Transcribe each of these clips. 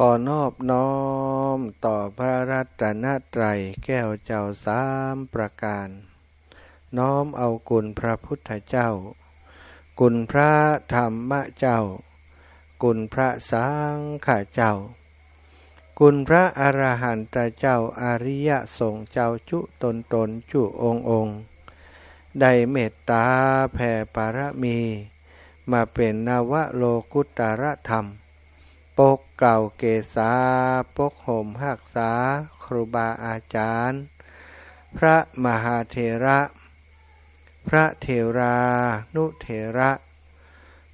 ขอนอบน้อมต่อพระรัตนตรัยแก้วเจ้าสามประการน้อมเอาคุณพระพุทธเจ้าคุณพระธรรมเจ้าคุณพระสังฆเจ้าคุณพระอรหันตเจ้าอริยสงฆ์เจ้าจุตนจุองค์ได้เมตตาแผ่ปารมีมาเป็นนวโลกุตรธรรมปกเกล่าเกษาปกห่มหักษาครูบาอาจารย์พระมหาเถระพระเถรานุเถระ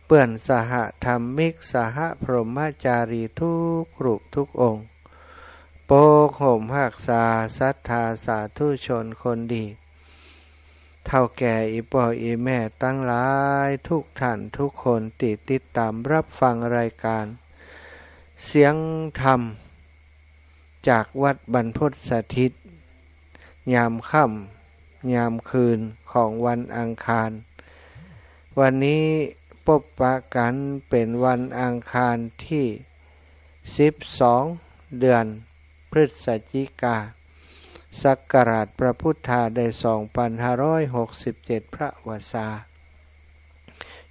เปื่อนสหธรรมิกสหพรหมจารีทุกรูปทุกองค์ปกห่มหักษาศรัทธาสาธุชนคนดีเท่าแก่อีพ่ออีแม่ตั้งหลายทุกท่านทุกคนติดตามรับฟังรายการเสียงธรรมจากวัดบรรพตสถิตยามค่ำยามคืนของวันอังคารวันนี้พบปะกันเป็นวันอังคารที่12เดือนพฤศจิกาศักราชพระพุทธาได้2567พระวษา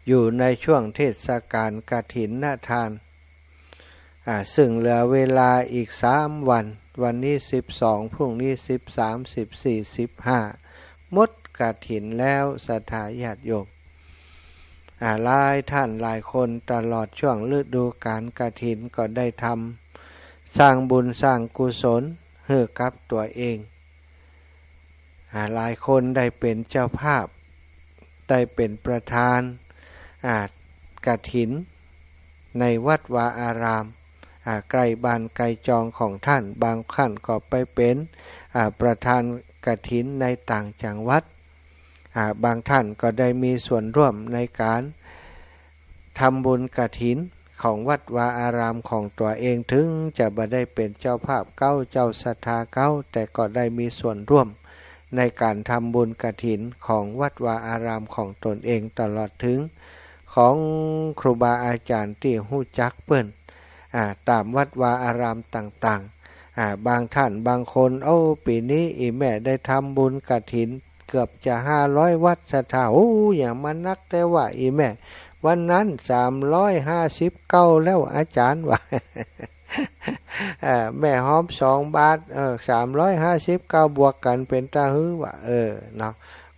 อยู่ในช่วงเทศกาลกฐินทานซึ่งเหลือเวลาอีก3วันวันนี้12พรุ่งนี้13 14 15หมดกฐินแล้วศรัทธาญาติโยมหลายท่านหลายคนตลอดช่วงฤดูกาลกฐินก็ได้ทำสร้างบุญสร้างกุศลให้กับตัวเองหลายคนได้เป็นเจ้าภาพได้เป็นประธานกฐินในวัดวาอารามใกล้บ้านไกลจองของท่านบางท่านก็ไปเป็นประธานกฐินในต่างจังหวัดบางท่านก็ได้มีส่วนร่วมในการทำบุญกฐินของวัดวาอารามของตัวเองถึงจะบ่ได้เป็นเจ้าภาพเก้าเจ้าศรัทธาเก้าแต่ก็ได้มีส่วนร่วมในการทำบุญกฐินของวัดวาอารามของตนเองตลอดถึงของครูบาอาจารย์ที่ฮู้จักเปิ้นตามวัดวาอารามต่างๆบางท่านบางคนปีนี้อีแม่ได้ทำบุญกฐินเกือบจะ500วัดศรัทธาอย่างมันนักแต่ว่าอีแม่วันนั้น359แล้วอาจารย์ว่า แม่หอม2 บาท359บวกกันเป็นตาฮื้อว่าเนาะ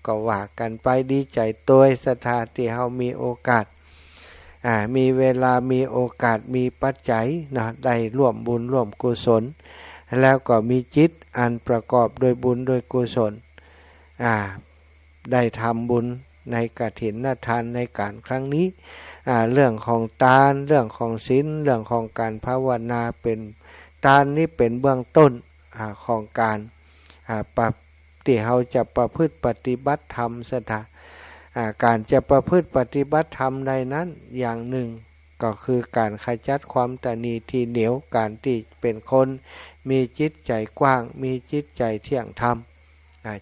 ก็ว่ากันไปดีใจตัวศรัทธาที่เฮามีโอกาสมีเวลามีโอกาสมีปัจจัยนะได้ร่วมบุญร่วมกุศลแล้วก็มีจิตอันประกอบโดยบุญโดยกุศลได้ทำบุญในกฐินทานในการครั้งนี้เรื่องของทานเรื่องของศีลเรื่องของการภาวนาเป็นทานนี้เป็นเบื้องต้นของการที่เราจะประพฤติปฏิบัติธรรมสถาการจะประพฤติปฏิบัติธรรมในนั้นอย่างหนึ่งก็คือการขจัดความตณีทีเหนียวการที่เป็นคนมีจิตใจกว้างมีจิตใจเที่ยงธรรม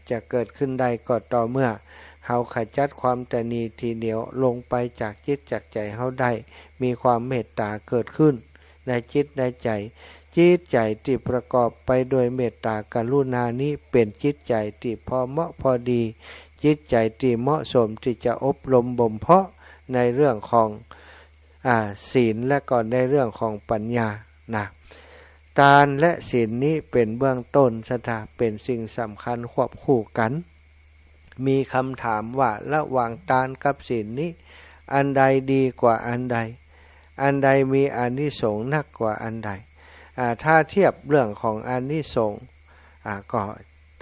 จะเกิดขึ้นได้ก็ต่อเมื่อเฮาขจัดความตณีทีเหนียวลงไปจากจิตจากใจเฮาได้มีความเมตตาเกิดขึ้นในจิตในใจจิตใจที่ประกอบไปโดยเมตตากรุณานี้เป็นจิตใจที่พอเหมาะพอดีจิตใจที่เหมาะสมที่จะอบรมบ่มเพาะในเรื่องของศีลและก็ในเรื่องของปัญญานะทานและศีลนี้เป็นเบื้องต้นศรัทธาเป็นสิ่งสำคัญควบคู่กันมีคำถามว่าระหว่างทานกับศีลนี้อันใดดีกว่าอันใดอันใดมีอานิสงส์นักกว่าอันใดถ้าเทียบเรื่องของอานิสงส์ก็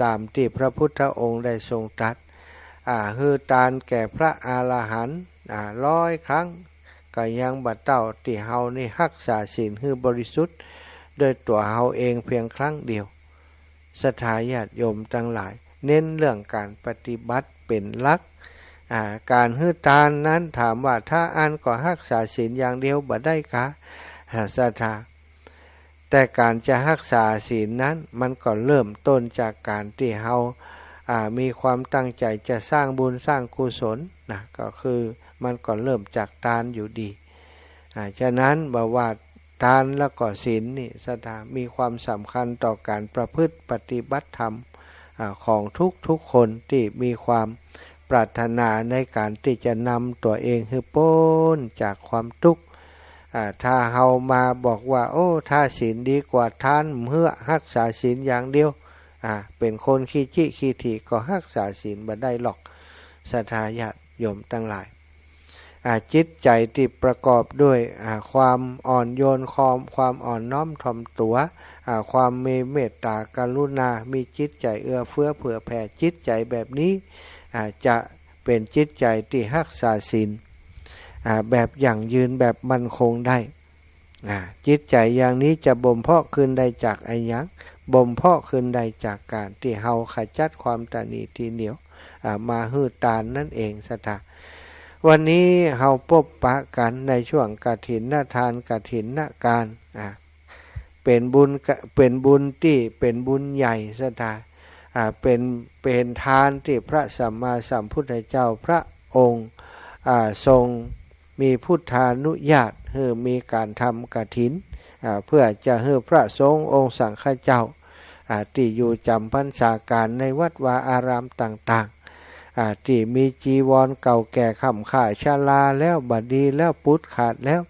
ตามที่พระพุทธองค์ได้ทรงตรัสคือทานแก่พระอรหันต์100 ครั้งก็ยังบ่เท่าที่เฮานี่รักษาศีลให้บริสุทธิ์โดยตัวเฮาเองเพียงครั้งเดียวศรัทธาญาติโยมทั้งหลายเน้นเรื่องการปฏิบัติเป็นหลักการให้ทานนั้นถามว่าถ้าอันก็รักษาศีลอย่างเดียวบ่ได้คะศรัทธาแต่การจะรักษาศีลนั้นมันก็เริ่มต้นจากการที่เฮามีความตั้งใจจะสร้างบุญสร้างกุศลนะก็คือมันก็เริ่มจากทานอยู่ดีฉะนั้นบ่ว่า ทานแล้วก็ศีลนี่ศรัทธามีความสำคัญต่อการประพฤติปฏิบัติธรรมของทุกคนที่มีความปรารถนาในการที่จะนำตัวเองให้พ้นจากความทุกข์ถ้าเฮามาบอกว่าโอ้ถ้าศีลดีกว่าทานเพื่อรักษาศีลอย่างเดียวเป็นคนขี้จี้ขี้ถี่ก็รักษาศีลบ่ได้หรอกศรัทธาญาติโยมทั้งหลายจิตใจที่ประกอบด้วยความอ่อนโยนความอ่อนน้อมถ่อมตัวความมีเมตตากรุณามีจิตใจเอื้อเฟื้อเผื่อแผ่จิตใจแบบนี้จะเป็นจิตใจที่รักษาศีลแบบยั่งยืนแบบมั่นคงได้จิตใจอย่างนี้จะบ่มเพาะขึ้นได้จากไอ้หยังบ่มเพาะขึ้นได้จากการที่เฮาขจัดความตนีทีเหนียวมาหื้อตานนั่นเองศรัทธาวันนี้เฮาพบปะกันในช่วงกฐินทานกฐินการเป็นบุญที่เป็นบุญใหญ่ศรัทธาเป็นทานที่พระสัมมาสัมพุทธเจ้าพระองค์ทรงมีพุทธานุญาตให้มีการทำกฐินเพื่อจะให้พระสงฆ์องค์สังฆเจ้าที่อยู่จำพรรษาการในวัดวาอารามต่างๆที่มีจีวรเก่าแก่ค่ำค่าชราแล้วบดีแล้วปุดขาดแล้ว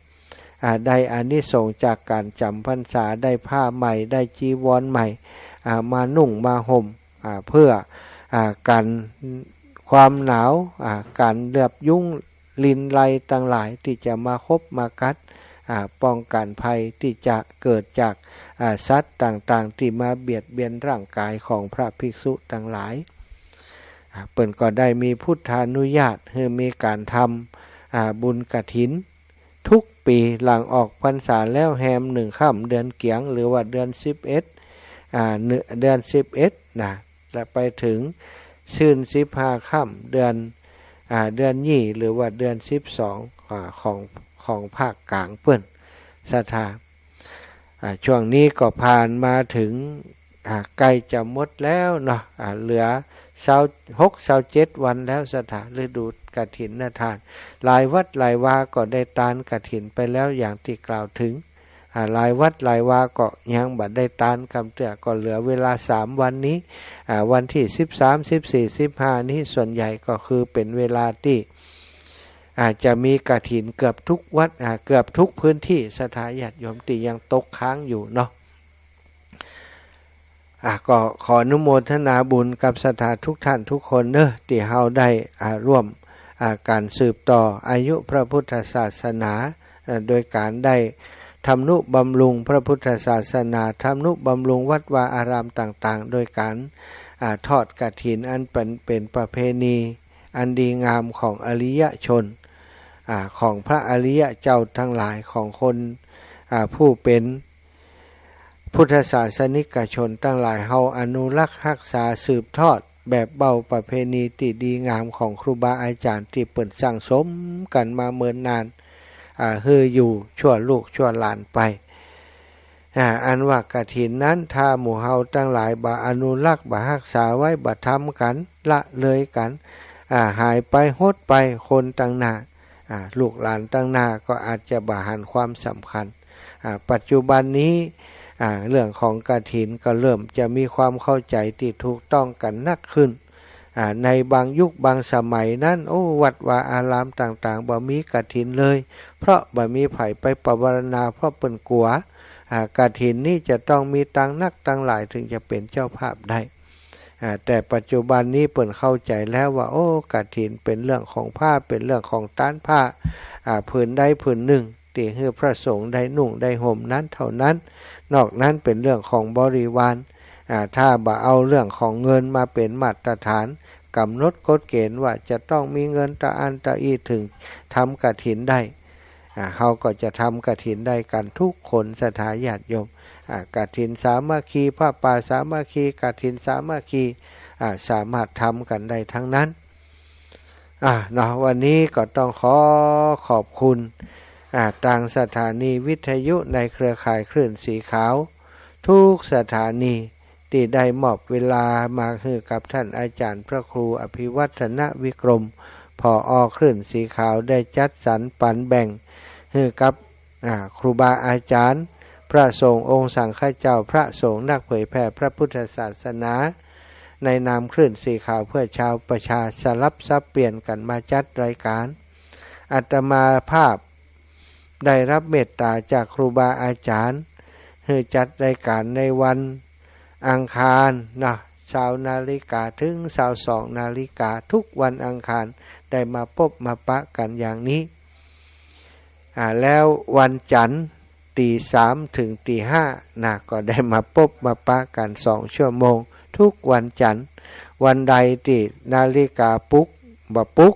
ได้อานิสงส์จากการจำพรรษาได้ผ้าใหม่ได้จีวรใหม่มานุ่งมาห่มเพื่อกันความหนาวการเหลือบยุ่งลินไรต่างหลายที่จะมาคบมากัดป้องกันภัยที่จะเกิดจากสัตว์ต่างๆที่มาเบียดเบียนร่างกายของพระภิกษุต่างหลายเปิ่นก็ได้มีพุทธานุญาตให้มีการทำบุญกฐินทุกปีหลังออกพรรษาแล้วแฮม1 ค่ำเดือนเกียงหรือว่าเดือน11เดือน11และไปถึงชื่น15 ค่ำเดือนยี่หรือว่าเดือน12ของภาคกลางเปิ้นศรัทธาช่วงนี้ก็ผ่านมาถึงใกล้จะหมดแล้วเนาะเหลือ26-27 วันแล้วศรัทธาฤดูกฐินทานหลายวัดหลายวาก็ได้ทานกฐินไปแล้วอย่างที่กล่าวถึงหลายวัดหลายวาก็ยังบัดได้ทานคำเตือก็เหลือเวลา3 วันนี้วันที่13 14 15นี้ส่วนใหญ่ก็คือเป็นเวลาที่จะมีกฐินเกือบทุกวัดเกือบทุกพื้นที่ศรัทธาญาติโยมที่ยังตกค้างอยู่เนาะก็ขออนุโมทนาบุญกับศรัทธาทุกท่านทุกคนเนอะที่เฮาได้ร่วมการสืบต่ออายุพระพุทธศาสนาโดยการได้ทำนุบำรุงพระพุทธศาสนาทำนุบำรุงวัดวาอารามต่างๆโดยการทอดกฐินอันเป็นประเพณีอันดีงามของอริยชนของพระอริยเจ้าทั้งหลายของคนผู้เป็นพุทธศาสนิกชนทั้งหลายเฮาอนุรักษ์รักษาสืบทอดแบบเบาประเพณีที่ดีงามของครูบาอาจารย์ที่เปิ่นสั่งสมกันมาเมินนานอยู่ชั่วลูกชั่วหลานไปอันว่ากฐินนั้นถ้าหมู่เฮาทั้งหลายบ่อนุรักษ์บ่รักษาไว้บ่ทำกันละเลยกันหายไปหดไปคนต่างหน้าลูกหลานต่างหน้าก็อาจจะบ่หันความสำคัญปัจจุบันนี้เรื่องของกฐินก็เริ่มจะมีความเข้าใจที่ถูกต้องกันนักขึ้นในบางยุคบางสมัยนั้นวัดวาอารามต่างๆบ่มีกฐินเลยเพราะบ่มีไผไปปวารณาเพราะเปิ้นกลัวกฐินนี่จะต้องมีตังนักตังหลายถึงจะเป็นเจ้าภาพได้แต่ปัจจุบันนี้เปิ้นเข้าใจแล้วว่ากฐินเป็นเรื่องของผ้าเป็นเรื่องของต้านผ้าผืนใดผืนหนึ่งที่ให้พระสงฆ์ได้นุ่งได้ห่มนั้นเท่านั้นนอกนั้นเป็นเรื่องของบริวารถ้าบ่เอาเรื่องของเงินมาเป็นมาตรฐานกำหนดกฎเกณฑ์ว่าจะต้องมีเงินตะอันตะอีถึงทำกฐินได้เฮาก็จะทำกฐินได้กันทุกคนศรัทธาญาติโยมกฐินสามัคคีผ้าป่าสามัคคีกฐินสามัคคีสามารถทำกันได้ทั้งนั้นเนาะวันนี้ก็ต้องขอบคุณทางสถานีวิทยุในเครือข่ายคลื่นสีขาวทุกสถานีที่ได้มอบเวลามาให้กับท่านอาจารย์พระครูอภิวัฒนวิกรมผอ.คลื่นสีขาวได้จัดสรรปันแบ่งให้กับ ครูบาอาจารย์พระสงฆ์องค์สังฆเจ้าพระสงฆ์นักเผยแผ่พระพุทธศาสนาในนามคลื่นสีขาวเพื่อชาวประชาสลับซับเปลี่ยนกันมาจัดรายการอาตมาภาพได้รับเมตตาจากครูบาอาจารย์ให้จัดรายการในวันอังคารนะ20 นาฬิกาถึง22 นาฬิกาทุกวันอังคารได้มาพบมาปะกันอย่างนี้แล้ววันจันทร์3 ถึง 5นะก็ได้มาพบมาปะกัน2 ชั่วโมงทุกวันจันทร์วันใดที่นาฬิกาปลุกบ่ปลุก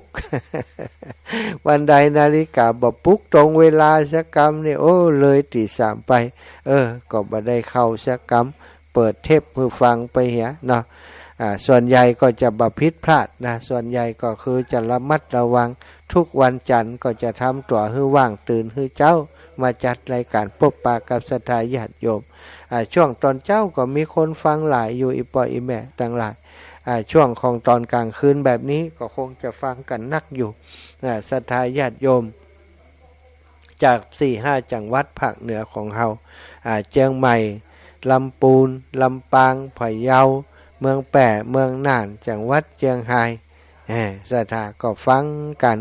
วันใดนาฬิกาบ่ปลุกตรงเวลาสักกรรมนี่โอ้เลยตี3ไปก็บ่ได้เข้าสักกรรมเปิดเทปมือฟังไปเหียเนาะส่วนใหญ่ก็จะบ่ผิดพลาดนะส่วนใหญ่ก็คือจะระมัดระวังทุกวันจันทร์ก็จะทำตัวให้ว่างตื่นให้เจ้ามาจัดรายการพบปะกับศรัทธาญาติโยมช่วงตอนเจ้าก็มีคนฟังหลายอยู่อีปออีแม่ต่างหลายช่วงของตอนกลางคืนแบบนี้ก็คงจะฟังกันนักอยู่ศรัทธาญาติโยมจาก 4-5 จังหวัดภาคเหนือของเฮาเชียงใหม่ลำปูนลำปางพะเยาเมืองแป่เมืองน่านจังหวัดเชียงรายศรัทธาก็ฟังกัน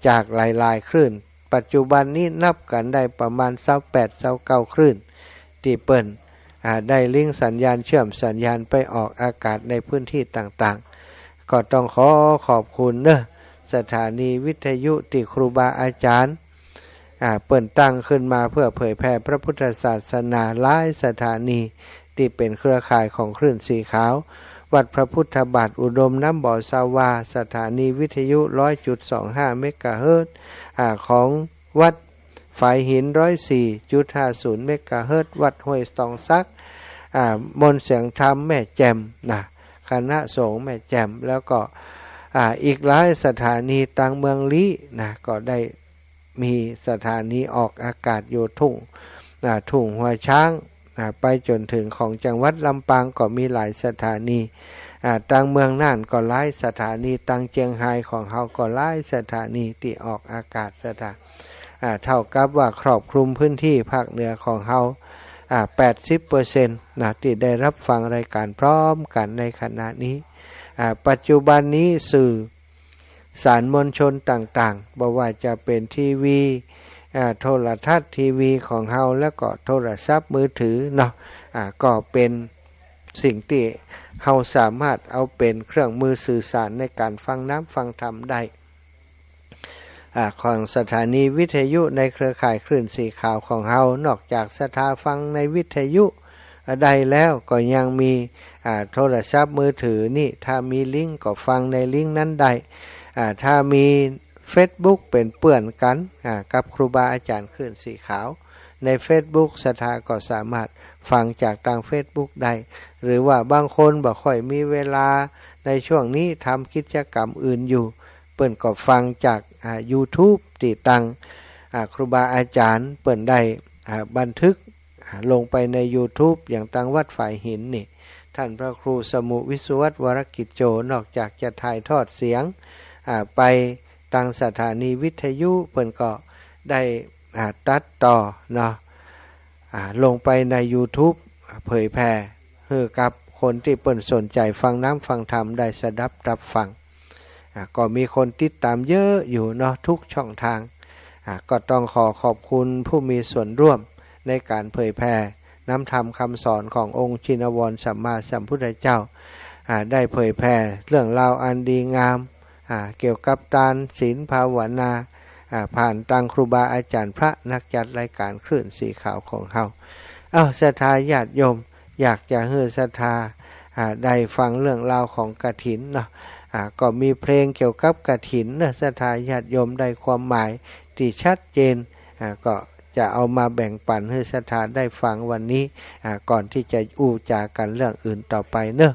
จากหลายๆคลื่นปัจจุบันนี้นับกันได้ประมาณ28-29 คลื่นที่เปิ้นได้ลิงก์สัญญาณเชื่อมสัญญาณไปออกอากาศในพื้นที่ต่างๆก็ต้องขอบคุณเนอะสถานีวิทยุที่ครูบาอาจารย์เปิ้นตั้งขึ้นมาเพื่อเผยแผ่พระพุทธศาสนาหลายสถานีที่เป็นเครือข่ายของคลื่นสีขาววัดพระพุทธบาทอุดมน้ำบ่อสาวาสถานีวิทยุ 100.25 เมกะเฮิรตซ์ของวัดฝายหิน 104.50 เมกะเฮิรตซ์วัดห้วยตองซักมนต์เสียงธรรมแม่แจ่มนะคณะสงฆ์แม่แจ่มแล้วก็อีกหลายสถานีต่างเมืองลี้นะก็ได้มีสถานีออกอากาศอยู่ทุ่งหัวช้างไปจนถึงของจังหวัดลำปางก็มีหลายสถานีต่างเมืองน่านก็หลายสถานีต่างเชียงรายของเฮาก็หลายสถานีที่ออกอากาศเท่ากับว่าครอบคลุมพื้นที่ภาคเหนือของเฮา80% นะที่ได้รับฟังรายการพร้อมกันในขณะนี้ปัจจุบันนี้สื่อสารมวลชนต่างๆบ่ว่าจะเป็นทีวีโทรทัศน์ทีวีของเฮาแล้วก็โทรศัพท์มือถือเนาะก็เป็นสิ่งที่เฮาสามารถเอาเป็นเครื่องมือสื่อสารในการฟังน้ำฟังธรรมได้ของสถานีวิทยุในเครือข่ายคลื่นสีขาวของเฮานอกจากสถาฟังในวิทยุได้แล้วก็ยังมีโทรศัพท์มือถือนี่ถ้ามีลิงก์ก็ฟังในลิงก์นั้นได้ถ้ามี Facebook เป็นเปื้อนกันกับครูบาอาจารย์คลื่นสีขาวใน Facebook ศรัทธาก็สามารถฟังจากทาง Facebook ได้หรือว่าบางคนบ่ค่อยมีเวลาในช่วงนี้ทำกิจกรรมอื่นอยู่เปิ้นก็ฟังจากYouTube ที่ตั้งครูบาอาจารย์เปิ้นได้บันทึกลงไปใน YouTube อย่างตั้งวัดฝ่ายหินนี่ท่านพระครูสมุวิสุวัตวรกิจโจนอกจากจะถ่ายทอดเสียงไปทางสถานีวิทยุเปิ้นก็ได้ตัดต่อเนาะลงไปใน YouTube เผยแผ่ให้กับคนที่เปิ้นสนใจฟังน้ำฟังธรรมได้สดับรับฟังก็มีคนติดตามเยอะอยู่เนาะทุกช่องทางก็ต้องขอบคุณผู้มีส่วนร่วมในการเผยแผ่น้ำธรรมคำสอนขององค์ชินวรสัมมาสัมพุทธเจ้าได้เผยแผ่เรื่องราวอันดีงามเกี่ยวกับทานศีลภาวนาผ่านทางครูบาอาจารย์พระนักจัดรายการคลื่นสีขาวของเฮาศรัทธาญาติโยมอยากจะให้ศรัทธาได้ฟังเรื่องราวของกฐินเนาะก็มีเพลงเกี่ยวกับกฐินนะศรัทธาญาติโยมได้ความหมายที่ชัดเจนก็จะเอามาแบ่งปันให้ศรัทธาได้ฟังวันนี้ก่อนที่จะอู้จากันเรื่องอื่นต่อไปเนอะ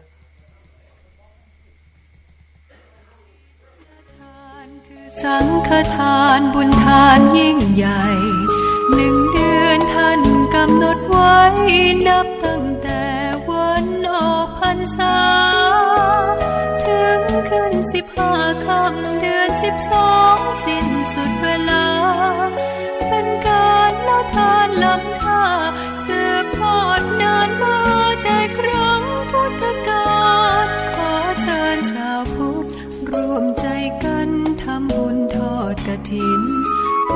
สังฆทานบุญทานยิ่งใหญ่1 เดือนท่านกำหนดไว้นับตั้งแต่วันออกพรรษาถึงขึ้น15 ค่ำเดือน12สิ้นสุดเวลาเป็นการ านล้ำค่าสืบทอดนานมาแต่ครั้งพุทธกาลขอเชิญชาวพุทธร่วมใจกันทำบุญทอดกฐิน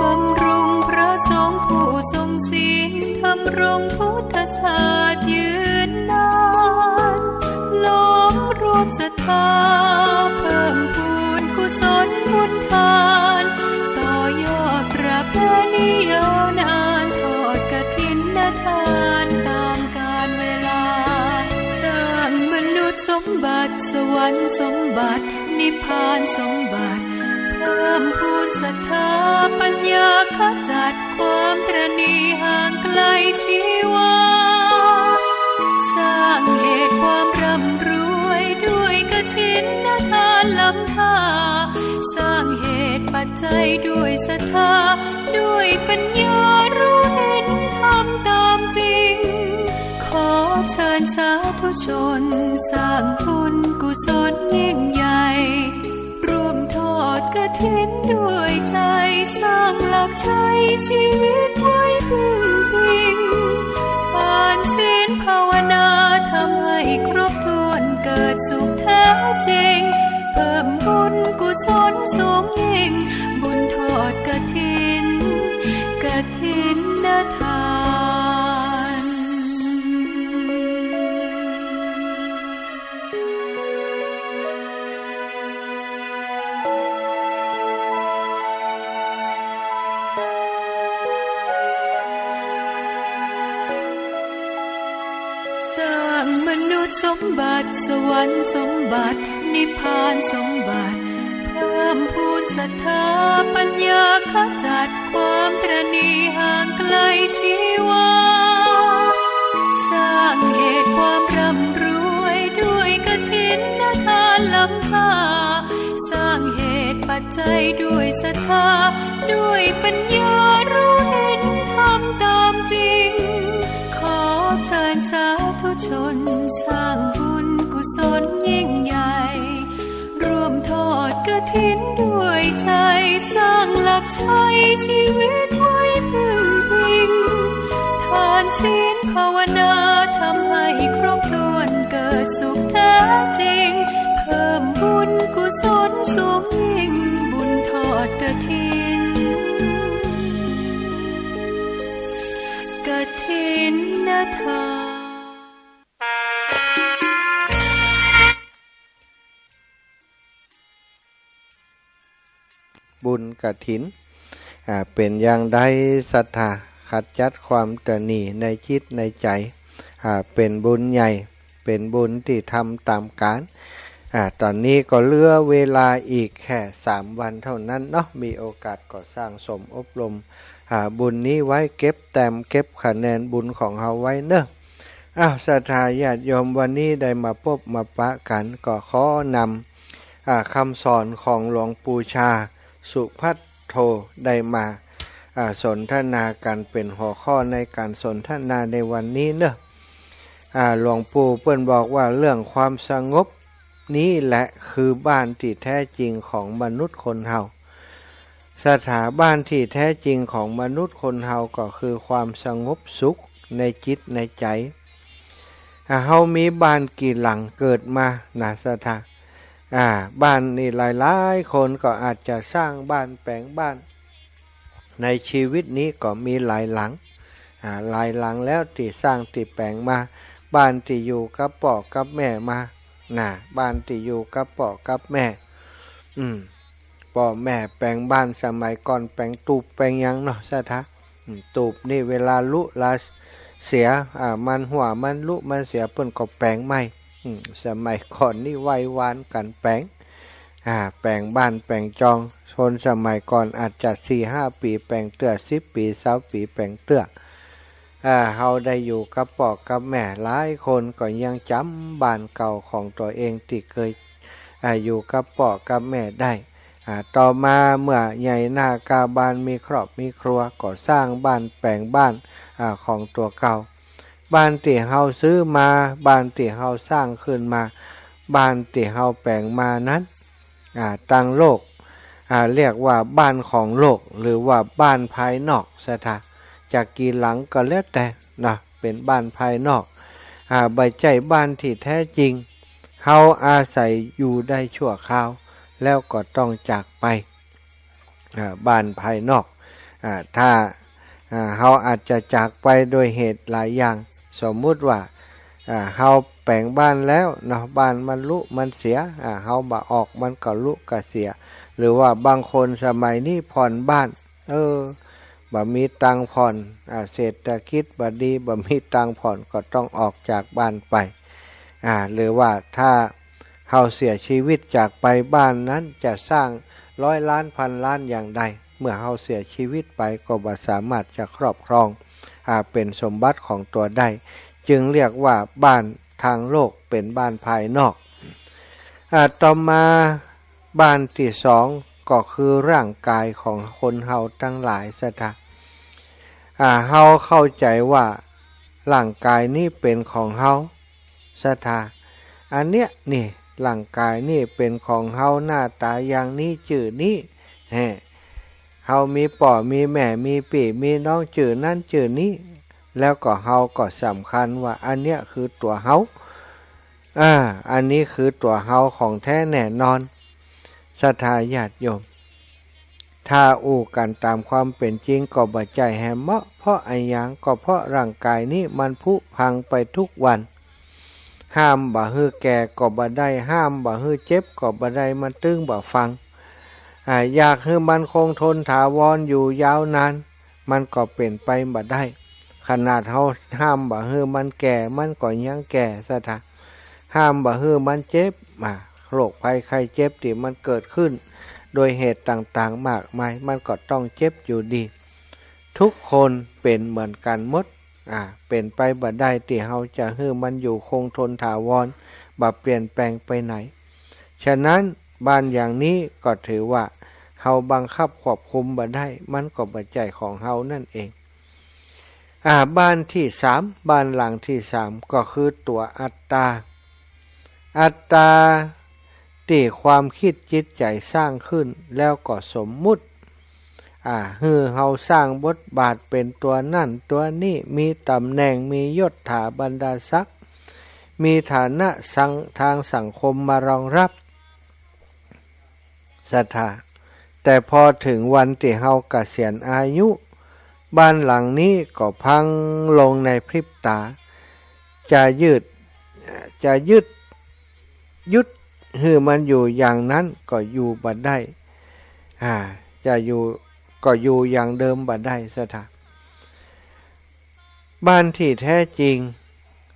บำรุงพระสงฆ์ผู้ทรงศีลทำรงพุทธศาสนายืนนานล้อมรวมศรัทธาเพิ่มพูนกุศลบุญทานต่อยอดประเพณียาวนานทอดกฐินทานตามกาลเวลาสร้างมนุษย์สมบัติสวรรค์สมบัตินิพพานสมบัติเพิ่มพูนศรัทธาปัญญาขจัดความตระหนี่ห่างไกลชีวาสร้างเหตุความร่ำรวยด้วยกฐินทานล้ำค่าสร้างเหตุปัจจัยด้วยศรัทธาด้วยปัญญารู้เห็นทำตามจริงขอเชิญสาธุชนสร้างบุญกุศลยิ่งใหญ่ร่วมทอดกฐินด้วยใจสร้างหลักชัยชีวิตไว้พึ่งพิงผ่านศีลภาวนาทำให้ครบถ้วนเกิดสุขแท้จริงเพิ่มบุญกุศลสูงยิ่งบุญทอดกฐินทานสร้างมนุษย์สมบัติสวรรค์สมบัตินิพพานสมบัติเพิ่มพูนศรัทธาปัญญาขจัดความตระหนี่ห่างไกลชีวาสร้างเหตุความร่ำรวยด้วยกฐินทานล้ำค่าสร้างเหตุปัจจัยด้วยศรัทธาด้วยปัญญารู้เห็นทำตามจริงขอเชิญสาธุชนสร้างบุญกุศลยิ่งใหญ่ร่วมทอดกฐินด้วยใจสร้างหลักชัยชีวิตไว้พึ่งพิงทานศีลภาวนาทำให้ครบถ้วนเกิดสุขแท้จริงเพิ่มบุญกุศลสูงยิ่งบุญทอดกฐินทานบุญกฐินเป็นอย่างใดศรัทธาขจัดความตระหนี่ในจิตในใจเป็นบุญใหญ่เป็นบุญที่ทำตามกาลตอนนี้ก็เหลือเวลาอีกแค่3 วันเท่านั้นเนาะมีโอกาสก็สร้างสมอบรมบุญนี้ไว้เก็บแต้มเก็บคะแนนบุญของเฮาไว้เนอะศรัทธาญาติโยมวันนี้ได้มาพบมาปะกันก็ขอนำคำสอนของหลวงปู่ชาสุภัทโทได้มาสนทนากันเป็นหัวข้อในการสนทนาในวันนี้เนอะหลวงปู่เปิ้นบอกว่าเรื่องความสงบนี้แหละคือบ้านที่แท้จริงของมนุษย์คนเฮาสถาบันที่แท้จริงของมนุษย์คนเฮาก็คือความสงบสุขในจิตในใจเฮามีบ้านกี่หลังเกิดมาสถาบ้านนี่หลายๆคนก็อาจจะสร้างบ้านแปลงบ้านในชีวิตนี้ก็มีหลายหลังหลายหลังแล้วที่สร้างที่แปลงมาบ้านที่อยู่กับพ่อกับแม่มาบ้านที่อยู่กับพ่อกับแม่พ่อแม่แปลงบ้านสมัยก่อนแปลงตูบแปลงยังเนาะซะทะตูบนี่เวลาลุลาเสียมันหัวมันลุมันเสียเพิ่นก็แปลงใหม่สมัยก่อนนี่ไว้วานกันแปลงแปลงบ้านแปลงจองคนสมัยก่อนอาจจะ 4-5 ปีแปลงเตื้อ10 ปี20 ปีแปลงเตื้อเฮาได้อยู่กับพ่อกับแม่หลายคนก็ยังจำบ้านเก่าของตัวเองที่เคยอยู่กับพ่อกับแม่ได้ต่อมาเมื่อใหญ่หน้ากาบ้านมีครอบมีครัวก็สร้างบ้านแปลงบ้านของตัวเก่าบ้านที่เฮาซื้อมาบ้านที่เฮาสร้างขึ้นมาบ้านที่เฮาแปลงมานั้นตั้งโลกเรียกว่าบ้านของโลกหรือว่าบ้านภายนอกสถา จากกี่หลังก็แล้วแต่นะเป็นบ้านภายนอกใบใจบ้านที่แท้จริงเฮาอาศัยอยู่ได้ชั่วคราวแล้วก็ต้องจากไปบ้านภายนอกถ้าเฮาอาจจะจากไปโดยเหตุหลายอย่างสมมุติว่าเฮาแปลงบ้านแล้วเนาะบ้านมันลุมันเสียเฮาบ่ออกมันก็ลุก็เสียหรือว่าบางคนสมัยนี้ผ่อนบ้านบ่มีตังผ่อนเศรษฐกิจบ่ดีบ่มีตังผ่อนก็ต้องออกจากบ้านไปหรือว่าถ้าเฮาเสียชีวิตจากไปบ้านนั้นจะสร้าง100 ล้านพันล้านอย่างใดเมื่อเฮาเสียชีวิตไปก็บ่สามารถจะครอบครองเป็นสมบัติของตัวได้จึงเรียกว่าบ้านทางโลกเป็นบ้านภายนอกต่อมาบ้านที่สองก็คือร่างกายของคนเฮาทั้งหลายซะท่าเฮาเข้าใจว่าร่างกายนี้เป็นของเฮาซะท่าอันเนี้ยนี่ร่างกายนี่เป็นของเฮาหน้าตาอย่างนี้จื่อนี้เฮามีป่อมีแม่มีปี่มีน้องจื่อนั่นจื่อนี้แล้วก็เฮาก็สำคัญว่าอันเนี้ยคือตัวเฮาอันนี้คือตัวเฮาของแท้แน่นอนศรัทธาญาติโยมถ้าอู้กันตามความเป็นจริงก็บ่ใจแฮมเมาะเพราะอันหยังก็เพราะร่างกายนี้มันผุพังไปทุกวันห้ามบ่ฮื้อแก่ก็บ่ได้ห้ามบ่ฮื้อเจ็บก็บ่ได้มันตึงบ่ฟังอยากให้มันคงทนถาวรอยู่ยาวนานมันก็เป็นไปบ่ได้ขนาดเฮาห้ามบ่ฮื้อมันแก่มันก็ยังแก่ซะท่าห้ามบ่ฮื้อมันเจ็บโรคภัยไข้เจ็บที่มันเกิดขึ้นโดยเหตุต่างๆมากมายมันก็ต้องเจ็บอยู่ดีทุกคนเป็นเหมือนกันหมดเป็นไปบ่ได้ที่เฮาจะให้มันอยู่คงทนถาวรบ่เปลี่ยนแปลงไปไหนฉะนั้นบ้านอย่างนี้ก็ถือว่าเฮาบังคับควบคุมบ่ได้มันก็บ่ใจของเฮานั่นเองบ้านที่สามบ้านหลังที่สามก็คือตัวอัตตาที่ความคิดจิตใจสร้างขึ้นแล้วก็สมมุติเฮาสร้างบทบาทเป็นตัวนั่นตัวนี้มีตำแหน่งมียศถาบรรดาศักดิ์มีฐานะทางสังคมมารองรับศรัทธาแต่พอถึงวันที่เฮาเกษียณอายุบ้านหลังนี้ก็พังลงในพริบตาจะยึดให้มันอยู่อย่างนั้นก็อยู่บ่ได้จะอยู่ก็อยู่อย่างเดิมบ่ได้ซะท่าบ้านที่แท้จริง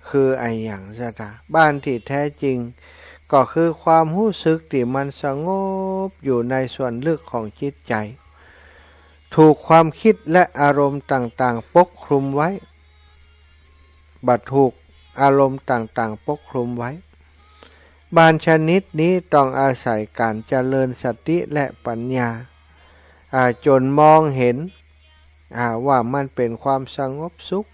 คือไอ้อย่างซะท่าบ้านที่แท้จริงก็คือความรู้สึกที่มันสงบอยู่ในส่วนลึกของจิตใจถูกความคิดและอารมณ์ต่างๆปกคลุมไว้บัดถูกอารมณ์ต่างๆปกคลุมไว้บ้านชนิดนี้ต้องอาศัยการเจริญสติและปัญญาจนมองเห็นว่ามันเป็นความสงบสุข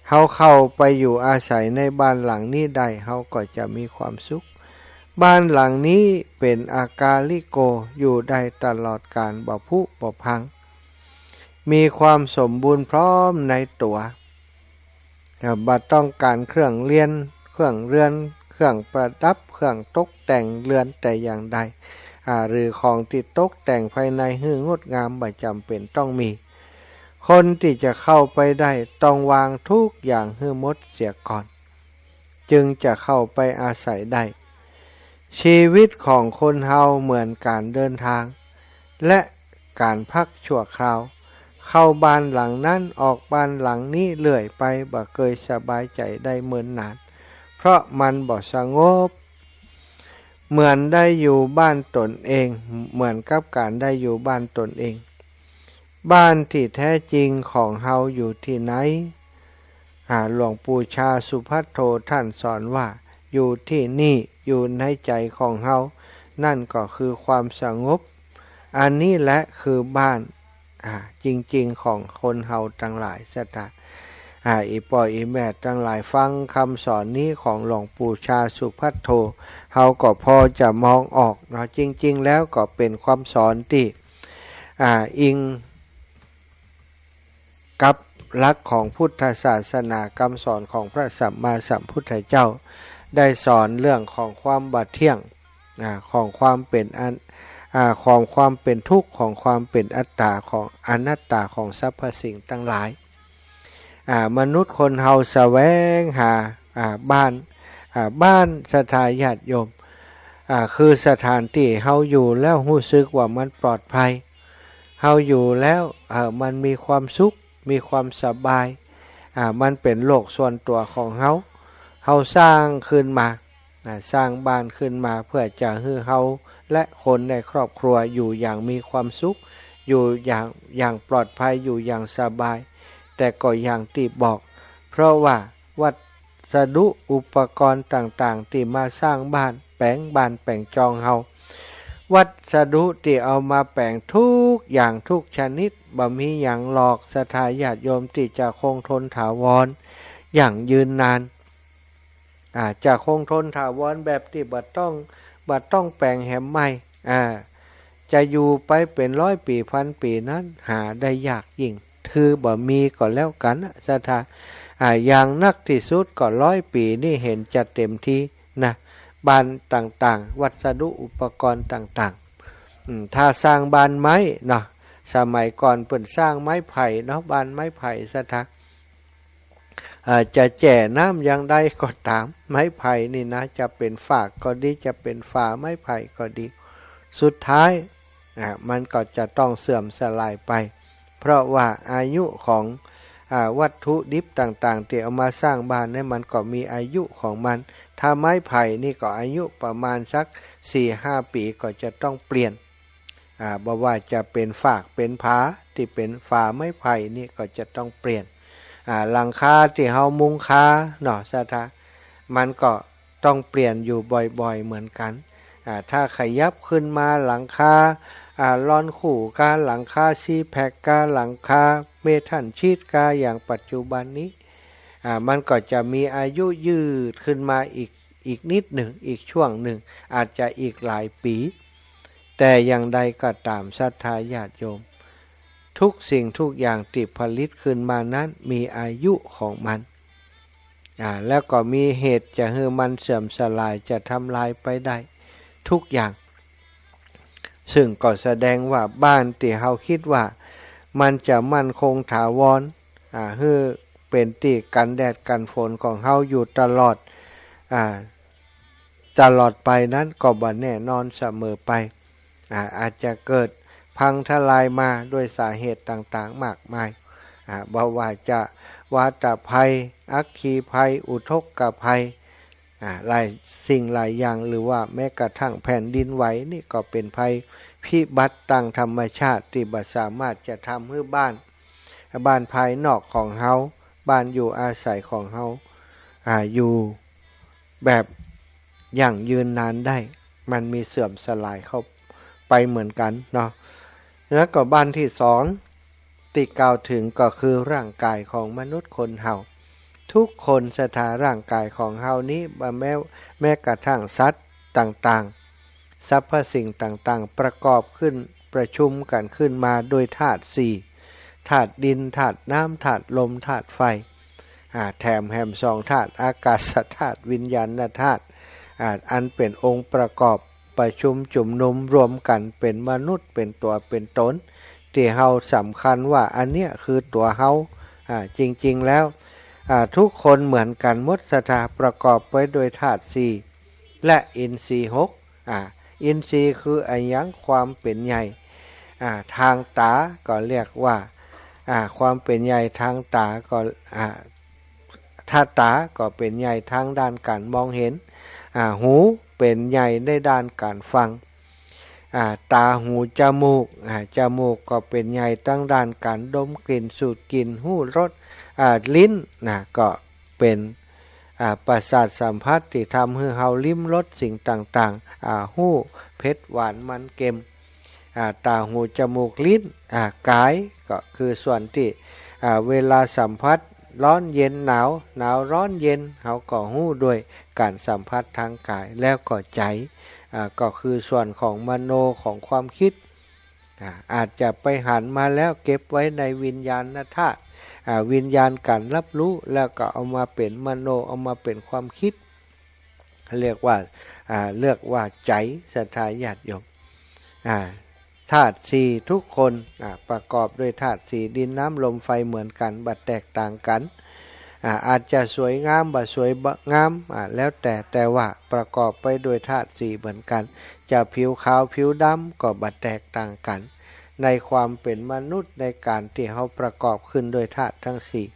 เฮาเข้าไปอยู่อาศัยในบ้านหลังนี้ได้เฮาก็จะมีความสุขบ้านหลังนี้เป็นอากาลิโกอยู่ได้ตลอดกาลบ่ผุบ่พังมีความสมบูรณ์พร้อมในตัวบ่ต้องการเครื่องเรือนเครื่องประดับเครื่องตกแต่งเรือนแต่อย่างใดหรือของที่ตกแต่งภายในให้งดงามบ่จำเป็นต้องมีคนที่จะเข้าไปได้ต้องวางทุกอย่างให้หมดเสียก่อนจึงจะเข้าไปอาศัยได้ชีวิตของคนเฮาเหมือนการเดินทางและการพักชั่วคราวเข้าบ้านหลังนั้นออกบ้านหลังนี้เรื่อยไปบ่เคยสบายใจได้เหมือนนานเพราะมันบ่สงบเหมือนได้อยู่บ้านตนเองเหมือนกับการได้อยู่บ้านตนเองบ้านที่แท้จริงของเฮาอยู่ที่ไหนหลวงปู่ชาสุภัทโทท่านสอนว่าอยู่ที่นี่อยู่ในใจของเฮานั่นก็คือความสงบอันนี้แหละคือบ้านจริงๆของคนเฮาทั้งหลายสัตตาอีป่ออีแม่ทั้งหลายฟังคำสอนนี้ของหลวงปู่ชาสุภัทโทเฮาก็พอจะมองออกเนาะจริงๆแล้วก็เป็นความสอนที่อิงกับ หลักของพุทธศาสนากำสอนของพระสัมมาสัมพุทธเจ้าได้สอนเรื่องของความบัดเที่ยงของความเป็นของความเป็นทุกข์ของความเป็นอัตตาของอนัตตาของสรรพสิ่งทั้งหลายมนุษย์คนเฮาแสวงหาบ้านสถานญาติโยมคือสถานที่เฮาอยู่แล้วรู้สึกว่ามันปลอดภัยเฮาอยู่แล้วมันมีความสุขมีความสบายมันเป็นโลกส่วนตัวของเฮาสร้างขึ้นมาสร้างบ้านขึ้นมาเพื่อจะให้เฮาและคนในครอบครัวอยู่อย่างมีความสุขอยู่อย่างปลอดภัยอยู่อย่างสบายแต่ก็อย่างที่บอกเพราะว่าวัสดุอุปกรณ์ต่างๆที่มาสร้างบ้านแปลงบ้านแปลงจองเฮาวัสดุที่เอามาแปลงทุกอย่างทุกชนิดบ่มีอย่างหลอกศรัทธาญาติโยมที่จะคงทนถาวรอย่างยืนนานจะคงทนถาวรแบบที่บ่ต้องแปลงแหมใหม่จะอยู่ไปเป็น100 ปีพันปีนั้นหาได้ยากยิ่งคือบ่มีก็แล้วกันศรัทธาอย่างนักที่สุดก็100 ปีนี่เห็นจะเต็มที่นะบ้านต่างๆวัสดุอุปกรณ์ต่างๆถ้าสร้างบ้านไม้เนาะสมัยก่อนเพิ่นสร้างไม้ไผ่เนาะบ้านไม้ไผ่ศรัทธาจะแจ่น้ำอย่างใดก็ตามไม้ไผ่นี่นะจะเป็นฝากก็ดีจะเป็นฝาไม้ไผ่ก็ดีสุดท้ายมันก็จะต้องเสื่อมสลายไปเพราะว่าอายุของวัตถุดิบต่างๆที่เอามาสร้างบ้านเนี่ยมันก็มีอายุของมันถ้าไม้ไผ่นี่ก็อายุประมาณสัก 4-5 ปีก็จะต้องเปลี่ยนบ่ว่าจะเป็นฝากเป็นผาที่เป็นฝาไม้ไผ่นี่ก็จะต้องเปลี่ยนหลังคาที่เฮามุงคาเนาะศรัทธามันก็ต้องเปลี่ยนอยู่บ่อยๆเหมือนกันถ้าขยับขึ้นมาหลังคาลอนขู่กาหลังคาซีแพคกาหลังคาเมทัลชีทกาอย่างปัจจุบันนี้มันก็จะมีอายุยืดขึ้นมาอีกนิดหนึ่งอีกช่วงหนึ่งอาจจะอีกหลายปีแต่อย่างใดก็ตามศรัทธาญาติโยมทุกสิ่งทุกอย่างที่ผลิตขึ้นมานั้นมีอายุของมันแล้วก็มีเหตุจะให้มันเสื่อมสลายจะทำลายไปได้ทุกอย่างซึ่งก็แสดงว่าบ้านที่เฮาคิดว่ามันจะมั่นคงถาวรให้เป็นที่กันแดดกันฝนของเฮาอยู่ตลอดไปนั้นก็บ่แน่นอนเสมอไปอาจจะเกิดพังทลายมาด้วยสาเหตุต่างๆมากมายบ่ว่าจะวาตภัยอัคคีภัยอุทกภัยหลายสิ่งหลายอย่างหรือว่าแม้กระทั่งแผ่นดินไหวนี่ก็เป็นภัยพิบัติทางธรรมชาติที่บ่สามารถจะทำให้บ้านภายนอกของเฮาบ้านอยู่อาศัยของเฮาอยู่แบบยั่งยืนนานได้มันมีเสื่อมสลายเข้าไปเหมือนกันเนาะแล้วก็บ้านที่สองที่กล่าวถึงก็คือร่างกายของมนุษย์คนเฮาทุกคนสถานร่างกายของเฮานี้แม้กระทั่งสัตว์ต่างๆสรรพสิ่งต่างๆประกอบขึ้นประชุมกันขึ้นมาโดยธาตุ4ธาตุดินธาตุน้ำธาตุลมธาตุไฟแถมแหม2ธาตุอากาศธาตุวิญญาณธาตุอันเป็นองค์ประกอบประชุมจุ่มนุมรวมกันเป็นมนุษย์เป็นตัวเป็นตนที่เฮาสำคัญว่าอันเนี้ยคือตัวเฮาจริงๆแล้วทุกคนเหมือนกันหมดศรัทธาประกอบไว้โดยธาตุ4และอินทรีย์6อินทรีย์คืออันยังความเป็นใหญ่ทางตาก็เรียกว่าความเป็นใหญ่ทางตาก็ถ้าตาก็เป็นใหญ่ทางด้านการมองเห็นหูเป็นใหญ่ในด้านการฟังตาหูจมูกก็เป็นใหญ่ทั้งด้านการดมกลิ่นสูดกลิ่นหูรสลิ้นก็เป็นประสาทสัมผัสที่ทำให้เฮาลิ้มรสสิ่งต่างๆหูเผ็ดหวานมันเค็มตาหูจมูกลิ้นกายก็คือส่วนที่เวลาสัมผัสร้อนเย็นหนาวร้อนเย็นเฮาก็หูด้วยการสัมผัสทางกายแล้วก็ใจก็คือส่วนของมโนของความคิดอาจจะไปหันมาแล้วเก็บไว้ในวิญญาณธาตุ วิญญาณการรับรู้แล้วก็เอามาเป็นมโนเอามาเป็นความคิดเรียกว่าใจศรัทธาญาติโยมธาตุสี่ทุกคนประกอบด้วยธาตุสี่ดินน้ำลมไฟเหมือนกันบัดแตกต่างกันอาจจะสวยงามบ่สวยงามแล้วแต่ว่าประกอบไปด้วยธาตุสี่เหมือนกันจะผิวขาวผิวดำก็บัดแตกต่างกันในความเป็นมนุษย์ในการที่เขาประกอบขึ้นโดยธาตุทั้งสี่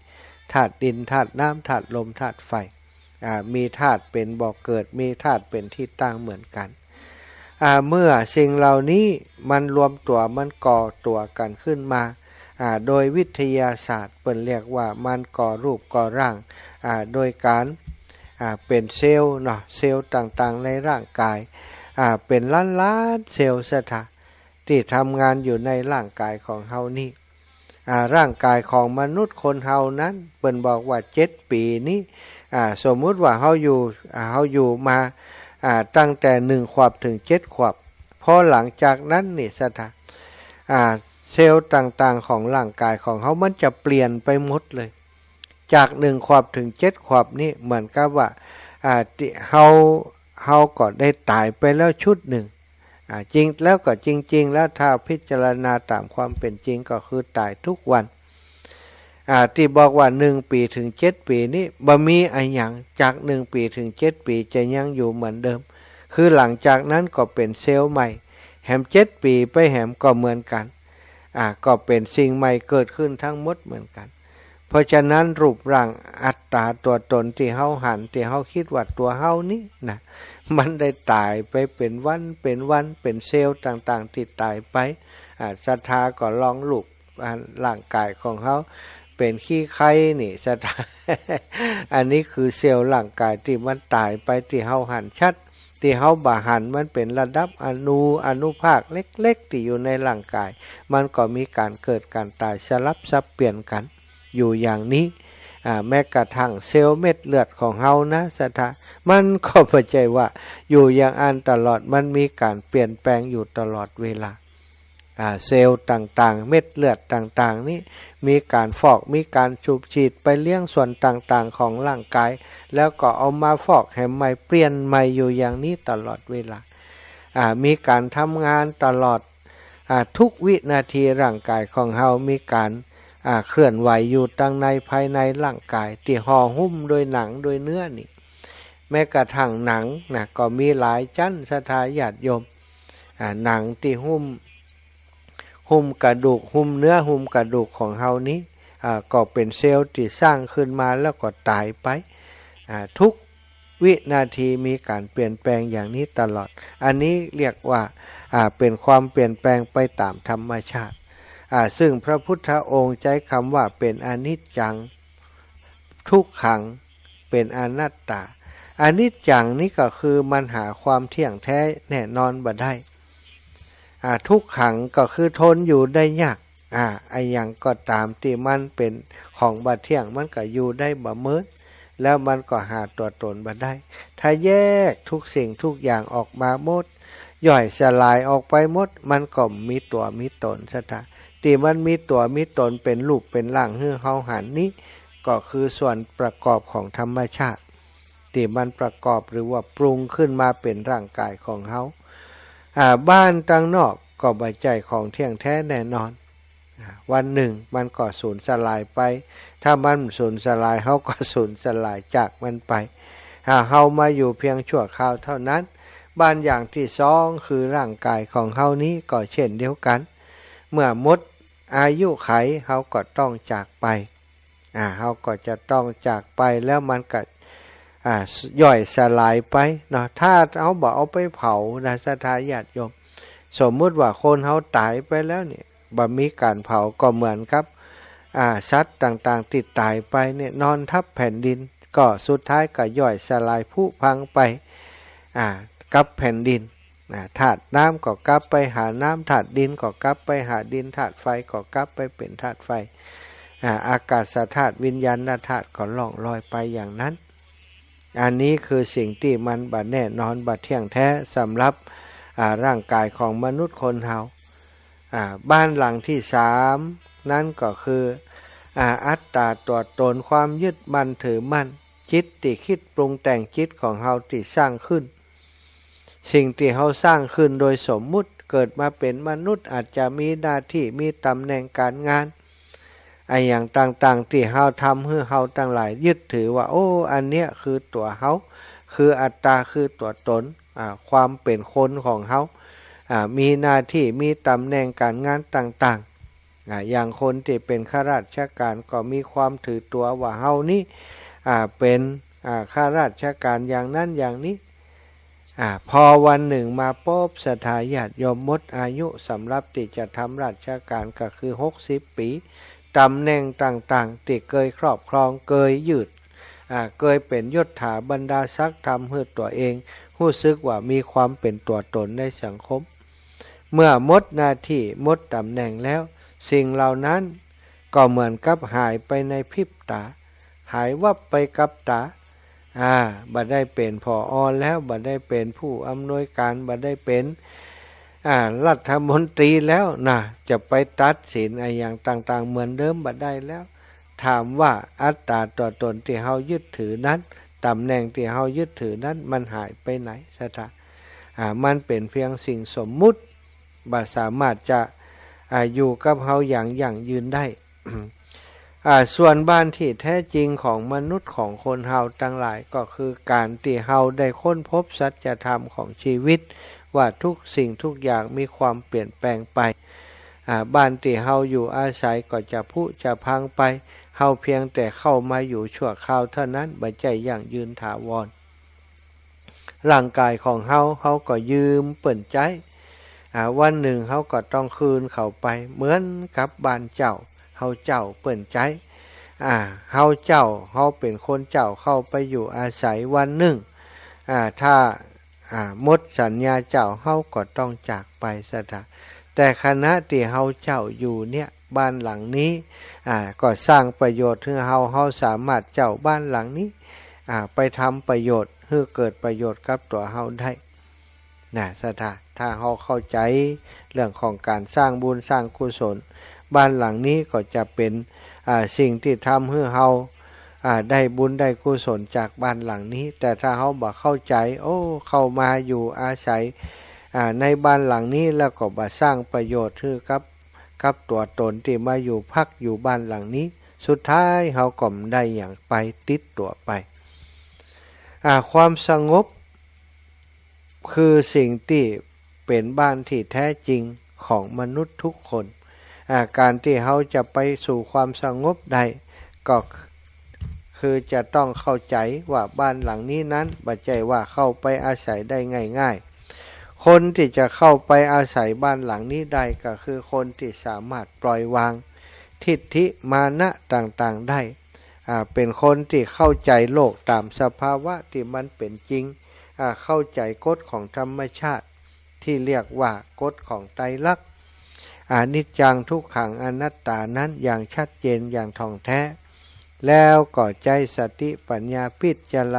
ธาตุดินธาตุน้ำธาตุลมธาตุไฟมีธาตุเป็นบ่อเกิดมีธาตุเป็นที่ตั้งเหมือนกันเมื่อสิ่งเหล่านี้มันรวมตัวมันก่อตัวกันขึ้นมาโดยวิทยาศาสตร์เปิ่นเรียกว่ามันก่อรูปก่อร่างโดยการเป็นเซลล์เนาะเซลล์ต่างๆในร่างกายเป็นล้านๆเซลล์ซะท่าที่ทำงานอยู่ในร่างกายของเฮานี่ร่างกายของมนุษย์คนเฮานั้นเปิ่นบอกว่า7 ปีนี้สมมุติว่าเฮาอยู่มาตั้งแต่1 ขวบถึง7 ขวบพอหลังจากนั้นนี่ซะท่าเซลล์ต่างๆของร่างกายของเขามันจะเปลี่ยนไปหมดเลยจาก1 ขวบถึง7 ขวบนี่เหมือนกับว่าเฮาก็ได้ตายไปแล้วชุดหนึ่งจริงแล้วก็จริงๆแล้วถ้าพิจารณาตามความเป็นจริงก็คือตายทุกวันที่บอกว่า1 ปีถึง7 ปีนี่บ่มีอะไรอย่างจาก1 ปีถึง7 ปีจะยังอยู่เหมือนเดิมคือหลังจากนั้นก็เป็นเซลล์ใหม่แหม7 ปีไปแหมก็เหมือนกันก็เป็นสิ่งใหม่เกิดขึ้นทั้งหมดเหมือนกันเพราะฉะนั้นรูปร่างอัตตาตัวตนที่เฮาหันที่เฮาคิดว่าตัวเฮานี่นะมันได้ตายไปเป็นวันเป็นเซลล์ต่างๆที่ตายไปศรัทธาก็ลองรูปร่างกายของเฮาเป็นขี้ไข่นี่ศรัทธา อันนี้คือเซลล์ร่างกายที่มันตายไปที่เฮาหันชัดที่เฮาบ่หันมันเป็นระดับอนุภาคเล็กๆที่อยู่ในร่างกายมันก็มีการเกิดการตายสลับซับเปลี่ยนกันอยู่อย่างนี้แม้กระทั่งเซลล์เม็ดเลือดของเฮานะศรัทธามันก็เข้าใจว่าอยู่อย่างอันตลอดมันมีการเปลี่ยนแปลงอยู่ตลอดเวลาเซลล์ต่างๆเม็ดเลือดต่างๆนี้มีการฟอกมีการสูบฉีดไปเลี้ยงส่วนต่างๆของร่างกายแล้วก็เอามาฟอกให้ใหม่เปลี่ยนใหม่อยู่อย่างนี้ตลอดเวลามีการทำงานตลอดทุกวินาทีร่างกายของเฮามีการเคลื่อนไหวอยู่ตั้งในภายในร่างกายที่ห่อหุ้มโดยหนังโดยเนื้อนี่แม้กระทั่งหนังนะก็มีหลายชั้นศรัทธาญาติโยมหนังที่หุ้มกระดูกหุ้มเนื้อหุ้มกระดูกของเฮานี้ก็เป็นเซลล์ที่สร้างขึ้นมาแล้วก็ตายไปทุกวินาทีมีการเปลี่ยนแปลงอย่างนี้ตลอดอันนี้เรียกว่าเป็นความเปลี่ยนแปลงไปตามธรรมชาติซึ่งพระพุทธองค์ใช้คำว่าเป็นอนิจจังทุกขังเป็นอนัตตาอนิจจังนี่ก็คือมันหาความเที่ยงแท้แน่นอนบ่ได้ทุกขังก็คือทนอยู่ได้ยากไอ้อย่างก็ตามที่มันเป็นของบ่เที่ยงมันก็อยู่ได้บ่เมิดแล้วมันก็หาตัวตนบ่ได้ถ้าแยกทุกสิ่งทุกอย่างออกมาหมดย่อยสลายออกไปหมดมันก็มีตัวมีตนซะท่าที่มันมีตัวมีตนเป็นรูปเป็นร่างฮือเฮาหันนี้ก็คือส่วนประกอบของธรรมชาติที่มันประกอบหรือว่าปรุงขึ้นมาเป็นร่างกายของเฮาบ้านต่างนอกก็บ่ใจของเที่ยงแท้แน่นอนวันหนึ่งมันก็สูญสลายไปถ้ามันสูญสลายเฮาก็สูญสลายจากมันไปเฮามาอยู่เพียงชั่วคราวเท่านั้นบ้านอย่างที่สองคือร่างกายของเฮานี้ก็เช่นเดียวกันเมื่อหมดอายุไขเฮาก็ต้องจากไปเฮาก็จะต้องจากไปแล้วมันก็ย่อยสลายไปเนาะถ้าเอาบ่เอาไปเผานะศรัทธาญาติโยมสมมุติว่าคนเฮาตายไปแล้วเนี่ยบ่มีการเผาก็เหมือนครับสัตว์ต่างๆที่ตายไปเนี่ยนอนทับแผ่นดินก็สุดท้ายก็ย่อยสลายผุพังไปกับแผ่นดินธาตุน้ำก็กลับไปหาน้ำธาตุดินก็กลับไปหาดินธาตุไฟก็กลับไปเป็นธาตุไฟอากาศธาตุวิญญาณธาตุก็ล่องลอยไปอย่างนั้นอันนี้คือสิ่งที่มันบ่แน่นอนบ่เที่ยงแท้สำหรับร่างกายของมนุษย์คนเฮาบ้านหลังที่3นั่นก็คือ อัตตาตัวตนความยึดมั่นถือมั่นจิตที่คิดปรุงแต่งจิตของเฮาที่สร้างขึ้นสิ่งที่เฮาสร้างขึ้นโดยสมมุติเกิดมาเป็นมนุษย์อาจจะมีหน้าที่มีตำแหน่งการงานอย่างต่างๆที่เฮาทำให้เฮาทั้งหลายยึดถือว่าโอ้อันเนี้ยคือตัวเฮาคืออัตตาคือตัวตนความเป็นคนของเฮามีหน้าที่มีตำแหน่งการงานต่างๆอย่างคนที่เป็นข้าราชการก็มีความถือตัวว่าเฮานี่เป็นข้าราชการอย่างนั้นอย่างนี้พอวันหนึ่งมาพบศรัทธาญาติโยมหมดอายุสำหรับที่จะทำราชการก็คือ60 ปีตำแหน่งต่างๆที่เคยครอบครองเคยยืดเคยเป็นยศถาบรรดาศักดิ์ทำให้ตัวเองรู้สึกว่ามีความเป็นตัวตนในสังคมเมื่อหมดหน้าที่หมดตำแหน่งแล้วสิ่งเหล่านั้นก็เหมือนกับหายไปในพริบตาหายวับไปกับตาบัดได้เป็นผอ.แล้วบัดได้เป็นผู้อำนวยการบัดได้เป็นรัฐมนตรีแล้วนะจะไปตัดสินอย่างต่างๆเหมือนเดิมบัดได้แล้วถามว่าอัตตาตัวตนที่เฮายึดถือนั้นตำแหน่งที่เฮายึดถือนั้นมันหายไปไหนซะท่ามันเป็นเพียงสิ่งสมมุติบ่สามารถจะอยู่กับเฮาอย่างยั่งยืนได้ ส่วนบ้านที่แท้จริงของมนุษย์ของคนเฮาทั้งหลายก็คือการที่เฮาได้ค้นพบสัจธรรมของชีวิตว่าทุกสิ่งทุกอย่างมีความเปลี่ยนแปลงไปบ้านที่เฮาอยู่อาศัยก็จะผุจะพังไปเฮาเพียงแต่เข้ามาอยู่ชั่วคราวเท่านั้นบ่ใจยั่งยืนถาวรร่างกายของเฮาก็ยืมเปิ่นใจวันหนึ่งเฮาก็ต้องคืนเข้าไปเหมือนกับบ้านเจ้าเฮาเจ้าเปิ่นใจเฮาเจ้าเฮาเป็นคนเจ้าเข้าไปอยู่อาศัยวันหนึ่งถ้าหมดสัญญาเจ้าเฮาก็ต้องจากไปซะแต่ขณะที่เฮาเจ้าอยู่เนี่ยบ้านหลังนี้ก็สร้างประโยชน์ให้เฮาสามารถเจ้าบ้านหลังนี้ไปทำประโยชน์ให้เกิดประโยชน์กับตัวเฮาได้นะซะถ้าเฮาเข้าใจเรื่องของการสร้างบุญสร้างกุศลบ้านหลังนี้ก็จะเป็นสิ่งที่ทำให้เฮาได้บุญได้กุศลจากบ้านหลังนี้แต่ถ้าเฮาบ่เข้าใจเข้ามาอยู่อาศัยในบ้านหลังนี้แล้วก็บ่สร้างประโยชน์ให้กับตัวตนที่มาอยู่พักอยู่บ้านหลังนี้สุดท้ายเฮาก็ไม่ได้อย่างไปติดตัวไปความสงบคือสิ่งที่เป็นบ้านที่แท้จริงของมนุษย์ทุกคนการที่เฮาจะไปสู่ความสงบได้ก็คือจะต้องเข้าใจว่าบ้านหลังนี้นั้นบ่ใช่ว่าเข้าไปอาศัยได้ง่ายๆคนที่จะเข้าไปอาศัยบ้านหลังนี้ได้ก็คือคนที่สามารถปล่อยวางทิฏฐิมานะต่างๆได้เป็นคนที่เข้าใจโลกตามสภาวะที่มันเป็นจริงเข้าใจกฎของธรรมชาติที่เรียกว่ากฎของไตรลักษณ์อนิจจังทุกขังอนัตตานั้นอย่างชัดเจนอย่างท่องแท้แล้วก็ใจสติปัญญาพิจาร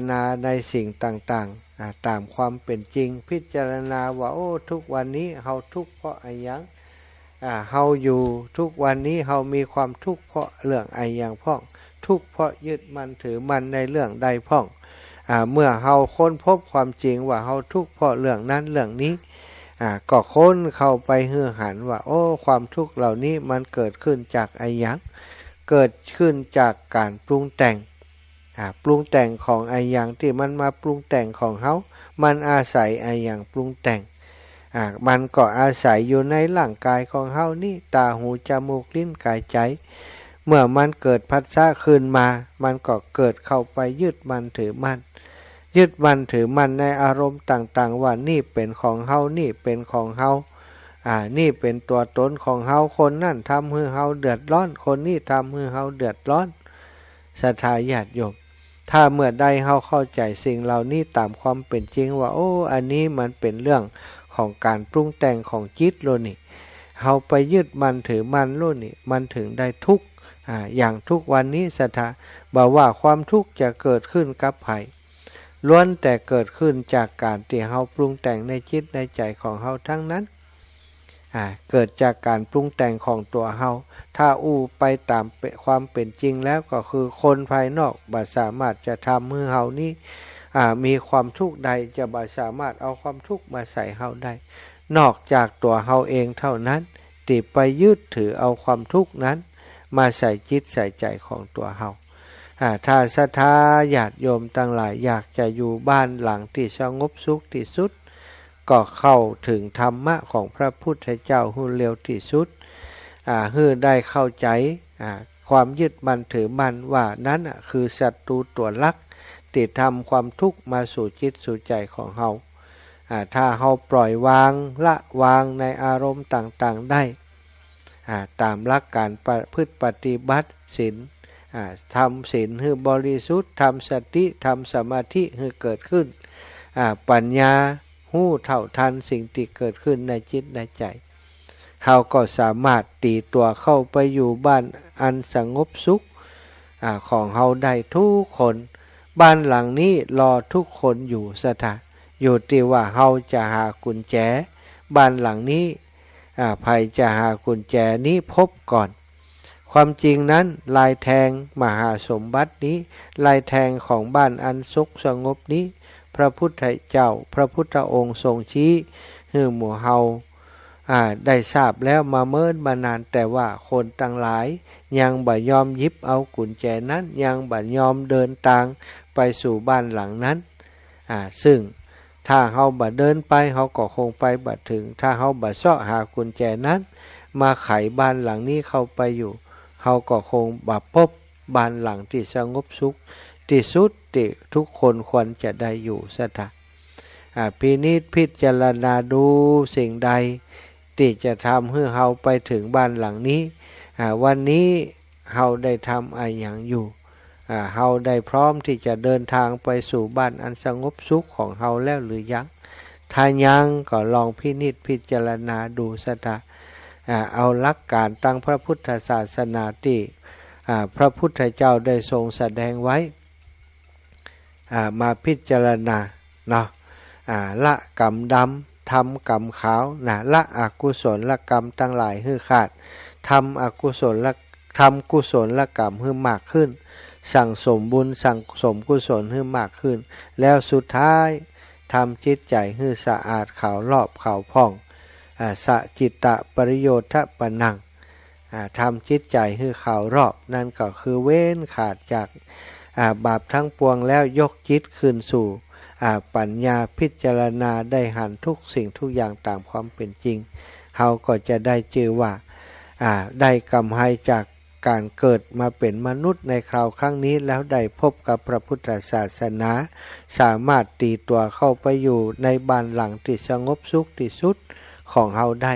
ณาในสิ่งต่างๆตามความเป็นจริงพิจารณาว่าทุกวันนี้เฮาทุกข์เพราะอะไรอย่างเฮาอยู่ทุกวันนี้เฮามีความทุกข์เพราะเรื่องอะไรอย่างพ้องทุกข์เพราะยึดมั่นถือมั่นในเรื่องใดพ้องเมื่อเฮาค้นพบความจริงว่าเฮาทุกข์เพราะเรื่องนั้นเรื่องนี้ก็ค้นเข้าไปหื้อหันว่าความทุกข์เหล่านี้มันเกิดขึ้นจากอะไรอย่างเกิดขึ้นจากการปรุงแต่งปรุงแต่งของอะไรอย่างที่มันมาปรุงแต่งของเฮามันอาศัยอะไรอย่างปรุงแต่งมันก็อาศัยอยู่ในร่างกายของเฮานี่ตาหูจมูกลิ้นกายใจเมื่อมันเกิดผัสสะขึ้นมามันก็เกิดเข้าไปยึดมั่นถือมั่นในอารมณ์ต่างๆว่านี่เป็นของเฮานี่เป็นของเฮานี่เป็นตัวตนของเฮาคนนั่นทำให้เฮาเดือดร้อนคนนี้ทำให้เฮาเดือดร้อนศรัทธาญาติโยมถ้าเมื่อใดเฮาเข้าใจสิ่งเหล่านี้ตามความเป็นจริงว่าอันนี้มันเป็นเรื่องของการปรุงแต่งของจิตโลนี่เฮาไปยึดมันถือมันโลนี่มันถึงได้ทุกข์อย่างทุกวันนี้ศรัทธาบอกว่าความทุกข์จะเกิดขึ้นกับไผล้วนแต่เกิดขึ้นจากการที่เฮาปรุงแต่งในจิตในใจของเฮาทั้งนั้น เกิดจากการปรุงแต่งของตัวเฮาถ้าไปตามความเป็นจริงแล้วก็คือคนภายนอกบ่สามารถจะทำให้เฮานี้มีความทุกข์ใดจะบ่สามารถเอาความทุกข์มาใส่เฮาได้นอกจากตัวเฮาเองเท่านั้นที่ไปยึดถือเอาความทุกข์นั้นมาใส่จิตใส่ใจของตัวเฮาถ้าศรัทธาญาติโยมทั้งหลายอยากจะอยู่บ้านหลังที่สงบสุขที่สุดก็เข้าถึงธรรมะของพระพุทธเจ้าให้เร็วที่สุดให้ได้เข้าใจความยึดมั่นถือมั่นว่านั้นคือศัตรูตัวลักติดทำความทุกข์มาสู่จิตสู่ใจของเฮาถ้าเฮาปล่อยวางละวางในอารมณ์ต่างๆได้ตามหลักการประพฤติปฏิบัติศีลทำศีลให้บริสุทธิ์ทำสติทำสมาธิให้เกิดขึ้นปัญญาหู้เท่าทันสิ่งที่เกิดขึ้นในจิตในใจเฮาก็สามารถตีตัวเข้าไปอยู่บ้านอันสงบสุขของเฮาได้ทุกคนบ้านหลังนี้รอทุกคนอยู่สถานอยู่ที่ว่าเฮาจะหากุญแจบ้านหลังนี้ใครจะหากุญแจนี้พบก่อนความจริงนั้นลายแทงมหาสมบัตินี้ลายแทงของบ้านอันสุขสงบนี้พระพุทธเจ้าพระพุทธองค์ทรงชี้ให้หมู่เฮาได้ทราบแล้วมาเมินมานานแต่ว่าคนต่างหลายยังบ่ยอมหยิบเอากุญแจนั้นยังบ่ยอมเดินทางไปสู่บ้านหลังนั้นซึ่งถ้าเฮาบ่เดินไปเฮาก็คงไปบ่ถึงถ้าเฮาบ่เสาะหากุญแจนั้นมาไขบ้านหลังนี้เข้าไปอยู่เฮาก็คงบ่พบบ้านหลังที่สงบสุขที่สุดที่ทุกคนควรจะได้อยู่ซะท่าพินิจพิจารณาดูสิ่งใดที่จะทำให้เฮาไปถึงบ้านหลังนี้วันนี้เฮาได้ทำอะไรอย่างอยู่เฮาได้พร้อมที่จะเดินทางไปสู่บ้านอันสงบสุขของเฮาแล้วหรือยังถ้ายังก็ลองพินิจพิจารณาดูซะท่าเอาหลักการตั้งพระพุทธศาสนาที่พระพุทธเจ้าได้ทรงแสดงไว้มาพิจารณาเนาะละกรรมดำทำกรรมขาวละอกุศลกรรมทั้งหลายให้ขาดทำกุศลกรรมให้มากขึ้นสั่งสมบุญสั่งสมกุศลให้มากขึ้นแล้วสุดท้ายทำจิตใจให้สะอาดขาวรอบขาวผ่องสะจิตตะปริโยทะปนังทำจิตใจให้ขาวรอบนั่นก็คือเว้นขาดจากบาปทั้งปวงแล้วยกจิตขึ้นสู่ปัญญาพิจารณาได้หันทุกสิ่งทุกอย่างตามความเป็นจริงเฮาก็จะได้ชื่อว่าได้กำไรจากการเกิดมาเป็นมนุษย์ในคราวครั้งนี้แล้วได้พบกับพระพุทธศาสนาสามารถตีตัวเข้าไปอยู่ในบ้านหลังที่สงบสุขที่สุดของเฮาได้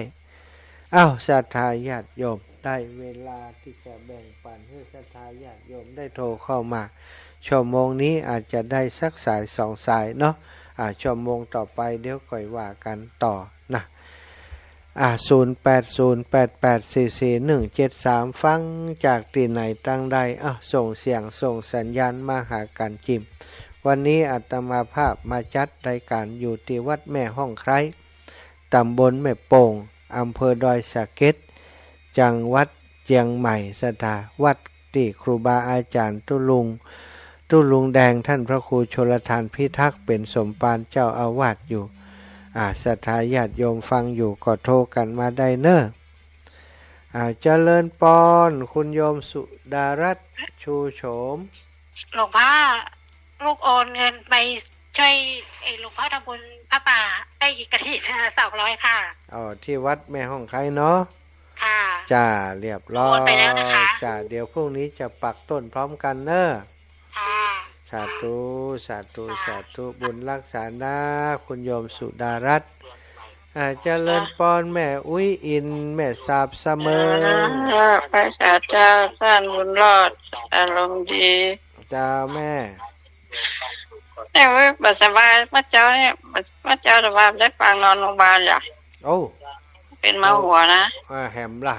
ศรัทธาญาติโยมได้เวลาที่จะแบ่งปันให้ศรัทธาญาติโยมได้โทรเข้ามาชั่วโมงนี้อาจจะได้สักสายสองสายเนาะชั่วโมงต่อไปเดี๋ยวค่อยว่ากันต่อนะ0808844173ฟังจากที่ไหนตั้งใดส่งเสียงส่งสัญญาณมาหากันจิมวันนี้อาตมาภาพมาจัดรายการอยู่ที่วัดแม่ห้องไคร้ตำบลแม่โป่งอำเภอดอยสะเก็ดจังหวัดเชียงใหม่สถาวัดที่ครูบาอาจารย์ตุลุงแดงท่านพระครูชลทานพิทักษ์เป็นสมภารเจ้าอาวาสอยู่ศรัทธาญาติโยมฟังอยู่ก็โทรกันมาได้เนอะเจริญปอนคุณโยมสุดารัตน์ชูโฉมหลวงพ่อลูกโอนเงินไปช่วยหลวงพ่อทำบุญพระป่าได้กี่กฐิน200ค่ะที่วัดแม่ห้องไคร้เนาะค่ะจ้าเรียบร้อยโอนไปแล้วนะคะจ้าเดี๋ยวพรุ่งนี้จะปักต้นพร้อมกันเนอะสาธุสาธุสาธุบุญรักษานะคุณโยมสุดารัตน์เจริญปอนแม่อุ้ยอินแม่สาบเสมอพระเจ้าท่านบุญรอดอารมณ์ดีเจ้าแม่แต่ว่าบัดสบายพระเจ้าเนี่ยพระเจ้าสบายได้ฟังนอนโรงพยาบาลจ้ะเป็นเมาหัวนะแหมล่ะ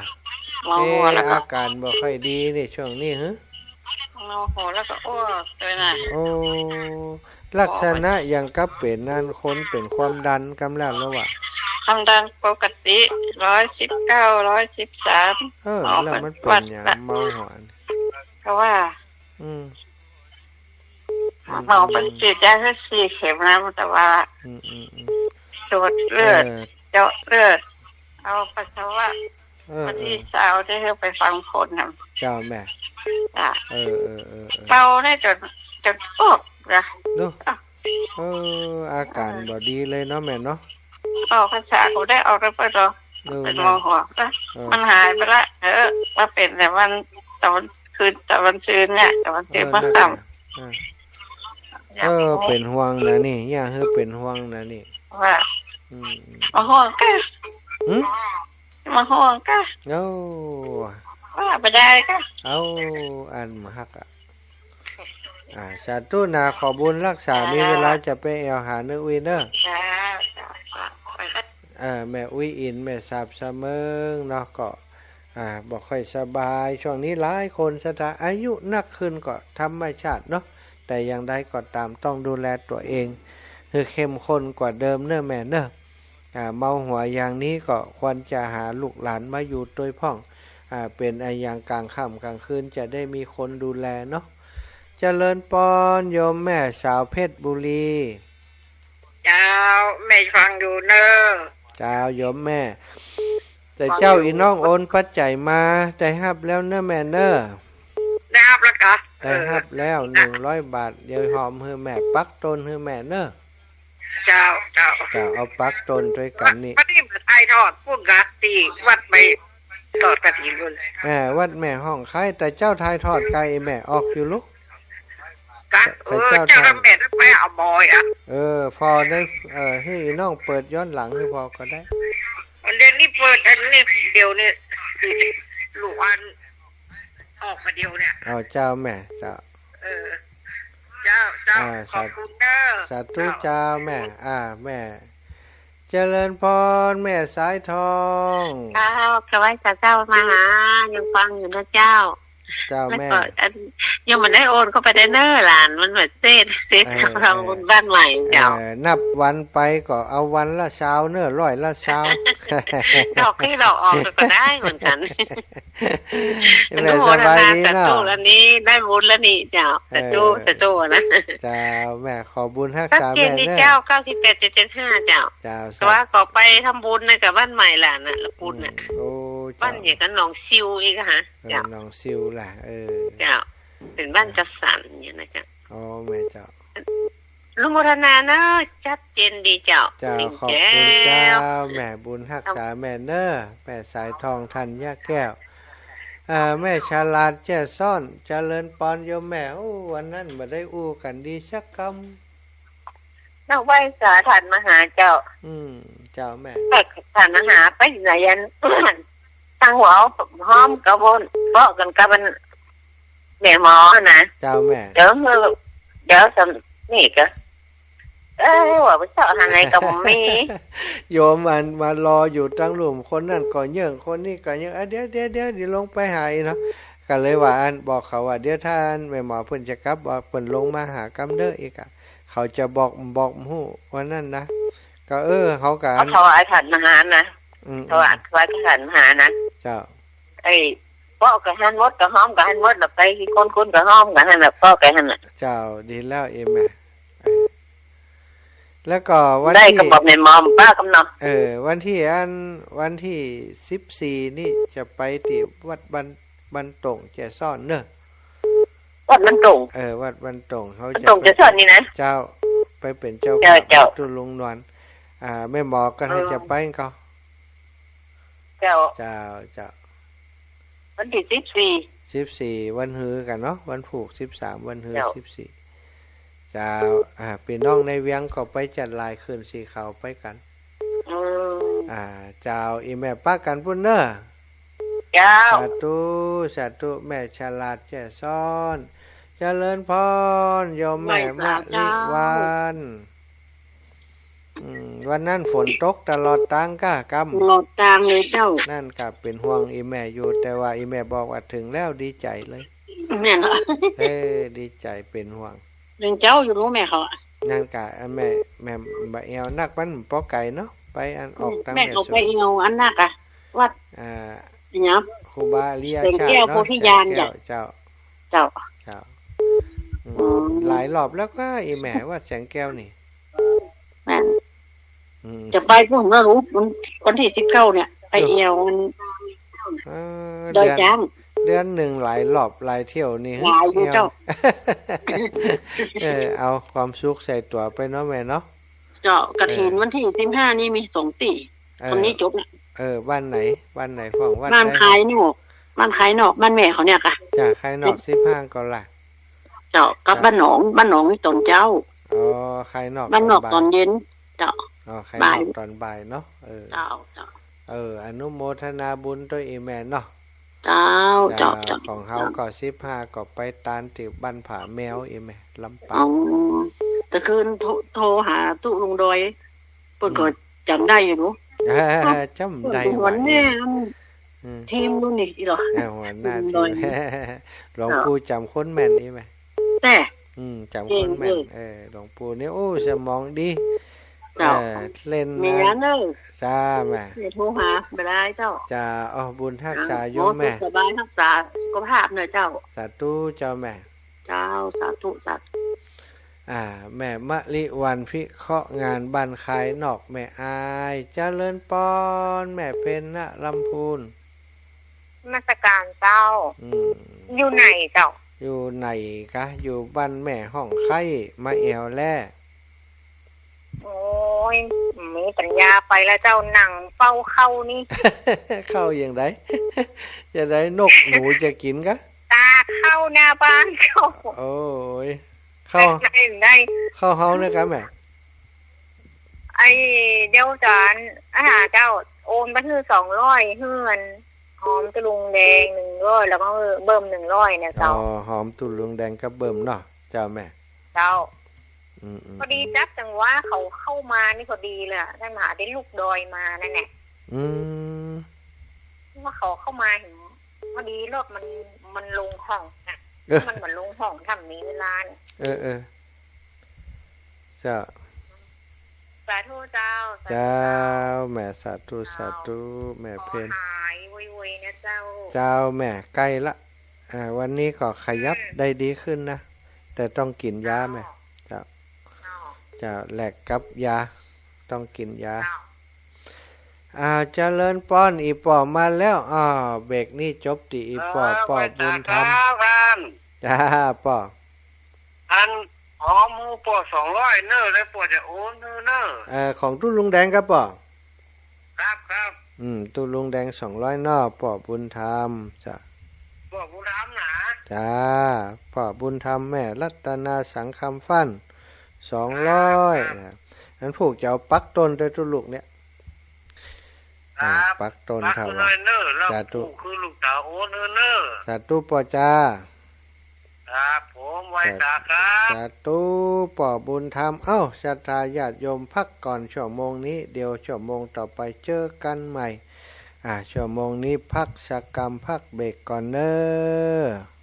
เมาหัวแล้วอาการบ่ค่อยดีนี่ช่วงนี้เมาหัวแล้วก็อ้วกด้วยนะลักษณะอย่างกับเป็นนั่นคนเป็นความดันกำลังแล้วว่ะ ความดันปกติ119 113แล้วมันเป็นอย่างเมาหวานเพราะว่าหมอเป็นฉีดยาแค่4 เข็มนะแต่ว่าตรวจเลือดเจาะเลือดเอาปัสสาวะวันที่เช้าได้ไปฟังผลนะเจ้าแม่เป่าได้จนออกนะอาการบ่ดีเลยเนาะแม่เนาะออกภาษากูได้ออกได้ไปหรอเป็นมองหัวมันหายไปละว่าเป็นแต่วันตอนคืนแต่วันคืนเนี่ยแต่วันคืนมาต่ำเป็นห่วงนะนี่ย่าเป็นห่วงนะนี่ว่ามาห่วงก็มาห่วงก็ว่าไปได้ก็อันมาฮักสาธุนาขอบุญรักษามีเวลาจะไปแอวหาเนื้อวินเนอร์แม่อุ้ยอินแม่สาบเสมิงเนาะก็บอกค่อยสบายช่วงนี้หลายคนสถาอายุนักขึ้นก็ธรรมชาติเนาะแต่อย่างใดก็ตามต้องดูแลตัวเองคือเข้มข้นกว่าเดิมเนอะแม่เนอะเมาหัวอย่างนี้ก็ควรจะหาลูกหลานมาอยู่ตัวพ่องเป็นอย่างกลางค่ำกลางคืนจะได้มีคนดูแลเนาะเจริญปอนโยมแม่สาวเพชรบุรีเจ้าแม่ฟังอยู่เนอะเจ้าโยมแม่แต่เจ้าอีน้องโอนปัจจัยมาได้ฮับแล้วเนอะแม่เนอะได้ฮับแล้วกะได้ฮับแล้ว100 บาทเดี๋ยวหอมให้แม่ปักต้นให้แม่เนอะเจ้าเอาปักต้นด้วยกันนี่วันนี้มาไทยทอดพูดกัดตีวัดไปทอดกระถิ่นเลยวัดแม่ห้องไข่แต่เจ้าไทยทอดไก่แม่ออกอยู่ลูกเจ้าแม่ได้ไปเอาบอยพอได้ให้น้องเปิดย้อนหลังให้พอก็ได้เดี๋ยวนี้เปิดอันนี้เดี๋ยวนี้ลูกอันออกมาเดียวเนี่ยเจ้าแม่เจ้าขอบคุณเด้อสาธุเจ้าแม่แม่เจริญพรแม่สายทองขอให้เจ้ามาหายังฟังอยู่นะเจ้าแม่ยังมันได้โอนเข้าไปได้เนอหลานมันเหมือนเซตของเราบนบ้านใหม่เจ้านับวันไปก็เอาวันละเช้าเนอ100ละเช้าดอกที่ดอกออกก็ได้เหมือนกันแม่สบายดีเนาะอันนี้ได้บุญแล้วนี่เจ้าแต่จูนะเจ้าแม่ขอบุญรักษาแม่เจ้า9875เจ้าแต่ว่าก็ไปทำบุญในกับบ้านใหม่หลานน่ะละบุญน่ะบ้านอย่างกันหนองซิวอีกฮะเจ้าหนองซิวล่ะเจ้าเป็นบ้านจัดสรรอย่างนะเจ้าแม่เจ้าลุงโมทนาเนอะชัดเจนดีเจ้าขอบคุณเจ้าแม่บุญรักษาแม่เนอะแม่สายทองทันยาแก้วแม่ฉลาดแจ้ซ่อนเจริญปอนโยมแม่วันนั้นมาได้อู้กันดีสักคำนักไหว้สาถันมหาเจ้าเจ้าแม่ถันมหาไปไหนยันทางหัวห้อมกระบนเพาะกันกับมันแม่หมอนะเจ้าแม่เดี๋ยวสำนี่ก็ว่าไปเจาะทางไหนก็มีโยมมันมารออยู่ตั้งหลุมคนนั่นก่อนเยื่อคนนี้ก่อนเยื่อเดี๋ยวลงไปหาเนาะก็เลยว่าบอกเขาว่าเดี๋ยวท่านแม่หมอเพิ่นจะกลับบอกเพิ่นลงมาหากำเด้ออีกเขาจะบอกฮู้วันนั้นนะก็เขาก็ถวายขันมหานะถวายขันมหานะเจ้าพ่อกับฮันมดกับห้อมกับฮันมดแล้วไปคนกับห้อมกับฮันพ่อกับฮันน่ะเจ้าดีแล้วแม่แล้วก็วันที่ได้ก็บอกแม่มอมป้ากำนำวันที่14นี่จะไปที่วัดบันตงแจ้ซ่อนเนอะวัดบันตงวัดบันตงเขาจะแจ้ซ่อนนี่นะเจ้าไปเป็นเจ้าตุลุงนวลแม่หมอกันให้จะไปก็เจ้าวันที่14วันฮือกันเนาะวันผูก13วันฮือ14เจ้าพี่น้องในเวียงก็ไปจัดลายคืนสีขาวไปกันเจ้าอีแม่ป้ากันพุ่นเนอเจ้าสาธุแม่ฉลาดแจ้ซ่อนเจริญพรโยมแม่มะลิวันวันนั้นฝนตกตลอดทางก้ากำตลอดทางเลยเจ้านั่นก็เป็นห่วงอีแม่อยู่แต่ว่าอีแม่บอกว่าถึงแล้วดีใจเลยแม่เนาะดีใจเป็นห่วงเรื่องเจ้าอยู่รู้แม่เขานั่นก็แม่บะเอวนักมันปอไก่เนาะ ไปอันออกทางแม่ออกไปเอาอันนักอะวัดเนี่ยครูบาเรียชาติเนาะโพธิญาณเจ้าเจ้าหลายรอบแล้วก็อีแหม่วัดแสงแก้วนี่แม่จะไปพวกเรารู้วันที่19เนี่ยไปเอวมันโดยจ้างเดือนหนึ่งหลายรอบหลายเที่ยวนี่หลายอยู่เจ้าเอาความสุขใส่ตัวไปเนาะแม่เนาะเจ้ากฐินวันที่15นี่มี2ตีคนนี้จบเนี่ยบ้านไหนฟ้องบ้านขายนอกบ้านแม่เขาเนี่ยค่ะจ้ะขายนอก15ก็ล่ะเจ้ากับบ้านหนองนี่ตอนเจ้าขายนอกบ้านนอกตอนเย็นเจ้าขายนอกตอนบ่ายเนาะเจ้าอนุโมทนาบุญด้วยอีแม่เนาะเจ้าของเฮาก็15ก็ไปตานที่บ้านผาแมวอีแม่ลำปางแต่คืนโทรหาตู้ลุงดอยเพิ่นก็จำได้อยู่เนาะจำได้วันแม่ทีมนู่นนี่อีหรอหัวหน้าทีมหลวงปู่จำคนแม่นนี่ไหมแต่จำคนแม่นหลวงปู่นี่โอ้สมองดีเล่นแม่เนอะจ้าแม่โทรหาไปได้เจ้าจ้าบุญทักษาโยมแม่สบายทักษาสุขภาพหน่อยเจ้าสาธุเจ้าแม่เจ้าสาธุแม่มะลิวันพิเคราะห์งานบ้านขายนอกแม่อายเจริญปอนแม่เพนณลำพูนมาสการเจ้าอยู่ไหนเจ้าอยู่ไหนคะอยู่บ้านแม่ห้องไข่มาแอวแล่โอ้ยมีปัญญาไปแล้วเจ้าหนังเฝ้าเข้านี่ เข้าอย่างไรจะได้นกหนูจะกินกะตาเข้าหน้าบ้านเขาโอ้ยเข้าเฮาเนี่ยครับแม่ไอเดี๋ยวจานเจ้าโอนไปคือ200เฮือนหอมตุลุงแดง100แล้วก็เบิ่ม100เนี่ยเจ้าหอมตุลุงแดงกับเบิ่มเนาะเจ้าแม่เจ้าพอดีจับจังว่าเขาเข้ามานี่พอดีเลยได้มาได้ลูกดอยมานั่นแหละว่าเขาเข้ามาเห็นพอดีรถมันลงห้องนะมันเหมือนลงห้องทำนี้เวลาเจ้าสาธุเจ้าแม่สาธุแม่เพนหายไวๆนะเจ้าแม่ใกล้ละวันนี้ก็ขยับได้ดีขึ้นนะแต่ต้องกินยาแม่จะแลกกับยาต้องกินยาเจริญป้อนอีปอมาแล้วเบรกนี่จบตีอีปอบุญธรรมจ้าปออันหอมหมูปอ200เนอะแล้วปอจะโอนเนอะของตู้ลุงแดงครับปอครับตู้ลุงแดง200นอปอบุญธรรมจ้ะปอบุญธรรมนะจ้าปอบุญธรรมแม่รัตนาสังคำฟัน200นั้นผูกจะเอาปักต้นด้วยตู้ลูกเนี่ยปักต้นเท่าไหร่สาธุคือลูกสาวโอนเนอะสาธุปอจ้าครับผมไว้ตาครับสาธุปอบุญธรรมศรัทธาญาติโยมพักก่อนชั่วโมงนี้เดี๋ยวชั่วโมงต่อไปเจอกันใหม่ชั่วโมงนี้พักสักกรรมพักเบรกก่อนเนอะ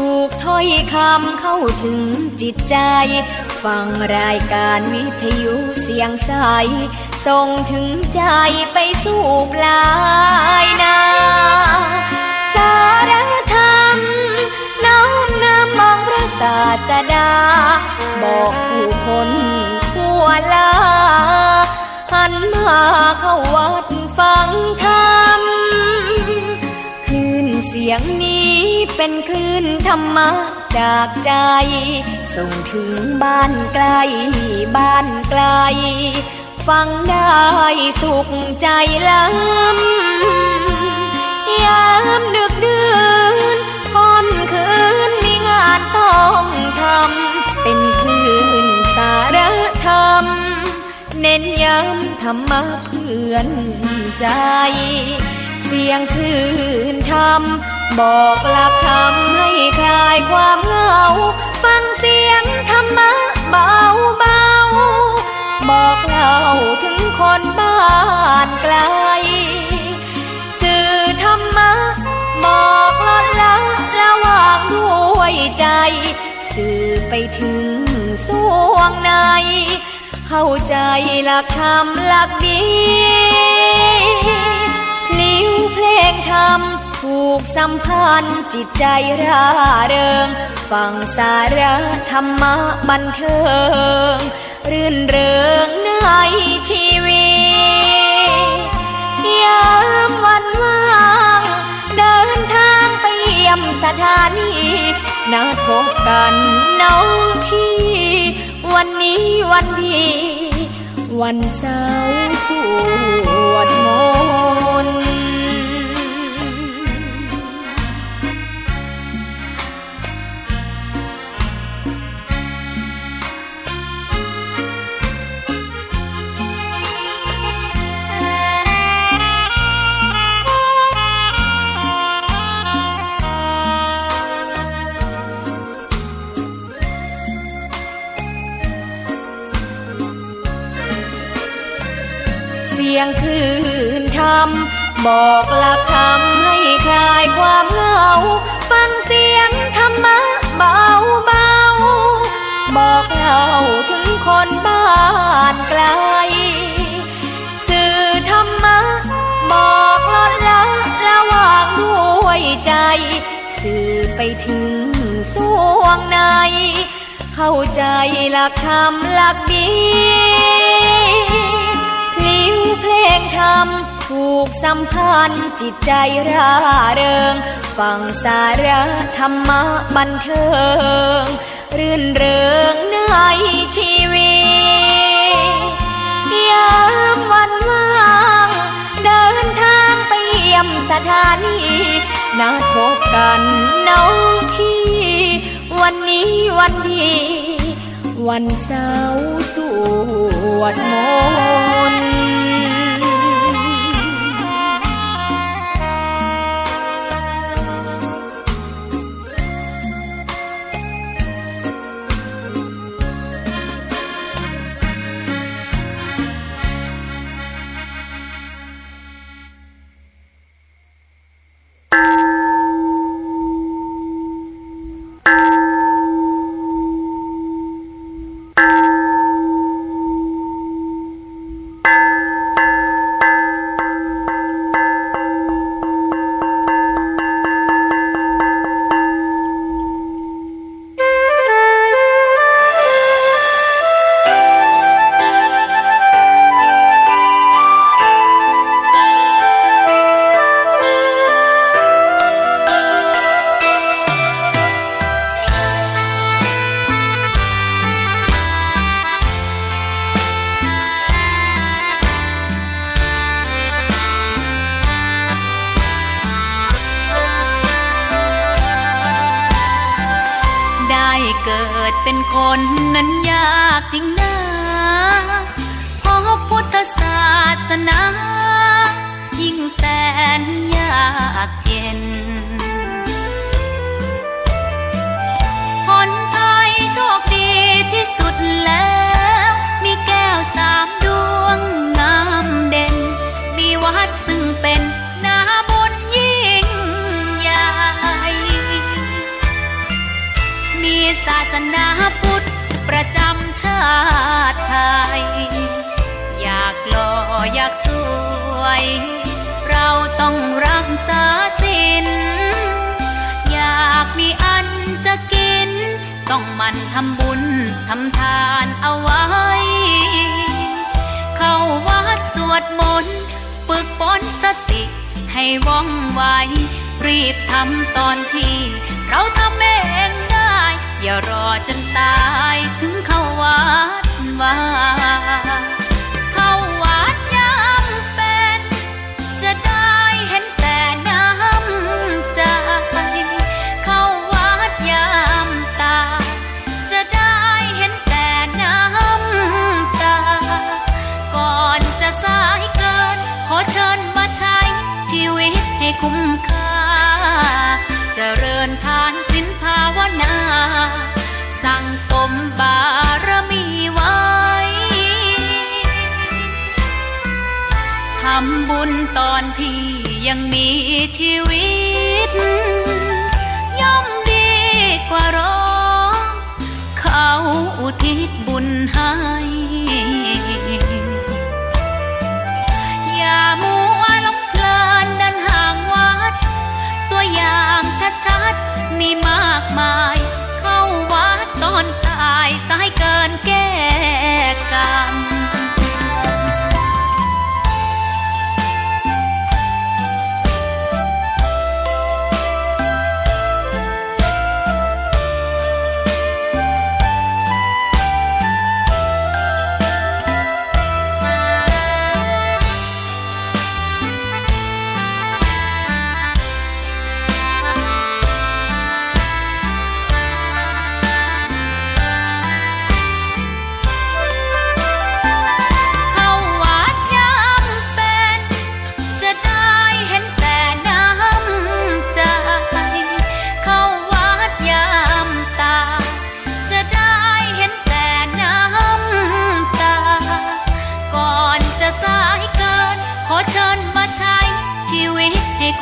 ถูกถ้อยคำเข้าถึงจิตใจฟังรายการวิทยุเสียงใสส่งถึงใจไปสู่ปลายนาสารธรรมน้อมนำมองพระศาสดาบอกผู้คนทั่วลาหันมาเข้าวัดฟังธรรมคลื่นเสียงนี้เป็นคลื่นธรรมะจากใจส่งถึงบ้านไกลฟังได้สุขใจล้ำยามดึกดื่นค่ำคืนมีงานต้องทำเป็นคลื่น ำเน้นย้ำธรรมะเพื่อนใจเสียงคลื่นธรรมบอกหลักธรรมให้คลายความเหงาฟังเสียงธรรมะเบาเบาบอกเล่าถึงคนบ้านไกลสื่อธรรมะบอกลดละระหว่างด้วยใจสื่อไปถึงสวงในเข้าใจหลักธรรมหลักดีลิ้วเพลงธรรมผูกสัมพันธ์จิตใจร่าเริงฟังสาระธรรมะบันเทิงรื่นเริงในชีวิตยามวันว่างเดินทางไปเยี่ยมสถานีนัดพบกันน้องพี่วันนี้วันดีวันเสาร์สวดมนต์เสียงคลื่นธรรมบอกหลักธรรมให้คลายความเหงาฟังเสียงธรรมะเบาเบาบอกเล่าถึงคนบ้านไกลสื่อธรรมะบอกลดละระหว่างด้วยใจสื่อไปถึงสวงในเข้าใจหลักธรรมหลักดีลิ้วเพลงธรรมผูกสัมพันธ์จิตใจร่าเริงฟังสาระธรรมะบันเทิงรื่นเริงในชีวิตยามวันว่างเดินทางไปเยี่ยมสถานีนัดพบกันน้องพี่วันนี้วันดีวันเสาร์สวดมนต์เกิดเป็นคนนั้นยากจริงนะเพราะพุทธศาสนายิ่งแสนยากเย็นคนไทยโชคดีที่สุดแล้วมีแก้ว3 ดวงงามเด่นมีวัดซึ่งเป็นนาบุญยิ่งใหญ่มีศาสนาพุทธประจำชาติไทยอยากหล่ออยากสวยเราต้องรักษาศีลอยากมีอันจะกินต้องหมั่นทำบุญทำทานเอาไว้เข้าวัดสวดมนต์ฝึกฝนสติให้ว่องไวรีบทำตอนที่เราทำเองได้อย่ารอจนตายถึงเข้าวัดว่าเข้าวัดยามเป็นจะได้เห็นแต่น้ำใจเข้าวัดยามตายจะได้เห็นแต่น้ำ ให้คุ้มค่าเจริญทานศีลภาวนาสั่งสมบารมีไว้ทำบุญตอนที่ยังมีชีวิตย่อมดีกว่ารอเขาอุทิศบุญให้อย่ามัวหลงเพลินเดินห่างวัดตัวอย่างชัดๆมีมากมายเข้าวัดตอนตายสายเกินแก้กรรม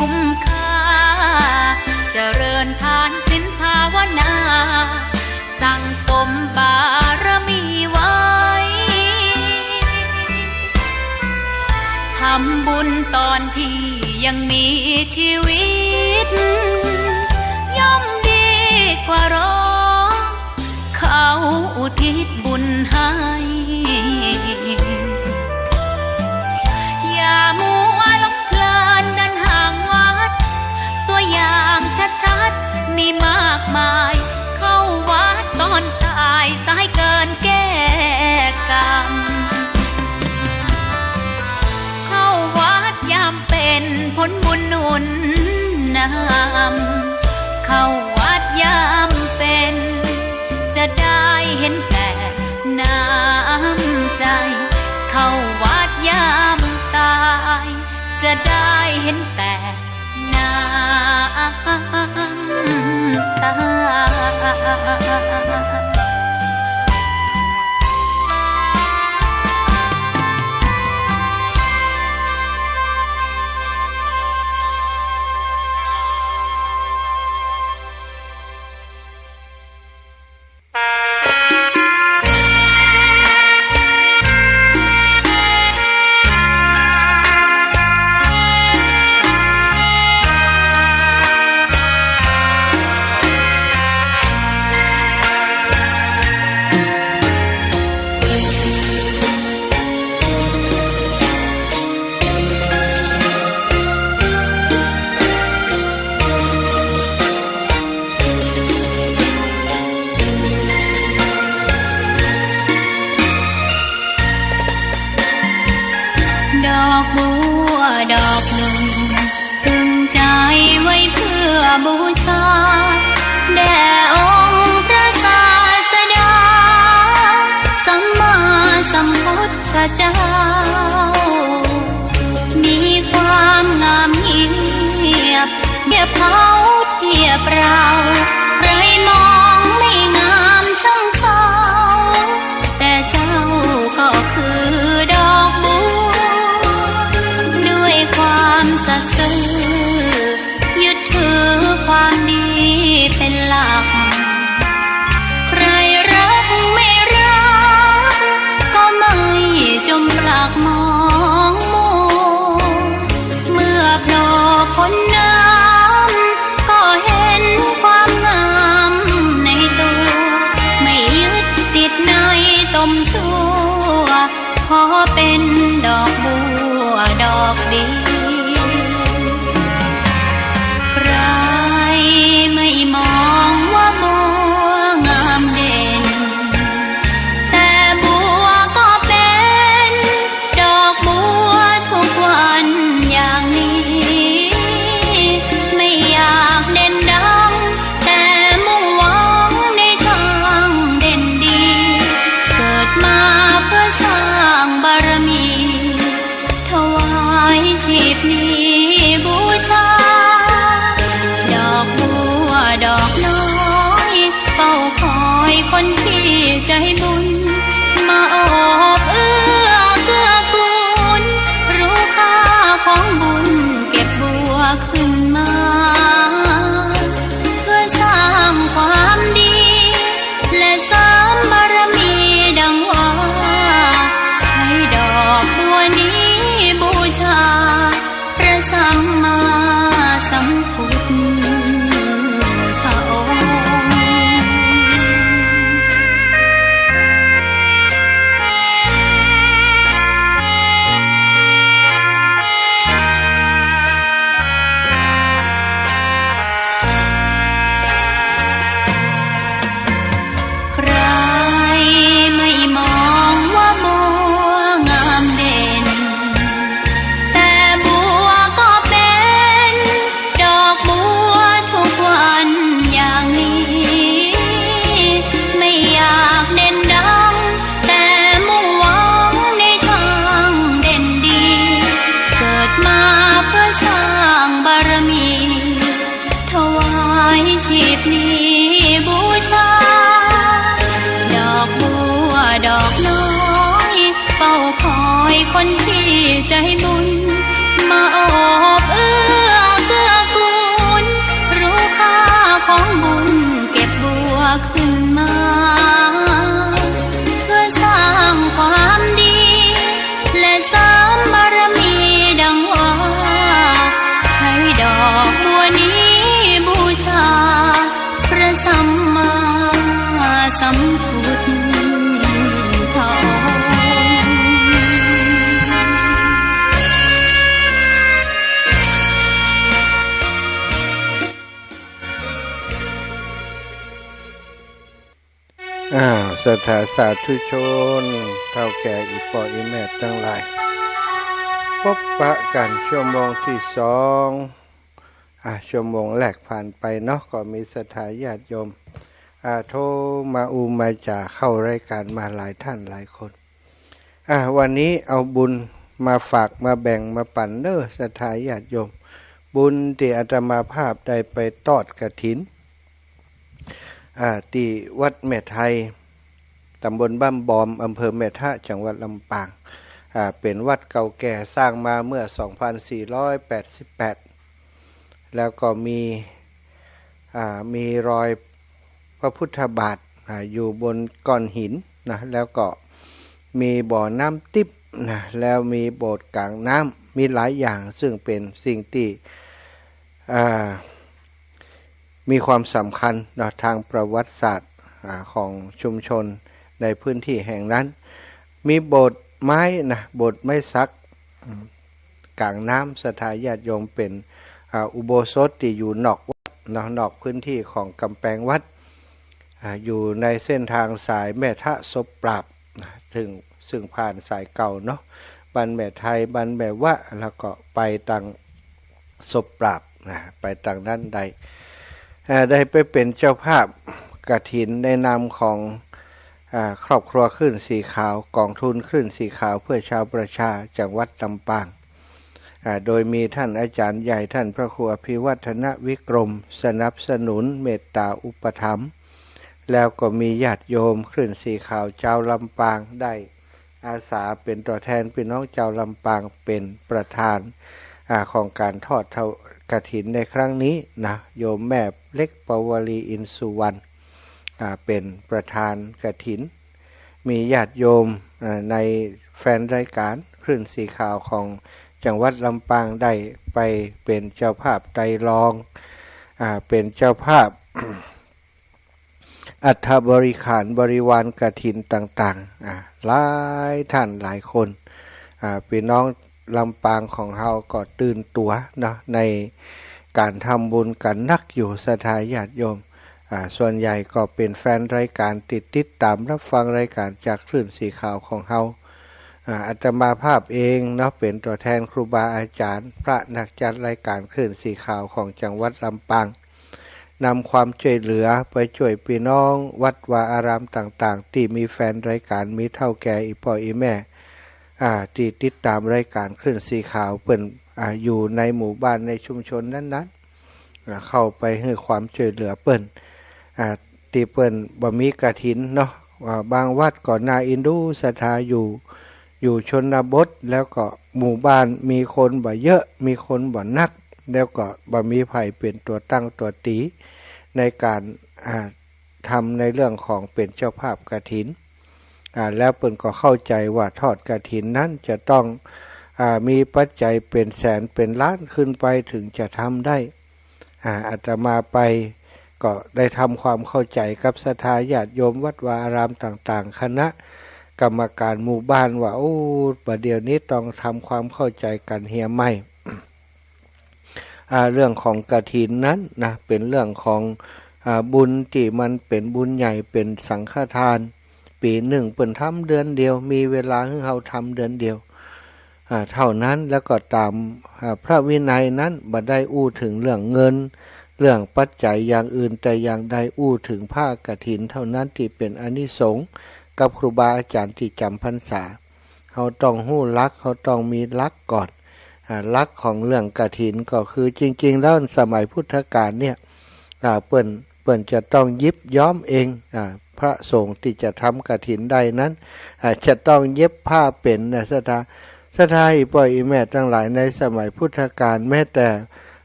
คุ้มค่าเจริญทานศีลภาวนาสั่งสมบารมีไว้ทำบุญตอนที่ยังมีชีวิตย่อมดีกว่ารอเขาอุทิศบุญให้อย่ามัวหลงเพลินเดินห่างวัดตัวอย่างชัดๆมีมากมายเข้าวัดตอนตายสายเกินแก้กรรมเข้าวัดยามเป็นผลบุญหนุนนำเข้าวัดยามเป็นจะได้เห็นแต่น้ำใจเข้าวัดยามตายจะได้เห็นแต่น้ำตาดอกบัวดอกหนึ่งตึงใจไว้เพื่อบูชาแด่องค์พระศาสดาสัมมาสัมพุทธเจ้ามีความงามเงียบเงียบเขาเทียบเราใครมองไม่งามช่างเขาแต่เจ้าก็คือดอกบัวด้วยความสัตย์ซื่อยึดถือความดีเป็นหลักใครรักไม่รักก็ไม่จมปลักมองมัวเมื่อโผล่พ้นน้ำก็เห็นความงามในตัว สถาสาธุชนเท่าแก่อีพ่ออีแม่ทั้งหลายพบปะกันชั่วโมงที่2ชั่วโมงแรกผ่านไปเนาะก็มีศรัทธาญาติโยมโทรมามาจากเข้ารายการมาหลายท่านหลายคนวันนี้เอาบุญมาฝากมาแบ่งมาปั่นเด้อศรัทธาญาติโยมบุญที่อาตมาภาพได้ไปทอดกฐินที่วัดแม่ไทยตำบลบ้านบอมอำเภอแม่ทะจังหวัดลำปางเป็นวัดเก่าแก่สร้างมาเมื่อ 2488 แล้วก็มีรอยพระพุทธบาทอยู่บนก้อนหินนะแล้วก็มีบ่อน้ำติ๊บนะแล้วมีโบสถ์กลางน้ำมีหลายอย่างซึ่งเป็นสิ่งที่มีความสำคัญทางประวัติศาสตร์ของชุมชนในพื้นที่แห่งนั้นมีโบสถ์ไม้นะโบสถ์ไม้สักกลางน้ำศรัทธาญาติโยมเป็นอุโบสถที่อยู่นอกวัดนอกพื้นที่ของกำแพงวัดอยู่ในเส้นทางสายแม่ทะศพปราบซึ่งผ่านสายเก่าเนาะบ้านแม่ไทยบ้านแม่วะแล้วก็ไปทางศพปราบไปทางนั้นได้ไปเป็นเจ้าภาพกฐินในนามของครอบครัวคลื่นสีขาวกองทุนคลื่นสีขาวเพื่อชาวประชาจังหวัดลำปางโดยมีท่านอาจารย์ใหญ่ท่านพระครูอภิวัฒนวิกรมสนับสนุนเมตตาอุปถัมภ์แล้วก็มีญาติโยมคลื่นสีขาวเจ้าลำปางได้อาสาเป็นตัวแทนพี่น้องเจ้าลำปางเป็นประธานของการทอดกฐินในครั้งนี้นะโยมแม่เล็กปวลีอินสุวรรณเป็นประธานกฐินมีญาติโยมในแฟนรายการคลื่นสีขาวของจังหวัดลำปางได้ไปเป็นเจ้าภาพไตรรองเป็นเจ้าภาพ อัฐบริขารบริวารกฐินต่างๆหลายท่านหลายคนพี่น้องลำปางของเฮาก็ตื่นตัวนะในการทำบุญกันนักอยู่ศรัทธาญาติโยมส่วนใหญ่ก็เป็นแฟนรายการติดตามรับฟังรายการจากคลื่นสีขาวของเฮาอาตมาภาพเองเนาะเป็นตัวแทนครูบาอาจารย์พระนักจัดรายการคลื่นสีขาวของจังหวัดลำปางนำความช่วยเหลือไปช่วยพี่น้องวัดวาอารามต่างๆที่มีแฟนรายการมีเฒ่าแก่อีพ่ออีแม่ที่ติดตามรายการคลื่นสีขาวเปิ้นอยู่ในหมู่บ้านในชุมชนนั้นๆเข้าไปให้ความช่วยเหลือเปิ้นที่เปิ้นบ่มีกฐินเนาะบางวัดก็น่าเอ็นดูศรัทธาอยู่ชนบทแล้วก็หมู่บ้านมีคนบ่เยอะมีคนบ่นักแล้วก็บ่มีไผเป็นตัวตั้งตัวตีในการทำในเรื่องของเป็นเจ้าภาพกฐินแล้วเปิ้นก็เข้าใจว่าทอดกฐินนั้นจะต้องมีปัจจัยเป็นแสนเป็นล้านขึ้นไปถึงจะทำได้อาตมาไปก็ได้ทำความเข้าใจกับศรัทธาญาติโยมวัดวาอารามต่างๆคณะกรรมการหมู่บ้านว่าประเดี๋ยวนี้ต้องทำความเข้าใจกันเฮียไม่เรื่องของกฐินนั้นนะเป็นเรื่องของบุญที่มันเป็นบุญใหญ่เป็นสังฆทานปีหนึ่งเปิ่นทำเดือนเดียวมีเวลาให้เราทำเดือนเดียวเท่านั้นแล้วก็ตามพระวินัยนั้นบ่ได้อู้ถึงเรื่องเงินเรื่องปัจจัยอย่างอื่นแต่อย่างใดอู้ถึงผ้ากฐินเท่านั้นที่เป็นอานิสงส์กับครูบาอาจารย์ที่จำพรรษาเขาต้องหู้ลักเขาต้องมีลักก่อนลักของเรื่องกฐินก็คือจริงๆแล้วสมัยพุทธกาลเนี่ยเปิ้นจะต้องยิบย้อมเองพระสงฆ์ที่จะทำกฐินได้นั้นจะต้องเย็บผ้าเป็นศรัทธาอีพ่ออีแม่ทั้งหลายในสมัยพุทธกาลแม้แต่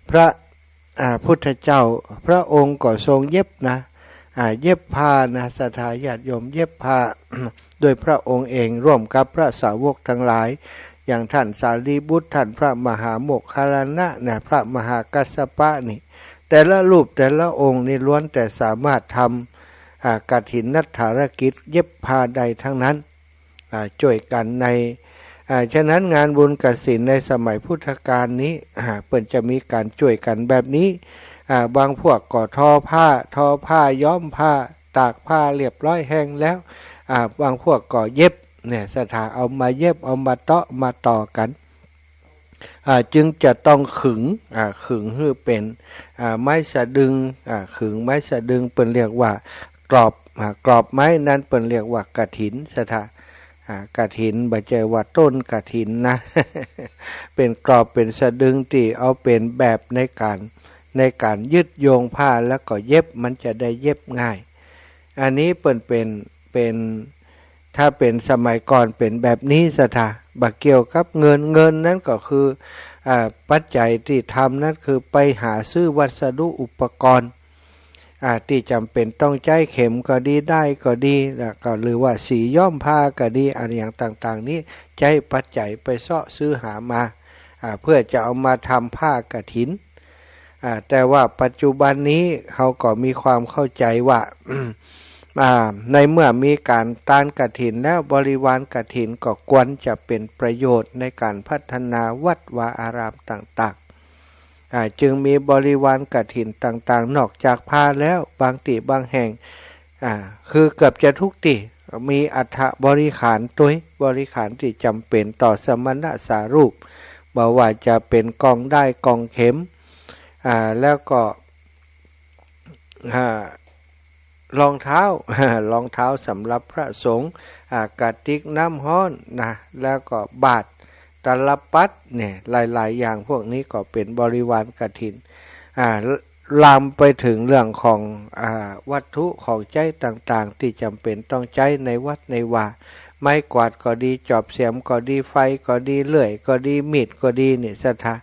พระพุทธเจ้าพระองค์ก็ทรงเย็บนะเย็บผ้านะศรัทธาญาติโยมเย็บผ้า โดยพระองค์เองร่วมกับพระสาวกทั้งหลายอย่างท่านสารีบุตรท่านพระมหาโมคคัลลานะนะพระมหากัสสปะนี่แต่ละรูปแต่ละองค์นี่ล้วนแต่สามารถทำกฐินนัฏฐารกิจเย็บผ้าใดทั้งนั้นช่วยกันในฉะนั้นงานบุญกฐินในสมัยพุทธกาลนี้เปิ่นจะมีการช่วยกันแบบนี้บางพวกก็ทอผ้าย้อมผ้า ตากผ้าเรียบร้อยแห้งแล้วบางพวกก็เย็บเนี่ยศรัทธาเอามาเย็บเอามาเตาะมาต่อกันจึงจะต้องขึงให้เป็นไม้สะดึงขึงไม้สะดึงเป็นเรียกว่ากรอบไม้นั้นเป็นเรียกว่ากฐินศรัทธากฐินบ่ใช่ว่าต้นกฐินนะ เป็นกรอบเป็นสะดึงที่เอาเป็นแบบในการยึดโยงผ้าแล้วก็เย็บมันจะได้เย็บง่ายอันนี้เป็นถ้าเป็นสมัยก่อนเป็นแบบนี้ศรัทธาบักเกี่ยวกับเงินนั้นก็คือปัจจัยที่ทำนั้นคือไปหาซื้อวัสดุอุปกรณ์ที่จำเป็นต้องใช้เข็มก็ดีได้ก็ดีแล้วก็หรือว่าสีย้อมผ้าก็ดีอะไรอย่างต่างๆนี้ใช้ปัจจัยไปเสาะซื้อหามาเพื่อจะเอามาทำผ้ากฐินแต่ว่าปัจจุบันนี้เขาก็มีความเข้าใจว่า ในเมื่อมีการต้านกฐินแล้วบริวารกฐินก็ควรจะเป็นประโยชน์ในการพัฒนาวัดวาอารามต่างๆจึงมีบริวารกฐินต่างๆนอกจากผ้าแล้วบางที่บางแห่งคือเกือบจะทุกที่มีอัฐบริขารตัวบริขารที่จำเป็นต่อสมณสารูปบอกว่าจะเป็นกองได้กองเข็มแล้วก็รองเท้าสำหรับพระสงฆ์กระติกน้ำฮ้อนนะแล้วก็บาตรตลปัดเนี่ยหลายๆอย่างพวกนี้ก็เป็นบริวารกฐินลามไปถึงเรื่องของวัตถุของใช้ต่างๆที่จำเป็นต้องใช้ในวัดในวาไม้กวาดก็ดีจอบเสียมก็ดีไฟก็ดีเลื่อยก็ดีมีดก็ดีเนี่ยศรัทธา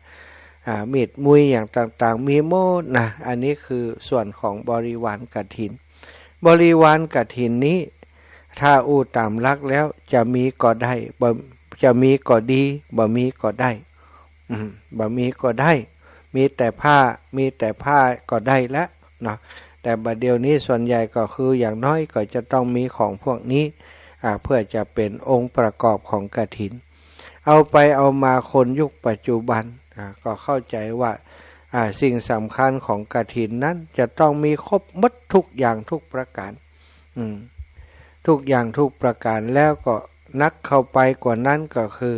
มีดมุยอย่างต่างๆมีโมดนะอันนี้คือส่วนของบริวารกฐินบริวารกฐินนี้ถ้าอู้ตามลักแล้วจะมีก็ได้จะมีก็ดีบ่มีก็ได้บ่มีก็ได้มีแต่ผ้าก็ได้แล้วเนาะแต่บัดเดี๋ยวนี้ส่วนใหญ่ก็คืออย่างน้อยก็จะต้องมีของพวกนี้เพื่อจะเป็นองค์ประกอบของกฐินเอาไปเอามาคนยุคปัจจุบันก็เข้าใจว่าสิ่งสำคัญของกฐินนั้นจะต้องมีครบหมดทุกอย่างทุกประการทุกอย่างทุกประการแล้วก็นักเข้าไปกว่านั้นก็คือ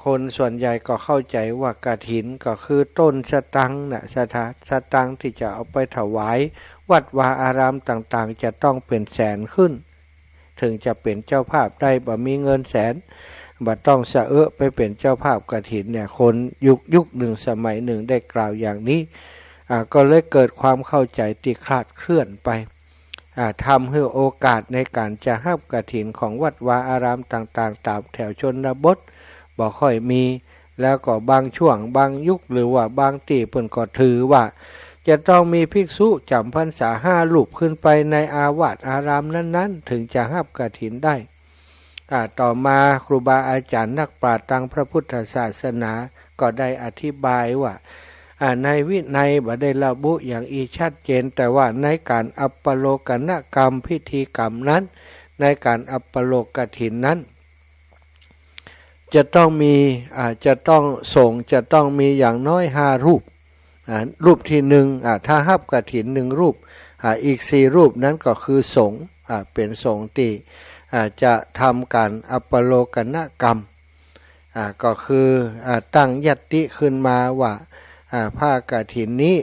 คนส่วนใหญ่ก็เข้าใจว่ากฐินก็คือต้นสตังค์นะสตังค์ที่จะเอาไปถวายวัดวาอารามต่างๆจะต้องเป็นแสนขึ้นถึงจะเป็นเจ้าภาพได้บ่มีเงินแสนบ่ต้องสะไปเป็นเจ้าภาพกฐินเนี่ยคนยุคหนึ่งสมัยหนึ่งได้กล่าวอย่างนี้ก็เลยเกิดความเข้าใจที่คลาดเคลื่อนไปทำให้โอกาสในการจะรับกฐินของวัดวาอารามต่างๆตามแถวชนบทบ่ค่อยมีแล้วก็บางช่วงบางยุคหรือว่าบางที่เพิ่นก็ถือว่าจะต้องมีภิกษุจำพรรษา5 รูปขึ้นไปในอาวาสอารามนั้นๆถึงจะรับกฐินได้ต่อมาครูบาอาจารย์นักปราชญ์ทางพระพุทธศาสนาก็ได้อธิบายว่าในวินัยบ่ได้ระบุอย่างชัดเจนแต่ว่าในการอัปปโลกนกรรมพิธีกรรมนั้นในการอัปปโลกกฐินนั้นจะต้องมีจะต้องมีอย่างน้อย5 รูปรูปที่1ถ้ารับกฐิน1 รูปอีก4 รูปนั้นก็คือสงฆ์เป็นสงฆ์ที่จะทำการอัปปโลกนกรรมก็คือตั้งญัตติขึ้นมาว่าผ้ากฐินนี้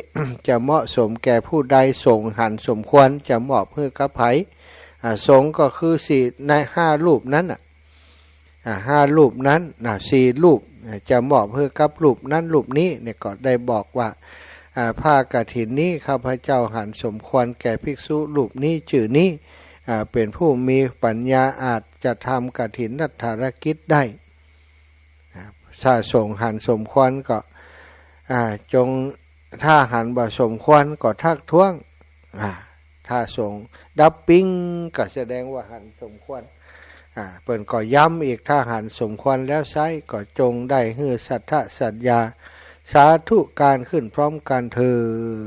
จะเหมาะสมแก่ผู้ใดสงฆ์หันสมควรจะมอบให้กับไผสงฆ์ก็คือ4ใน5 รูปนั้น5 รูปนั้น4 รูปจะมอบให้กับรูปนั้นรูปนี้เนี่ยก็ได้บอกว่าผ้ากฐินนี้ข้าพเจ้าหันสมควรแก่ภิกษุรูปนี้ชื่อนี้เป็นผู้มีปัญญาอาจจะทำกฐินนัฐารกิจได้ถ้าสงฆ์หันสมควรก็จงถ้าหันบ่สมควรก็ทักท้วงถ้าสงฆ์ดับปิ้งก็แสดงว่าหันสมควรเปิ่นก็ย้ำอีกถ้าหันสมควรแล้วไซก็จงได้ฮือสัทธสัญญาสาธุการขึ้นพร้อมกันเถิ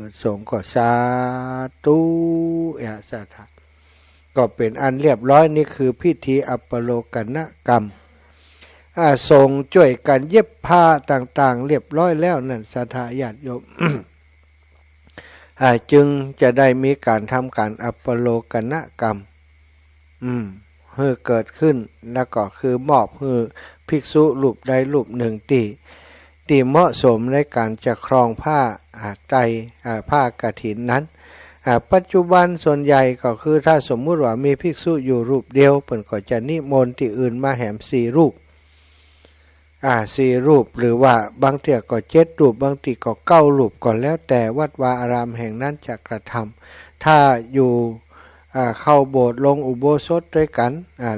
ดสงฆ์ก็สาธุสาธุก็เป็นอันเรียบร้อยนี่คือพิธีอัปปโลกนกรรมสงฆ์ช่วยกันเย็บผ้าต่างๆเรียบร้อยแล้วนั่นศรัทธาญาติโยม จึงจะได้มีการทำการอัปโลกนกรรมให้เกิดขึ้นแล้วก็คือมอบให้ภิกษุรูปใดรูปหนึ่งที่เหมาะสมในการจะครองผ้าไตรผ้ากฐินนั้นปัจจุบันส่วนใหญ่ก็คือถ้าสมมุติว่ามีภิกษุอยู่รูปเดียวเพิ่นก็จะนิมนต์ที่อื่นมาแหม4 รูป4 รูปหรือว่าบางเที่ยก็7 รูปบางทีก็9 รูปก็แล้วแต่วัดวาอารามแห่งนั้นจะกระทำถ้าอยู่เข้าโบสถ์ลงอุโบสถด้วยกัน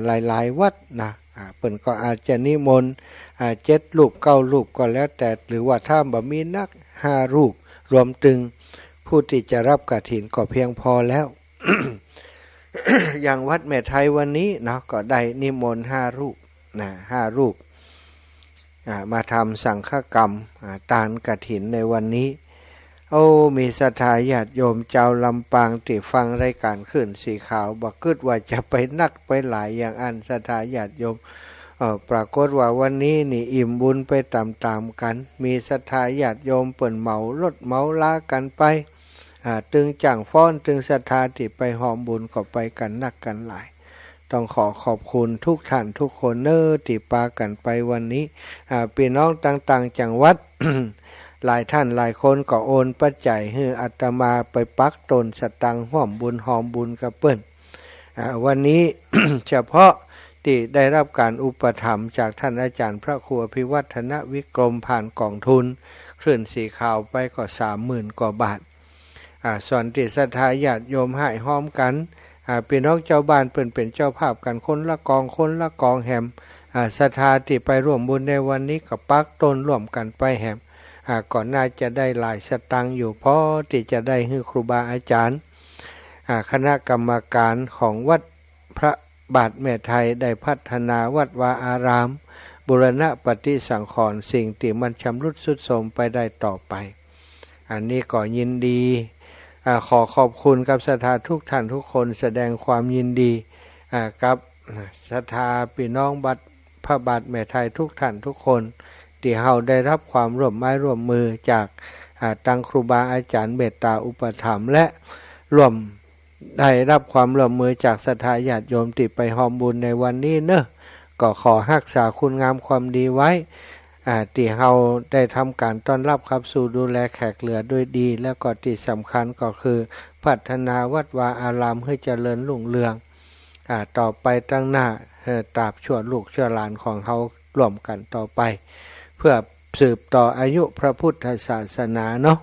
หลายๆวัดนะเพิ่นก็อาจจะนิมนต์7 รูป9 รูปก็แล้วแต่หรือว่าถ้าบ่มีนัก5 รูปรวมถึงผู้ที่จะรับกฐินก็เพียงพอแล้ว อย่างวัดแม่ไทยวันนี้เนาะก็ได้นิมนต์5 รูปนะ5 รูปมาทำสังฆกรรมทานกฐินในวันนี้มีศรัทธาญาติโยมเจ้าลำปางที่ฟังรายการขึ้นสีขาวบอกคิดว่าจะไปนักไปหลายอย่างอันศรัทธาญาติโยมปรากฏว่าวันนี้นี่อิ่มบุญไปตามๆกันมีศรัทธาญาติโยมเปิ่นเหมารถเหมาลากันไปตึงจ่างฟ้อนตึงศรัทธาที่ไปหอมบุญก็ไปกันนักกันหลายต้องขอบคุณทุกท่านทุกคนที่ปากันไปวันนี้พี่น้องต่างๆจังหวัด หลายท่านหลายคนก็โอนปัจจัยให้อาตมาไปปักตนสตังห่อมบุญหอมบุญกับเปิ้นวันนี้ เฉพาะที่ได้รับการอุปถัมภ์จากท่านอาจารย์พระครูอภิวัฒนวิกรมผ่านกองทุนคลื่นสีขาวไปก็ 30,000 กว่าบาทส่วนที่ศรัทธาญาติโยมให้ห้อมกันพี่น้องเจ้าบ้านเป็นเจ้าภาพกันคนละกองแหมศรัทธาที่ไปร่วมบุญในวันนี้กับปักต้นร่วมกันไปแหมก่อนน่าจะได้หลายสตังค์อยู่พอที่จะได้ให้ครูบาอาจารย์คณะกรรมการของวัดพระบาทแม่ไทยได้พัฒนาวัดวาอารามบูรณะปฏิสังขรณ์สิ่งที่มันชำรุดทรุดโทรมไปได้ต่อไปอันนี้ก็ยินดีขอขอบคุณกับศรัทธาทุกท่านทุกคนแสดงความยินดีกับศรัทธาพี่น้องบัดพระบาทแม่ไทยทุกท่านทุกคนที่เฮาได้รับความร่วมไม้ร่วมมือจากตั้งครูบาอาจารย์เมตตาอุปถัมภ์และร่วมได้รับความร่วมมือจากศรัทธาญาติโยมที่ไปหอมบุญในวันนี้เนอะก็ขอรักษาคุณงามความดีไว้ที่เฮาได้ทำการต้อนรับขับสู่ดูแลแขกเหลือด้วยดีแล้วก็ที่สำคัญก็คือพัฒนาวัดวาอารามให้เจริญรุ่งเรืองต่อไปตั้งหน้าตราบชั่วลูกชั่วหลานของเฮาร่วมกันต่อไปเพื่อสืบต่ออายุพระพุทธศาสนาเนาะ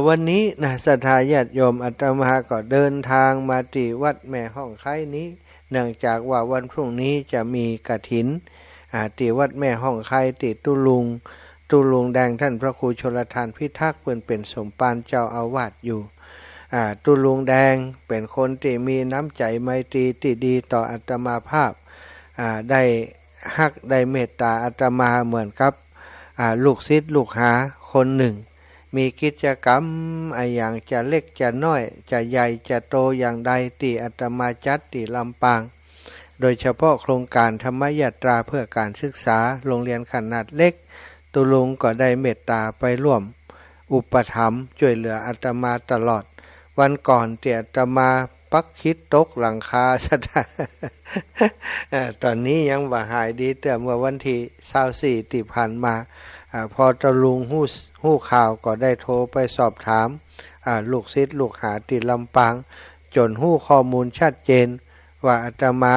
วันนี้นะศรัทธาญาติโยมอาตมาก็เดินทางมาที่วัดแม่ห้องไคล้นี้เนื่องจากว่าวันพรุ่งนี้จะมีกฐินที่วัดแม่ห้องไคล้ที่ตุลุงแดงท่านพระครูชลทานพิทักษ์เป็นสมภารเจ้าอาวาสอยู่ตุลุงแดงเป็นคนที่มีน้ำใจไมตรีที่ดีต่ออาตมาภาพได้ฮักได้เมตตาอาตมาเหมือนกับลูกศิษย์ลูกหาคนหนึ่งมีกิจกรรมอย่างจะเล็กจะน้อยจะใหญ่จะโตอย่างใดที่อาตมาจัดที่ลำปางโดยเฉพาะโครงการธรรมยตราเพื่อการศึกษาโรงเรียนขนาดเล็กตุลุงก็ได้เมตตาไปร่วมอุปถัมภ์ช่วยเหลืออาตมาตลอดวันก่อนที่อาตมาปักคิดตกหลังคาซะตอนนี้ยังบ่หายดีแต่เมื่อวันที่24ที่ผ่านมาพอตุลุงฮู้ข่าวก็ได้โทรไปสอบถามลูกศิษย์ลูกหาที่ลำปางจนฮู้ข้อมูลชัดเจนว่าอาตมา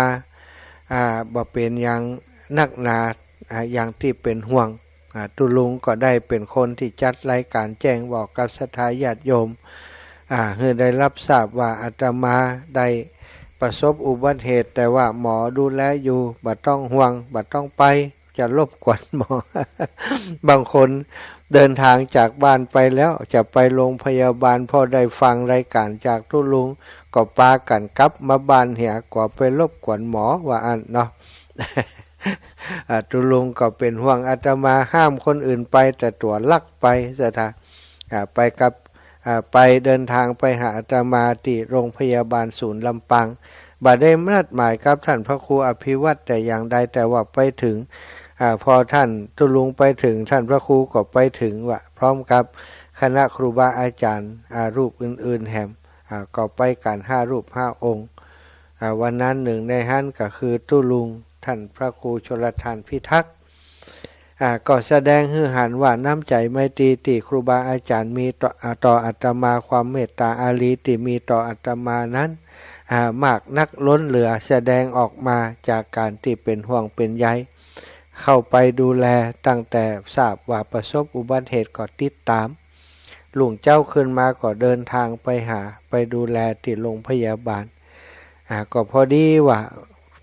บ่เป็นอย่างนักหนาอย่างที่เป็นห่วงตุลุงก็ได้เป็นคนที่จัดรายการแจ้งบอกกับศรัทธาญาติโยมเพื่อได้รับทราบว่าอาตมาได้ประสบอุบัติเหตุแต่ว่าหมอดูแลอยู่บ่ต้องห่วงบ่ต้องไปจะรบกวนหมอ บางคนเดินทางจากบ้านไปแล้วจะไปโรงพยาบาลพอได้ฟังรายการจากตุลุงก็ปากันกลับมาบ้านเหียกว่าไปรบกวนหมอว่าอันเนาะ ตุลุงก็เป็นห่วงอาตมาห้ามคนอื่นไปแต่ตัวลักไปซะท่าไปกับไปเดินทางไปหาอาตมาที่โรงพยาบาลศูนย์ลำปางบ่ได้นัดหมายกับท่านพระครูอภิวัตรแต่อย่างใดแต่ว่าไปถึงพอท่านตุลุงไปถึงท่านพระครูก็ไปถึงว่าพร้อมกับ คณะครูบาอาจารย์รูปอื่นๆแหมก็ไปกัน5 รูป 5 องค์วันนั้นหนึ่งในนั้นก็คือตู้ลุงท่านพระครูชลทานพิทักษ์ก็แสดงให้หันว่าน้ำใจไมตรีที่ครูบาอาจารย์มีต่ออาตมาความเมตตาอารีที่มีต่ออาตมานั้นมากนักล้นเหลือแสดงออกมาจากการที่เป็นห่วงเป็นใยเข้าไปดูแลตั้งแต่ทราบว่าประสบอุบัติเหตุก็ติดตามลุงเจ้าขึ้นมาก็เดินทางไปหาไปดูแลที่โรงพยาบาลก็พอดีว่า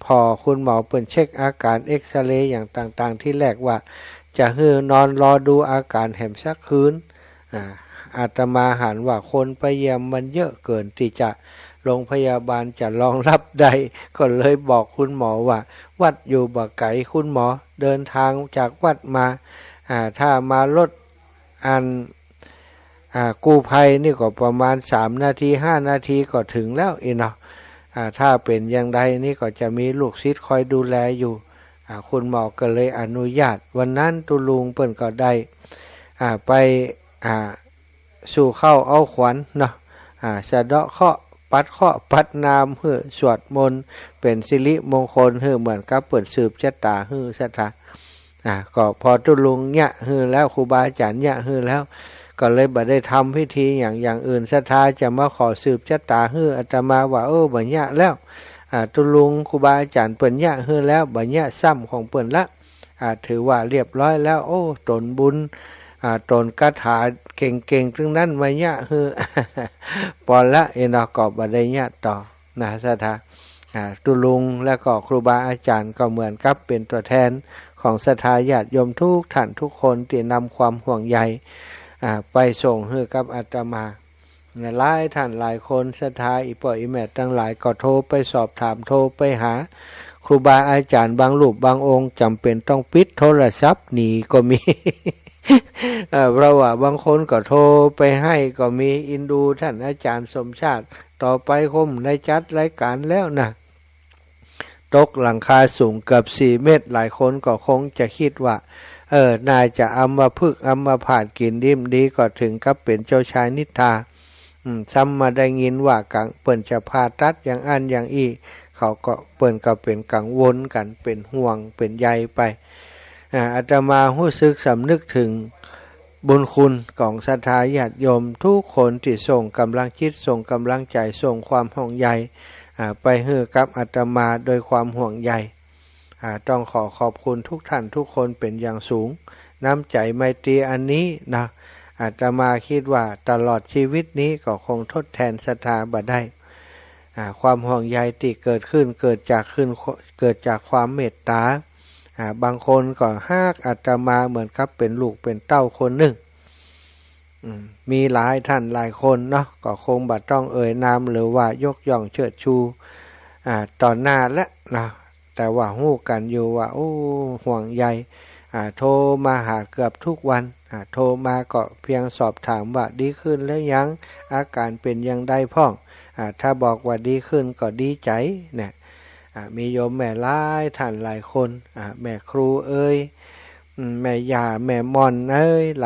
พอคุณหมอเปิ่นเช็คอาการเอ็กซเรย์อย่างต่างๆที่แรกว่าจะให้นอนรอดูอาการแหมสักคืนอาตมาหันว่าคนไปเยี่ยมมันเยอะเกินที่จะโรงพยาบาลจะรองรับได้ก็เลยบอกคุณหมอว่าวัดอยู่บ่ไกลคุณหมอเดินทางจากวัดมาถ้ามารถกู้ภัยนี่ก็ประมาณ3 นาที5 นาทีก็ถึงแล้วเนาะถ้าเป็นอย่างใดนี่ก็จะมีลูกศิษย์คอยดูแลอยู่คุณหมอก็เลยอนุญาตวันนั้นตุลุงเปิ้นก็ได้ไปสู่เข้าเอาขวัญเนาะสะเดาะเคราะห์ปัดนามเฮือสวดมนต์เป็นสิริมงคลเฮือเหมือนกับเปิดสืบชะตาเฮือศรัทธาก็พอตุลุงเนี่ยเฮือแล้วครูบาอาจารย์เนี่ยเฮือแล้วก็เลยบ่ได้ทำพิธีอย่างอื่นศรัทธาจะมาขอสืบชะตาเฮืออาตมาว่าบ่เนี่ยแล้วตุลุงครูบาอาจารย์เปิ้นเนี่ยเฮือแล้วบ่เนี่ยซ้ำของเปิ้นละถือว่าเรียบร้อยแล้วตนบุญตนคาถาเก่งๆทั้งนั้นมาเนี่ยคือปอนละเนาะก็บ่ได้เนี่ยต่อนะศรัทธาตุลุงและก็ครูบาอาจารย์ก็เหมือนกับเป็นตัวแทนของศรัทธาญาติโยมทุกท่านทุกคนที่นำความห่วงใยไปส่งให้กับอาตมาหลายท่านหลายคนศรัทธาอีพ่ออีแม่ทั้งหลายก็โทรไปสอบถามโทรไปหาครูบาอาจารย์บางรูปบางองค์จำเป็นต้องปิดโทรศัพท์หนีก็มี เพราะว่าบางคนก็โทรไปให้ก็มีอินดูท่านอาจารย์สมชาติต่อไปคมได้จัดรายการแล้วนะตกหลังคาสูงเกือบ4 เมตรหลายคนก็คงจะคิดว่าน่าจะอัมพฤกษ์อัมพาตกินดิ่มดีก็ถึงกับเป็นเจ้าชายนิทราซ้ำมาได้ยินว่ากังเปิ้นจะผ่าตัดอย่างอันอย่างอีเขาก็เปิ้นก็เป็นกังวลกันเป็นห่วงเป็นใยไปอาตมารู้สึกสำนึกถึงบุญคุณของศรัทธาญาติโยมทุกคนที่ส่งกำลังคิดส่งกำลังใจส่งความห่วงใยไปให้กับอาตมาโดยความห่วงใยต้องขอบคุณทุกท่านทุกคนเป็นอย่างสูงน้ำใจไมตรีอันนี้นะอาตมาคิดว่าตลอดชีวิตนี้ก็คงทดแทนศรัทธาบ่ได้ความห่วงใยที่เกิดจากความเมตตาบางคนก็ฮักอาตมาเหมือนกับเป็นลูกเป็นเต้าคนหนึ่งมีหลายท่านหลายคนเนาะก็คงบ่ต้องเอ่ยนามหรือว่ายกย่องเชิดชูต่อหน้าและนะแต่ว่าฮู้กันอยู่ว่าห่วงใยโทรมาหาเกือบทุกวันโทรมาก็เพียงสอบถามว่าดีขึ้นแล้วยังอาการเป็นยังไงพ่องถ้าบอกว่าดีขึ้นก็ดีใจเนี่ยมีโยมแม่หลายท่านหลายคนแม่ครูเอ้ยแม่ยาแม่มอนเอ้ยห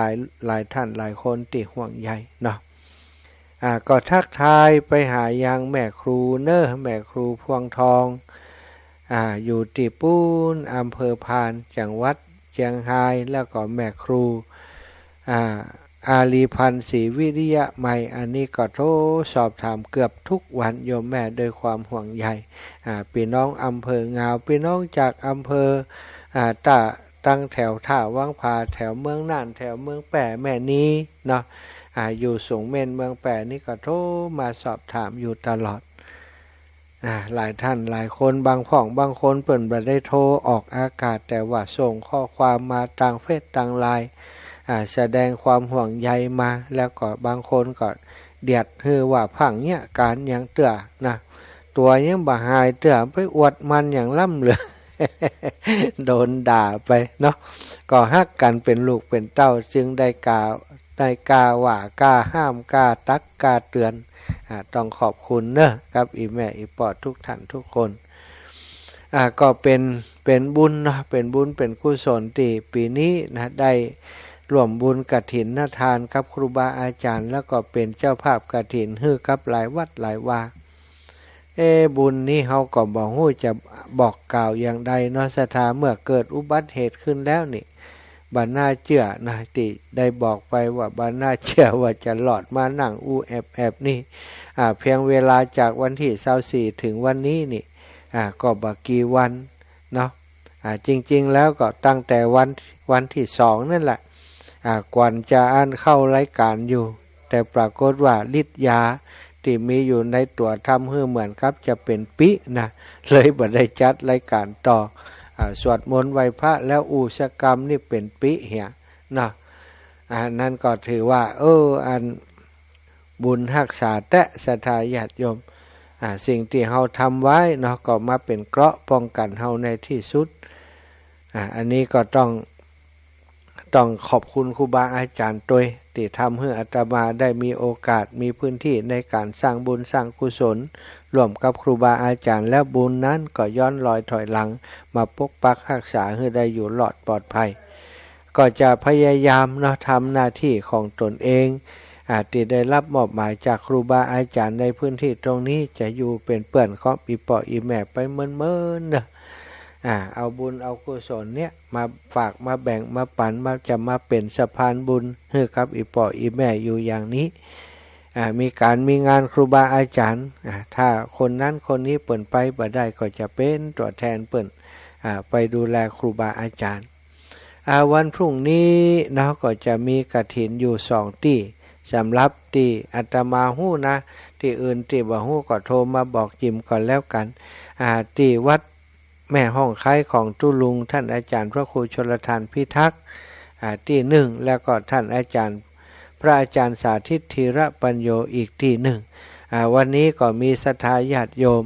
ลายท่านหลายคนที่ห่วงใยเนาะก็ทักทายไปหายังแม่ครูแม่ครูพวงทองอยู่ที่ปูนอำเภอพานจังหวัดเชียงรายแล้วก็แม่ครูอาลีพันธ์ศรีวิริยะใหม่อันนี้ก็โทรสอบถามเกือบทุกวันโยมแม่โดยความห่วงใยพี่น้องอำเภองาวพี่น้องจากอำเภอตั้งแถวท่าวังผาแถวเมืองน่านแถวเมืองแป่แม่นี้เนาะอยู่สูงเม่นเมืองแป่นี่ก็โทรมาสอบถามอยู่ตลอดหลายท่านหลายคนบางคนเปิ่นบ่ได้โทรออกอากาศแต่ว่าส่งข้อความมาทางเฟซทางไลน์แสดงความห่วงใยมาแล้วก็บางคนก็เดียดฮือว่าผังเนี่ยการอย่างเตื้อนะตัวยังบ่หายเตื้อไปอวดมันอย่างล่ำเหลือ โดนด่าไปเนาะก็ฮักกันเป็นลูกเป็นเต้าจึงได้กาว่ากล้าห้ามกล้าตักกล้าเตือนต้องขอบคุณเนอะครับอีแม่อีปอดทุกท่านทุกคนก็เป็นบุญเนาะเป็นบุญเป็นกุศลที่ปีนี้นะได้ ร่วมบุญกฐินทานกับครูบาอาจารย์แล้วก็เป็นเจ้าภาพกฐินฮื้อกับหลายวัดหลายวาบุญนี้เฮาก็บ่ฮู้จะบอกกล่าวอย่างใดเนาะศรัทธาเมื่อเกิดอุบัติเหตุขึ้นแล้วนี่บ่น่าเชื่อนะที่ได้บอกไปว่าบ่น่าเชื่อว่าจะหลอดมานั่งอู้แอบนี่เพียงเวลาจากวันที่24ถึงวันนี้นี่ก็บ่กี่วันเนาะจริงๆแล้วก็ตั้งแต่วันที่2นั่นแหละก่อนจะเข้ารายการอยู่แต่ปรากฏว่าฤทธิ์ยาที่มีอยู่ในตัวทำให้เหมือนครับจะเป็นปินะเลยบ่ได้จัดรายการต่อสวดมนต์ไหว้พระแล้วอุชกรรมนี่เป็นปิเหียนะนั่นก็ถือว่าอันบุญรักษาแตะศรัทธาญาติโยมสิ่งที่เฮาทำไว้เนาะก็มาเป็นเกราะป้องกันเฮาในที่สุดอันนี้ก็ต้องขอบคุณครูบาอาจารย์ตัวที่ทำให้อาตมาได้มีโอกาสมีพื้นที่ในการสร้างบุญสร้างกุศลร่วมกับครูบาอาจารย์และบุญนั้นก็ย้อนรอยถอยหลังมาปกปักรักษาให้ได้อยู่รอดปลอดภัยก็จะพยายามเนาะทำหน้าที่ของตนเองที่ได้รับมอบหมายจากครูบาอาจารย์ในพื้นที่ตรงนี้จะอยู่เป็นเปื้อนของปีปออีแม่ไปเมินๆนะเอาบุญเอากุศลเนี่ยมาฝากมาแบ่งมาปันจะมาเป็นสะพานบุญให้กับอีปออีแม่อยู่อย่างนี้มีงานครูบาอาจารย์ถ้าคนนั้นคนนี้เปิ่นไปบ่ได้ก็จะเป็นตัวแทนเปิ่นไปดูแลครูบาอาจารย์วันพรุ่งนี้เนาะก็จะมีกฐินอยู่2ที่สำหรับที่อาตมาฮู้นะที่อื่นที่บ่ฮู้ก็โทรมาบอกจิมก่อนแล้วกันที่วัดแม่ห้องไคของตุลุงท่านอาจารย์พระครูชลทานพิทักษ์ที่1แล้วก็ท่านอาจารย์พระอาจารย์สาธิตธีระปัญโยอีกที่1วันนี้ก็มีศรัทธาญาติโยม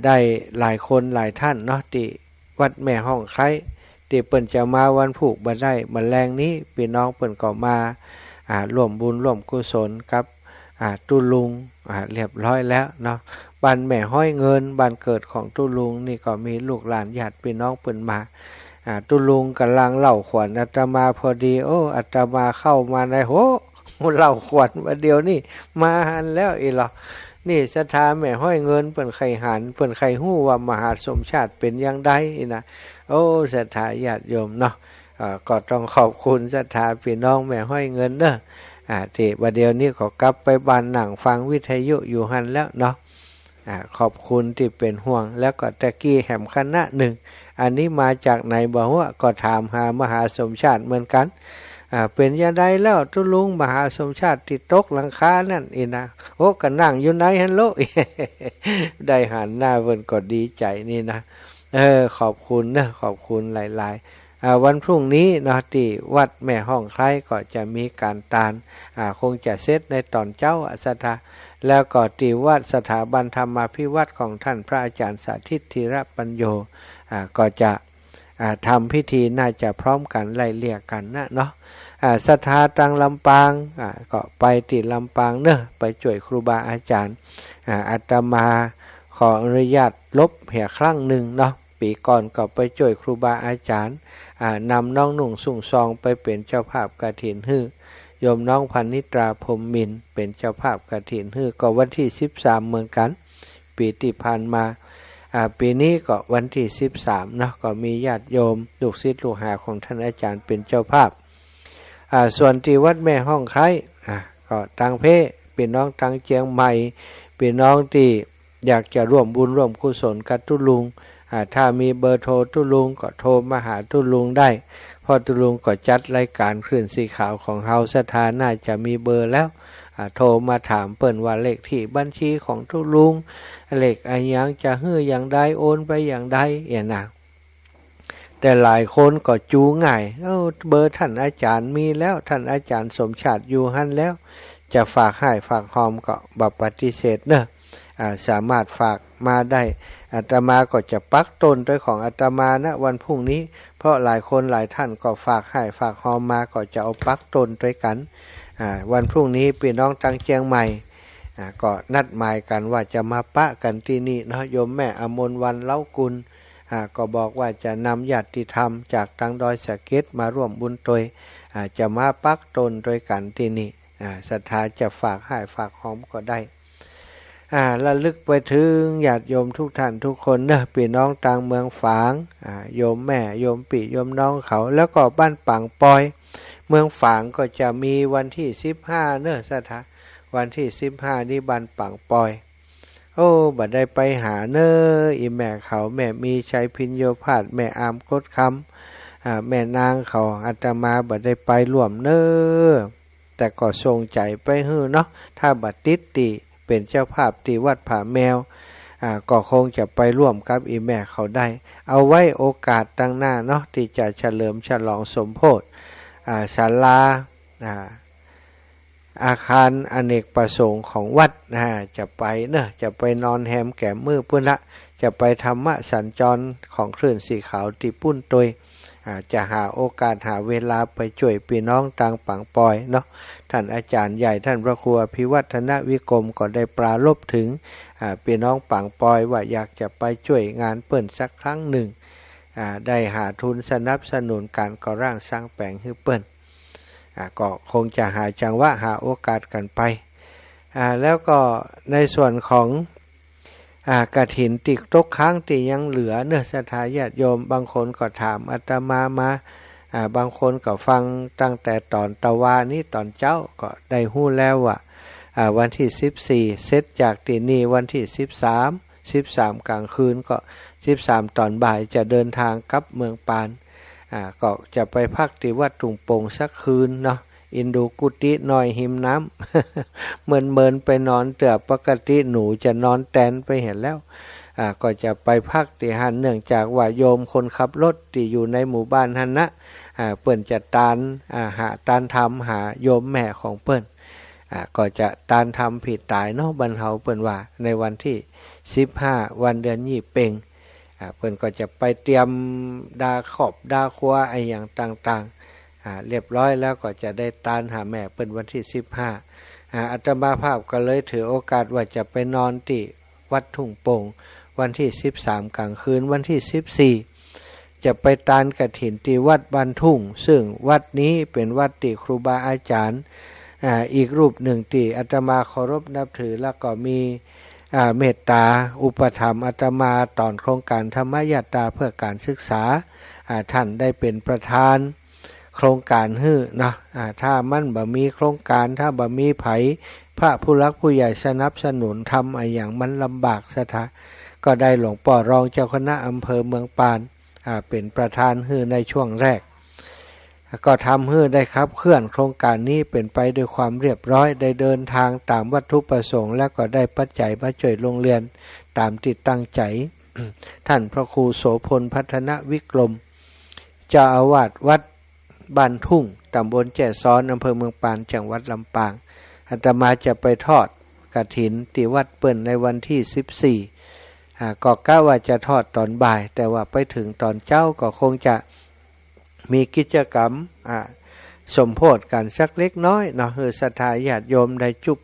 ได้หลายคนหลายท่านเนาะที่วัดแม่ห้องไคที่เปิ่นจะมาวันผูกบ่ได้มื้อแลงนี้พี่น้องเปิ่นก็มาร่วมบุญร่วมกุศลกับตุลุงเรียบร้อยแล้วเนาะบ้านแม่ห้อยเงินบ้านเกิดของตุลุงนี่ก็มีลูกหลานญาติพี่น้องเปิ่นมาตุลุงกำลังเล่าขวัญอาตมาพอดีอาตมาเข้ามาในเล่าขวัญมาเดียวนี่มาหันแล้วอีหรอนี่ศรัทธาแม่ห้อยเงินเปิ่นไข่หันเปิ่นไข่ฮู้ว่ามหาสมชาติเป็นอย่างใดนะศรัทธาญาติโยมเนาะก็ต้องขอบคุณศรัทธาพี่น้องแม่ห้อยเงินเด้อที่บัดเดี๋ยวนี้ขอกลับไปบ้านหนังฟังวิทยุอยู่หันแล้วเนาะขอบคุณที่เป็นห่วงแล้วก็ตะกี้แหมคณะหนึ่งอันนี้มาจากไหนบ่ฮู้ก็ถามหามหาสมชาติเหมือนกันเป็นยังไงแล้วตุลุงมหาสมชาติที่ตกหลังคานั่นอีนะก็นั่งอยู่ไหนฮันโล ได้หันหน้าเพิ่นก็ดีใจนี่นะขอบคุณนะขอบคุณหลายๆวันพรุ่งนี้เนาะที่วัดแม่ห้องไคล้ก็จะมีการตานคงจะเสร็จในตอนเจ้าศรัทธาแล้วก็ที่วัดสถาบันธรรมาภิวัตรของท่านพระอาจารย์สาธิตธีระปัญโยก็จะทำพิธีน่าจะพร้อมกันไล่เลี่ยกันนะเนาะศรัทธาตังลำปางก็ไปที่ลำปางเนอะไปช่วยครูบาอาจารย์อาตมาขออนุญาตลบเหี่ยครั้งหนึ่งเนาะปีก่อนก็ไปช่วยครูบาอาจารย์นำน้องหนุ่งสุ่งซองไปเป็นเจ้าภาพกฐินฮื้อโยมน้องพันนิตราพรหมมินเป็นเจ้าภาพกฐินฮื้อก็วันที่13เหมือนกันปีที่ผ่านมาปีนี้ก็วันที่13เนาะก็มีญาติโยมลูกศิษย์ลูกหาของท่านอาจารย์เป็นเจ้าภาพส่วนที่วัดแม่ห้องไคล้ก็ทางเพพี่น้องทางเชียงใหม่พี่น้องที่อยากจะร่วมบุญร่วมกุศลกับตุลุงถ้ามีเบอร์โทรตุลุงก็โทรมาหาตุลุงได้เพราะตุลุงก็จัดรายการคลื่นสีขาวของเฮาศรัทธาน่าจะมีเบอร์แล้วโทรมาถามเปิ้นว่าเลขที่บัญชีของตุลุงเลขอะไรอย่างจะฮื้ออย่างใดโอนไปอย่างใดอย่างน่ะแต่หลายคนก็จูง่ายเบอร์ท่านอาจารย์มีแล้วท่านอาจารย์สมชาติอยู่หันแล้วจะฝากให้ฝากหอมก็บ่ปฏิเสธเนอะสามารถฝากมาได้อาตมาก็จะปักต้นด้วยของอาตมานะวันพรุ่งนี้เพราะหลายคนหลายท่านก็ฝากให้ฝากหอมมาก็จะเอาปักต้นด้วยกันวันพรุ่งนี้พี่น้องทางเชียงใหม่ก็นัดหมายกันว่าจะมาปะกันที่นี่เนาะโยมแม่อมนวันเล้ากุลก็บอกว่าจะนำญาติธรรมจากทางดอยสะเก็ดมาร่วมบุญตวย จะมาปักตนโดยกันที่นี่ศรัทธาจะฝากให้ฝากหอมก็ได้ระลึกไปถึงญาติโยมทุกท่านทุกคนเนอะพี่น้องต่างเมืองฝางโยมแม่โยมพี่โยมน้องเขาแล้วก็บ้านปังปอยเมืองฝางก็จะมีวันที่15เนอะศรัทธาวันที่15นี่บ้านปังปอยโอ้บัดได้ไปหาเนออีแม่เขาแม่มีชัยพินโยภาสแม่อามกดคำแม่นางเขาอาตมาบัดได้ไปร่วมเนอแต่ก็ทรงใจไปฮื้อเนาะถ้าบัดติดติเป็นเจ้าภาพที่วัดผาแมวก็คงจะไปร่วมกับอีแม่เขาได้เอาไว้โอกาสตั้งหน้าเนาะที่จะเฉลิมฉลองสมโภชศาลาอาคารอเนกประสงค์ของวัดจะไปเนอะจะไปนอนแฮมแก้มมือพุ่นละจะไปธรรมะสัญจรของคลื่นสีขาวที่ปุ้นตยจะหาโอกาสหาเวลาไปช่วยพี่น้องต่างปังปอยเนาะท่านอาจารย์ใหญ่ท่านพระครูอภิวัฒนวิกรมก็ได้ปราลบถึงพี่น้องปังปอยว่าอยากจะไปช่วยงานเปิ้นสักครั้งหนึ่งได้หาทุนสนับสนุนการก่อร่างสร้างแปลงให้เปิ้นก็คงจะหาจังหวะหาโอกาสกันไปแล้วก็ในส่วนของกฐินติกตกค้างที่ยังเหลือเนื้อศรัทธาญาติโยมบางคนก็ถามอาตมาบางคนก็ฟังตั้งแต่ตอนตะวานี้ตอนเจ้าก็ได้ฮู้แล้วว่าวันที่14เสร็จจากที่นี่วันที่13กลางคืนก็13ตอนบ่ายจะเดินทางกลับเมืองปานก็จะไปพักที่วัดตุงโป่งสักคืนเนาะอินดูกุฏิหน่อยหิมน้ำเมินไปนอนเตื่อปกติหนูจะนอนแตนไปเห็นแล้วก็จะไปพักที่หันเนื่องจากว่าโยมคนขับรถที่อยู่ในหมู่บ้านหันนะเปิ้นจะตานหาตานทำหาโยมแม่ของเปิ้นก็จะตานทำผิดตายเนาะบรรเทาเปิ้นว่าในวันที่15วันเดือนยี่เป่งเปิ้นก็จะไปเตรียมดาขอบดาครัวไอ้อย่างต่างๆเรียบร้อยแล้วก็จะได้ตานหาแม่เปิ้นวันที่15อาตมาภาพก็เลยถือโอกาสว่าจะไปนอนที่วัดทุ่งโป่งวันที่13กลางคืนวันที่14จะไปตานกฐินที่วัดบ้านทุ่งซึ่งวัดนี้เป็นวัดที่ครูบาอาจารย์อีกรูปหนึ่งที่อาตมาเคารพนับถือแล้วก็มีเมตตาอุปถัมภ์อาตมาตอนโครงการธรรมยตราเพื่อการศึกษาท่านได้เป็นประธานโครงการฮื้อนะถ้ามันบ่มีโครงการถ้าบ่มีไผพระผู้รักผู้ใหญ่สนับสนุนทำอย่างมันลำบากสถาก็ได้หลวงพ่อรองเจ้าคณะอำเภอเมืองปานเป็นประธานฮื้อในช่วงแรกก็ทำให้ได้ครับเคลื่อนโครงการนี้เป็นไปด้วยความเรียบร้อยได้เดินทางตามวัตถุประสงค์และก็ได้ปัจจัยมาช่วยโรงเรียนตามติดตั้งใจ ท่านพระครูโสพลพัฒนวิกรมเจ้าอาวาสวัดบ้านทุ่งตำบลแจ้ซ้อนอำเภอเมืองปานจังหวัดลำปางอาตมาจะไปทอดกฐินที่วัดเปิ้นในวันที่14ก็กะว่าจะทอดตอนบ่ายแต่ว่าไปถึงตอนเช้าก็คงจะมีกิจกรรมสมโภชกันสักเล็กน้อยเนาะศรัทธาญาติโยมได้จุ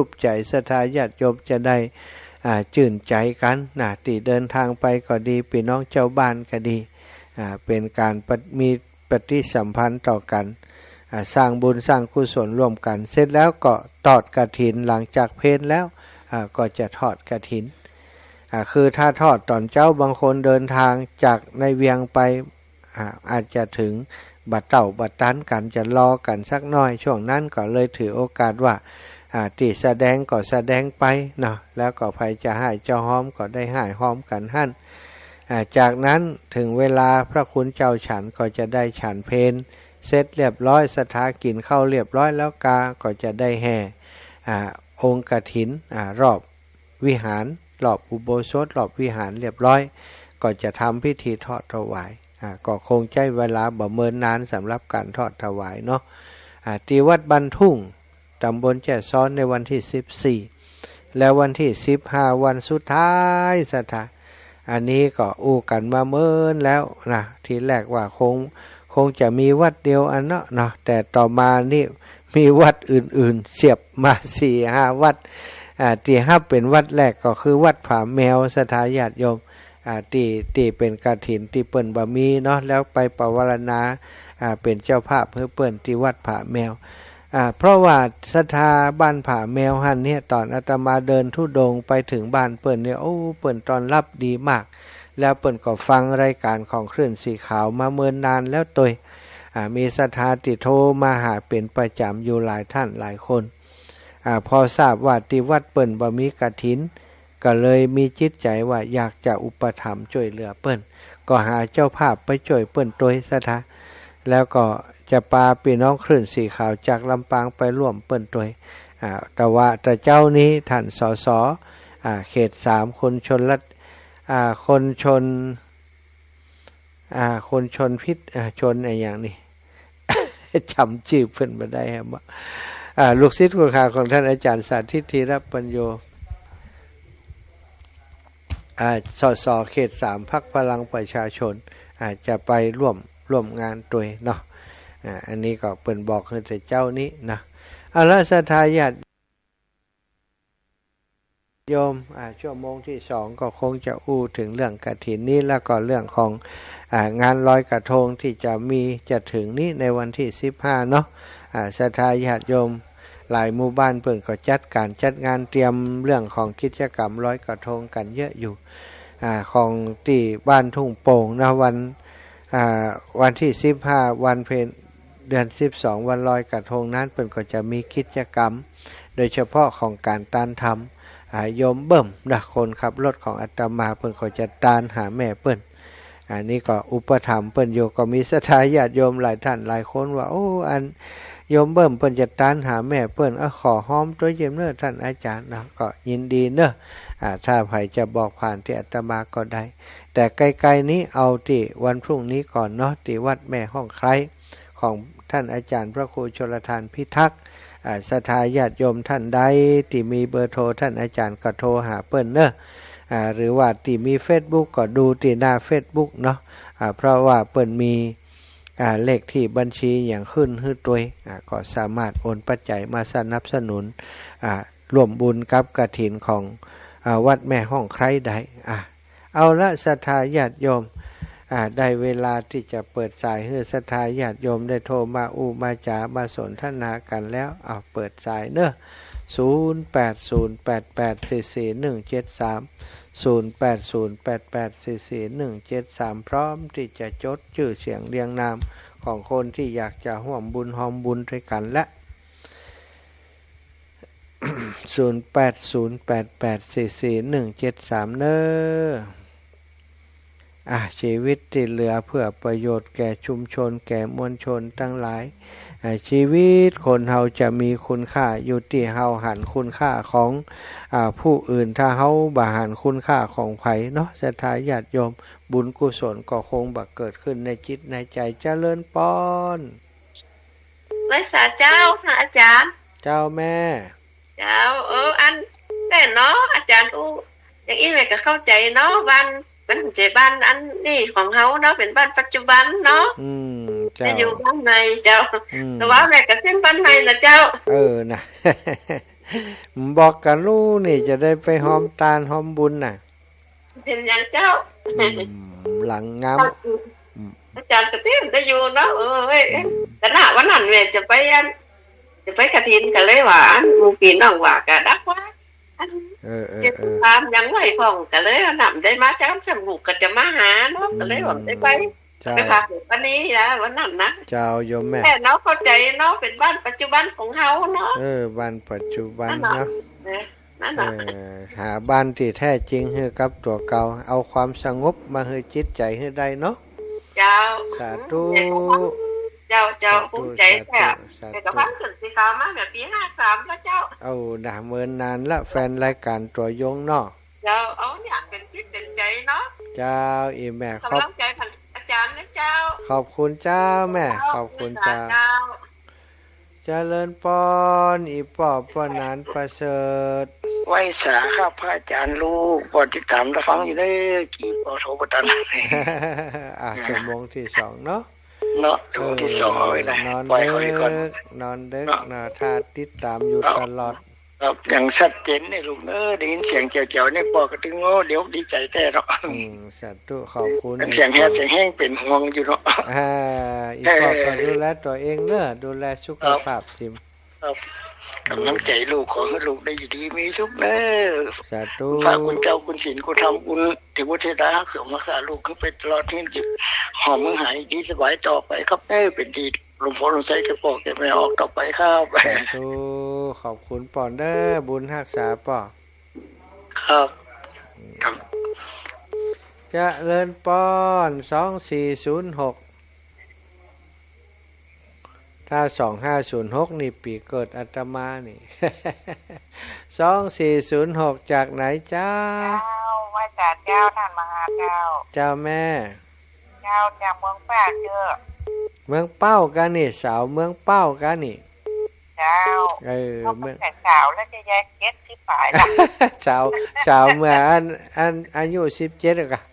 บใจศรัทธาญาติโยมจะได้ชื่นใจกันที่เดินทางไปก็ดีพี่น้องเจ้าบ้านก็ดีเป็นการมีปฏิสัมพันธ์ต่อกันสร้างบุญสร้างกุศลร่วมกันเสร็จแล้วก็ทอดกฐินหลังจากเพลแล้วก็จะทอดกฐินคือถ้าทอดตอนเช้าบางคนเดินทางจากในเวียงไปอาจจะถึงบัดเต่าบัดตันกันจะรอกันสักน้อยช่วงนั้นก็เลยถือโอกาสว่าที่แสดงก็แสดงไปเนาะแล้วก็ใครจะให้เจ้าห้อมก็ได้ให้ห้อมกันหั่นจากนั้นถึงเวลาพระคุณเจ้าฉันก็จะได้ฉันเพลเสร็จเรียบร้อยสถากินเข้าเรียบร้อยแล้วก็จะได้แห่องค์กฐินรอบวิหารรอบอุโบสถรอบวิหารเรียบร้อยก็จะทำพิธีทอดถวายก็คงใช้เวลาบ่เมินนานสำหรับการทอดถวายเนาะที่วัดบ้านทุ่งตำบลแจ้ซ้อนในวันที่14แล้ววันที่15วันสุดท้ายสถาอันนี้ก็อู้กันมาเมินแล้วนะทีแรกว่าคงจะมีวัดเดียวอันเนาะแต่ต่อมานี่มีวัดอื่นๆเสียบมา 4-5 วัดที่ฮับเป็นวัดแรกก็คือวัดผาแมวศรัทธาญาติโยมที่เป็นกฐินที่เปิ้นบ่มีเนาะแล้วไปปวารณา เป็นเจ้าภาพเพื่อเปิ้นที่วัดผาแมวเพราะว่าศรัทธาบ้านผาแมวหันเนี่ยตอนอาตมาเดินธุดงค์ไปถึงบ้านเปิ้นเนี่ยโอ้เปิ้นต้อนรับดีมากแล้วเปิ้นก็ฟังรายการของคลื่นสีขาวมาเมินนานแล้วตัวมีศรัทธาติโทรมาหาเป็นประจำอยู่หลายท่านหลายคนพอทราบว่าที่วัดเปิ้นบ่มีกฐินก็เลยมีจิตใจว่าอยากจะอุปถัมภ์ช่วยเหลือเปิ้นก็หาเจ้าภาพไปช่วยเปิ้นตัวศรัทธาแล้วก็จะพาพี่น้องคลื่นสีขาวจากลำปางไปร่วมเปิ้นตัวแต่ว่าแต่เจ้านี้ท่านสสเขต3คนชนรัฐคนชนพิษชนอะไรอย่างนี้ จำชื่อเพิ่นมาได้ครับลูกศิษย์คุณค่าของท่านอาจารย์สาธิตธีรปัญโยสสเขต3พรรคพลังประชาชนจะไปร่วมงานตัวเนาะอันนี้ก็เปิ้นบอกให้แต่เจ้านี้นะละศรัทธาญาติโยมชั่วโมงที่2ก็คงจะอู้ถึงเรื่องกฐินนี้แล้วก็เรื่องของงานลอยกระทงที่จะถึงนี้ในวันที่15เนาะศรัทธาญาติโยมหลายหมู่บ้านเพิ่นก็จัดงานเตรียมเรื่องของกิจกรรมลอยกระทงกันเยอะอยู่ของที่บ้านทุ่งโป่งนะวันที่15วันเพ็ญเดือน12วันลอยกระทงนั้นเพิ่นก็จะมีกิจกรรมโดยเฉพาะของการตานธรรมโยมเบิ่มนะคนขับรถของอาตมาเพิ่นก็จะตานหาแม่เปิ้นอันนี้ก็อุปถัมภ์เปิ้นอยู่ก็มีศรัทธาญาติโยมหลายท่านหลายคนว่าโอ้อันโยมเบิ่มเปิ้นจะตานหาแม่เปิ้นขอหอมตัวเยี่ยมเน้อท่านอาจารย์นะก็ยินดีเน้อถ้าใครจะบอกผ่านที่อาตมาก็ได้แต่ไกลๆนี้เอาที่วันพรุ่งนี้ก่อนเนาะที่วัดแม่ห้องไคร้ของท่านอาจารย์พระครูชลทานพิทักษ์ศรัทธาญาติโยมท่านใดที่มีเบอร์โทรท่านอาจารย์ก็โทรหาเปิ้นเน้อหรือว่าที่มี Facebook ก็ดูที่หน้า Facebook เนาะเพราะว่าเปิ้นมีเลขที่บัญชีอย่างขึ้นให้ตัวก็สามารถโอนปัจจัยมาสนับสนุนร่วมบุญกับกฐินของวัดแม่ห้องไคร้ได้เอาละศรัทธาญาติโยมได้เวลาที่จะเปิดสายให้ศรัทธาญาติโยมได้โทรมามาจามาสนทนากันแล้วเปิดสายเนอะ0808844173 0808844173 พร้อมที่จะจดชื่อเสียงเรียงนามของคนที่อยากจะร่วมบุญหอมบุญด้วยกันและ 0808844173 เนอะชีวิตที่เหลือเพื่อประโยชน์แก่ชุมชนแก่มวลชนทั้งหลายชีวิตคนเฮาจะมีคุณค่าอยู่ที่เฮาหันคุณค่าของผู้อื่นถ้าเฮาบ่หันคุณค่าของไผเนาะศรัทธาญาติโยมบุญกุศลก็คงบักเกิดขึ้นในจิตในใจเจริญปอนไว้สาเจ้าค่ะอาจารย์เจ้าแม่เจ้าอันแต่เนาะอาจารย์อย่างนี้แม่ก็เข้าใจเนาะบ้านเป็นบ้านอันนี้ของเฮาเนาะเป็นบ้านปัจจุบันเนาะจะอยู่บ้านในเจ้าแต่ว่าแม่ก็เส้นบ้านในนะเจ้านะ บอกกับลูกนี่จะได้ไปหอมตาลหอมบุญน่ะเป็นอย่างเจ้าหลังงามอาจารย์ก็เต้นจะอยู่เนาะแต่หน้าวันนั้นแม่จะไปกฐินกันเลยว่าหมู่พี่น้องว่าก็ดักว่าจะตามยังไหวของก็เลยนำได้มาจ้าจมูกก็จะมาหาเนาะก็เลยว่าได้ไปพาวันนี้นะวันนั้นนะเจ้าโยมแม่แต่เนาะเข้าใจเนาะเป็นบ้านปัจจุบันของเฮาเนาะบ้านปัจจุบันเนาะหาบ้านที่แท้จริงให้กับตัวเก่าเอาความสงบมาให้จิตใจให้ได้เนาะเจ้าสาธุเจ้าภูมิใจแท้แต่กับพันขึ้นสิขามาแบบปี53แล้วเจ้าด่าเมินนานละแฟนรายการตัวยงเนาะเจ้าเนี่ยเป็นจิตเป็นใจเนาะเจ้าอีแม่ขอบใจอาจารย์นะเจ้าขอบคุณเจ้าแม่ขอบคุณเจ้าเจริญปอนอีปอบปอนานประเสริฐไว้สาครับพระอาจารย์ลูกปอติดตามรับฟังอยู่ได้กี่ปอโทปตันชั่วโมงที่2เนาะชั่วโมงที่2เอาไว้ได้ปล่อยเขาดีก่อนนอนดึกถ้าติดตามอยู่ตลอด ครับอย่างชัดเจนเนี่ยลูกได้ยินเสียงเจียวๆเนี่ยปอก็ถึงโอ้เดี๋ยวดีใจแท้เนาะสาธุขอบคุณเสียงแห้งเป็นห่วงอยู่เนาะอีกก็ดูแลตัวเองเนอะดูแลสุขภาพทิมครับกำลังใจลูกขอให้ลูกได้อยู่ดีมีสุขเนอะสาธุพระคุณเจ้าคุณศีลคุณธรรมคุณเทวเทวาเสริมรักษาลูกขึ้นไปตลอดที่จิตหอมมือหายดีสบายต่อไปครับเป็นดีหลวงพ่อหลวงไส้จะบอกจะไม่ออกต่อไปครับสาธุขอบคุณปอนเด้อบุญรักษาป่อครับจะเลินปอน2406ถ้า2506นี่ปีเกิดอาตมานี่2406จากไหนจ้าว่าจากเจ้าท่านมหาเจ้าเจ้าแม่เจ้าจากเมืองป้าเจ้าเมืองเป้ากันนี่สาวเมืองเป้ากันนี่เจ้าเมืองสาวแล้วจะแยกเก็ตที่ฝ่ายล่ะสาวเมื่ออายุ17อ่ะ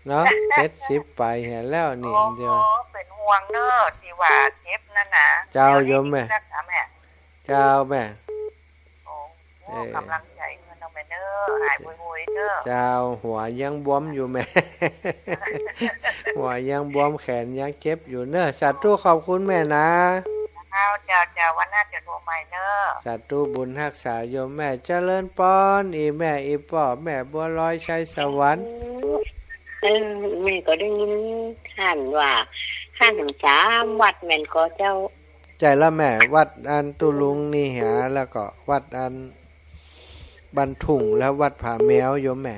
เนาะ70ไปเห็นแล้วนี่เดียวเป็นห่วงเด้อที่ว่าเจ็บนั่นน่ะเจ้าโยมแม่เจ้าแม่โอ้กำลังใจเงินเอาไปเด้อหายบุยๆเด้อเจ้าหัวยังบวมอยู่แม่หัวยังบวมแขนยังเจ็บอยู่เนอะสาธุขอบคุณแม่นะเจ้าวันหน้าจะโทรใหม่เนอะสาธุบุญรักษาโยมแม่เจริญปอนอีแม่อีป่อแม่บัวลอยชัยสวรรค์แม่ก็ได้ยินท่านว่าท่าน3วัดแม่นก็เจ้าใจละแม่วัดอันตุลุงนี่หาแล้วก็วัดอันบันทุ่งแล้ววัดผาแมวโยมแม่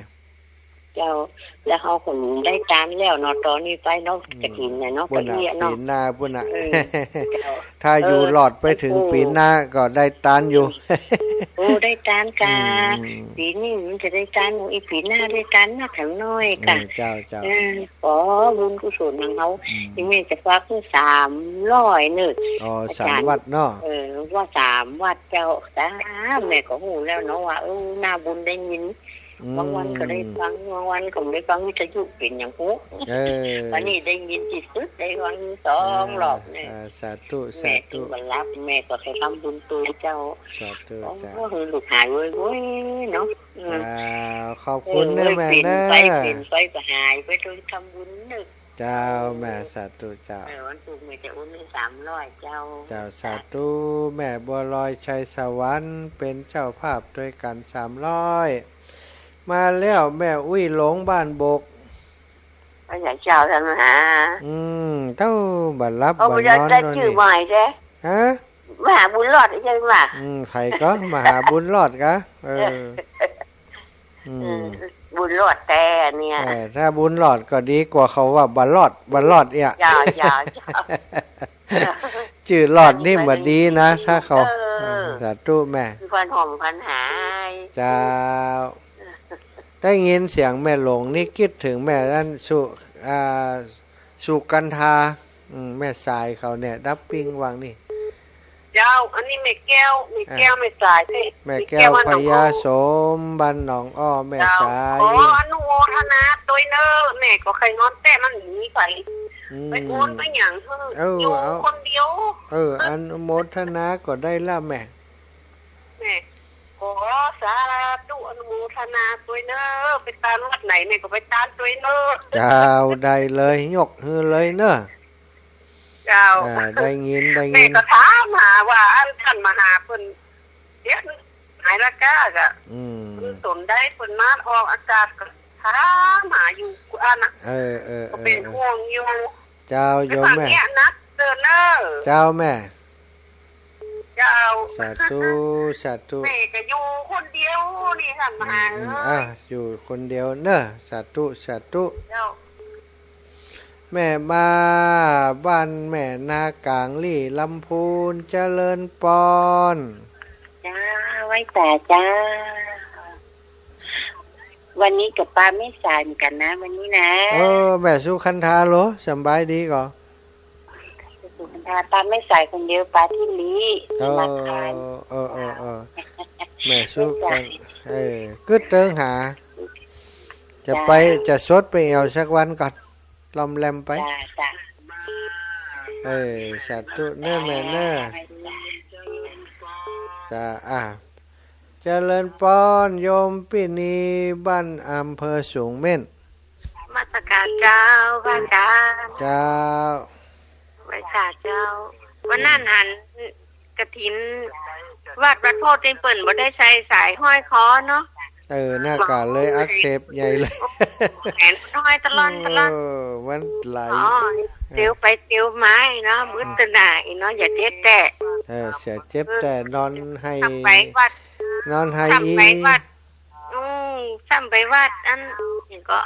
เจ้าแล้วเขาคงได้ตามแล้วเนาะตอนนี้ไปเนาะกฐินเนาะปีหน้าปุ่นน่ะถ้าอยู่หลอดไปถึงปีหน้าก็ได้ตานอยู่โอ้ได้ตานกาปีนี้มันจะได้ตานอีปีหน้าได้ตานนะแถวน้อยกะเจ้าขอบุญกุศลของเขาที่แม่จะฝากคือ300นึก3วัดเนาะว่า3วัดเจ้าจ้าแม่ก็ฮู้แล้วเนาะว่าน่าบุญได้ยินบางวันก็ได้ฟังบางวันก็ไม่ฟังวิทยุเป็นอย่างพวกวันนี้ได้ยินที่สุดได้วัน2 รอบเนี่ยสาธุบรรลับแม่ก็ไปทำบุญตัวเจ้าสาธุก็คือลูกหายเว้ยเนาะขอบคุณนะแม่นะไปก็หายไปโดยทำบุญนึกเจ้าแม่สาธุเจ้าวันศุกร์แม่จะอุ้ม300เจ้าสาธุแม่บัวลอยชัยสวรรค์เป็นเจ้าภาพด้วยกัน300มาแล้วแม่อุ้ยหลงบ้านบกอยากเจ้าท่านมหาเต้าบัดรับบัดนอนได้ชื่อใหม่ใช่ฮะมหาบุญรอดใช่ไหมใครก็มหาบุญรอดกะบุญรอดแต่เนี่ยถ้าบุญรอดก็ดีกว่าเขาว่าบัดรอดเนี่ยอย่าชื่อรอดนี่มันดีนะถ้าเขาสาธุแม่พันหอมพันหายเจ้าได้ยินเสียงแม่หลงนี่คิดถึงแม่นั่นสุกันทาแม่สายเขาเนี่ยดับปิ้งวางนี่เจ้าอันนี้แม่แก้วแม่สายแม่แก้วพญาสมบ้านหนองอ้อแม่สายอนุโมทนาตัวเนอแม่ก็เคยนอนแต่มันหนีไปโอนไปอย่างอยู่คนเดียวอนุโมทนาก็ได้ละแม่ขอสาธุอนุโมทนาตัวเนอไปตามวัดไหนแม่ก็ไปตามตัวเนอเจ้าได้เลยยกฮือเลยเนอะเจ้าได้ยินแม่ก็ถามหาว่าอันท่านมหาเพิ่นเดี๋ยวหายละก้ากะสนได้เพิ่นมาออกอากาศก็ถามหาอยู่อันน่ะก็เป็นห่วงอยู่เจ้าโยมแม่นัดเดินเนอเจ้าแม่เจ้าสาธุแม่ก็อยู่คนเดียวนี่ท่านมหาอยู่คนเดียวเนอะสาธุเจ้าแม่มาบ้านแม่นากลางลี่ลำพูนเจริญปอนจ้าไว้แต่จ้าวันนี้กับป้าไม่สายเหมือนกันนะวันนี้นะแม่สุขันธาเหรอสบายดีก่อป้าไม่ใส่คนเดียวป้าที่นี้มาทานแม่สู้กันกึดเติงหาจะไปจะสดไปเอาสักวันก่อนลอมแลมไปสาธุเน้อแม่เน้อจะ เจริญป้อนโยมปินีบ้านอำเภอสูงเม่นมาสการเจ้าพระอาจารย์เจ้าไว้ชาเจ้าวันนั้นหันกฐินวัดพระโพธิ์เปิ่นบ่ได้ใช้สายห้อยคอเนาะหน้ากากเลยอักเสบใหญ่เลยแขนห้อยตลอดวันไหลเตียวไปเตียวไม้เนาะมืดตะหน่ายเนาะอย่าเจ็บแต่เสียเจ็บแต่นอนให้ไปวัดนอนให้อีซ้ำไปวัดอันนี่ก็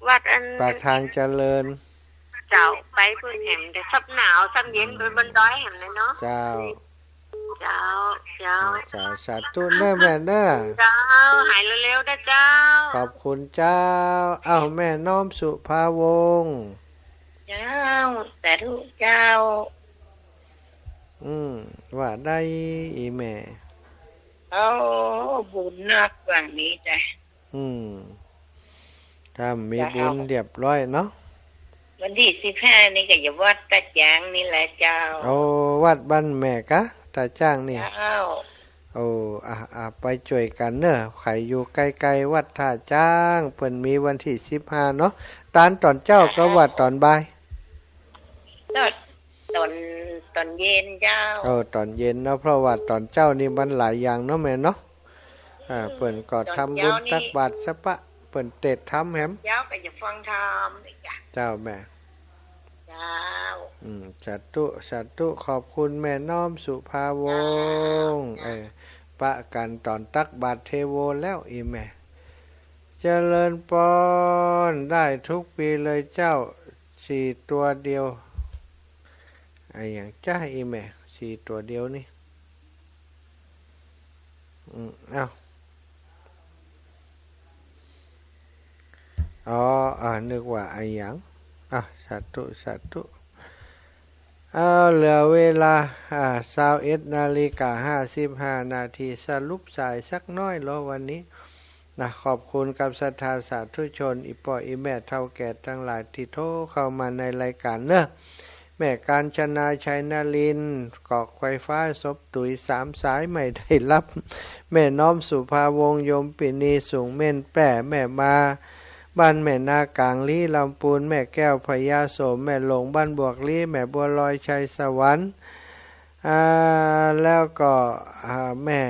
วัดอันปากทางเจริญเจ้าไปเพิ่นแหมแต่ซับหนาวซับเย็นบนดอยแหมเลยเนาะเจ้าสาธุแม่เด้อเจ้าหายเร็วๆนะเจ้าขอบคุณเจ้าแม่น้อมสุภาวงศ์เจ้าแต่ทุกเจ้าว่าได้อีแม่บุญนักกว่านี้จ้ะถ้ามีบุญเรียบร้อยเนาะวันที่15นี่ก็อย่าวัดตาจางนี่แหละเจ้าวัดบ้านแม่กะตาจ้างนี่ไปช่วยกันเนอะใครอยู่ใกล้ๆวัดท่าจ้างเพิ่นมีวันที่15เนาะตอนเจ้าก็วัดตอนบ่ายตอนเย็นเจ้าตอนเย็นเนาะเพราะว่าตอนเจ้านี่มันหลายอย่างเนาะแม่เนาะเพิ่นก็ทำบุญตักบาตรซะปะเปิ่นเตดทำแหมเจ้าก็จะฟังธรรมเจ้าแม่เจ้าสาธุขอบคุณแม่น้อมสุภาวงศ์ปะกันตอนตักบาตรเทโวแล้วอีแม่เจริญปอนได้ทุกปีเลยเจ้า4ตัวเดียวอย่างจ้าอีแม่4ตัวเดียวนี่นึกว่าอย่างสาธุเหลือเวลา21:55 นาทีสรุปสายสักน้อยรอวันนี้ขอบคุณกับศรัทธาสาธุชนอีป่ออีแม่เฒ่าแก่ทั้งหลายที่โทรเข้ามาในรายการเนอะแม่กาญจนาชัยนรินทร์กอกไฟฟ้าศพตุ๋ย3สายไม่ได้รับแม่น้อมสุภาวงศ์โยมปินีสูงเม่นแป้แม่มาบ้านแม่นากลางลี้ลำปูนแม่แก้วพญาโสมแม่หลงบ้านบวกลี้แม่บัวลอยชัยสวรรค์แล้วก็แม่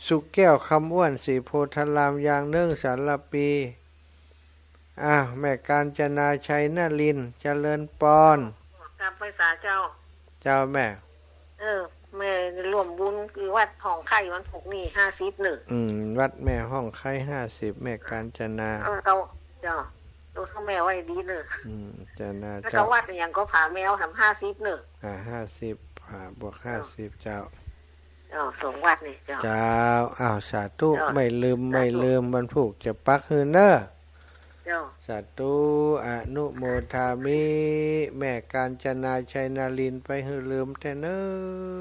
สุกแก้วคำอ้วนสีโพธารามยางเนื่องสารปีแม่กาญจนาชัยนรินทร์เจริญปอนกับภาษาเจ้าแม่แม่รวมบุญคือวัดห้องไข่วัน6นี่51วัดแม่ห้องไข่50แม่กาญจนาเขาจ้าตัวเขาแม่ไว้ดีเนอะจนาแล้วก็วัดอย่างก็ผาแมวทำ50เนอะ50บวก50เจ้าส่งวัดนี่เจ้าสาธุไม่ลืมบรรพุกจะปักฮือเนอะสาธุอนุโมทามิแม่กาญจนาชัยนรินทร์ไปฮือลืมแต่เนอ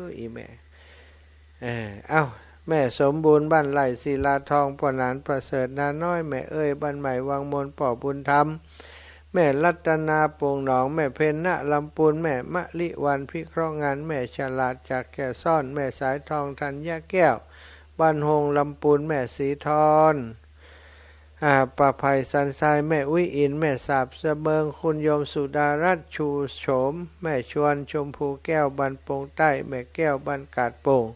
ะอีแม่แม่สมบูรณ์บ้านไร่ศิลาทองปนานประเสริฐนาน้อยแม่บ้านใหม่วังมนป่อบุญธรรมแม่รัตนาโป่งหนองแม่เพ็ญณลำปูนแม่มะลิวันพิเคราะห์งานแม่ฉลาดจากแก่ซ่อนแม่สายทองธัญแก้วบ้านหงลำปูนแม่สีทอนป้าไผ่สันทรายแม่อุ้ยอินแม่สาบเสเบิงคุณโยมสุดารัตน์ชูโฉมแม่ชวนชมพูแก้วบันโป่งใต้แม่แก้วบันกาดโป่ง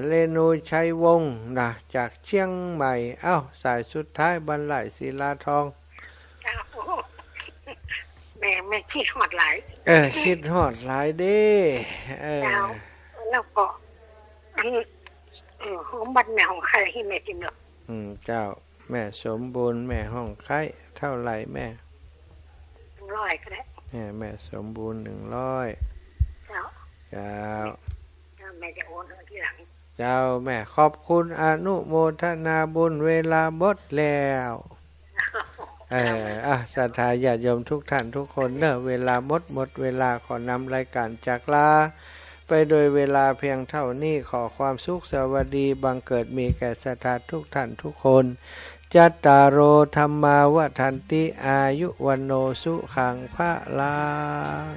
เรนูชัยวงศ์จากเชียงใหม่สายสุดท้ายบันไหลศิลาทองแม่คิดฮอดหลายคิดฮอดหลายเด้แล้วก็หอมบันแม่ของใครที่แม่กินเนาะเจ้าแม่สมบูรณ์แม่ห้องไข่เท่าไหร่แม่100ก็ได้แม่สมบูรณ์100เจ้าแม่จะโอนทีหลังเจ้าแม่ขอบคุณอนุโมทนาบุญเวลาหมดแล้วศรัทธาญาติโยมทุกท่านทุกคนเนอะเวลาหมดเวลาขอนำรายการจากลาไปโดยเวลาเพียงเท่านี้ขอความสุขสวัสดีบังเกิดมีแก่ศรัทธาทุกท่านทุกคนจัตตารโอธัมมาวทันติอายุวันโนสุขังพระลัง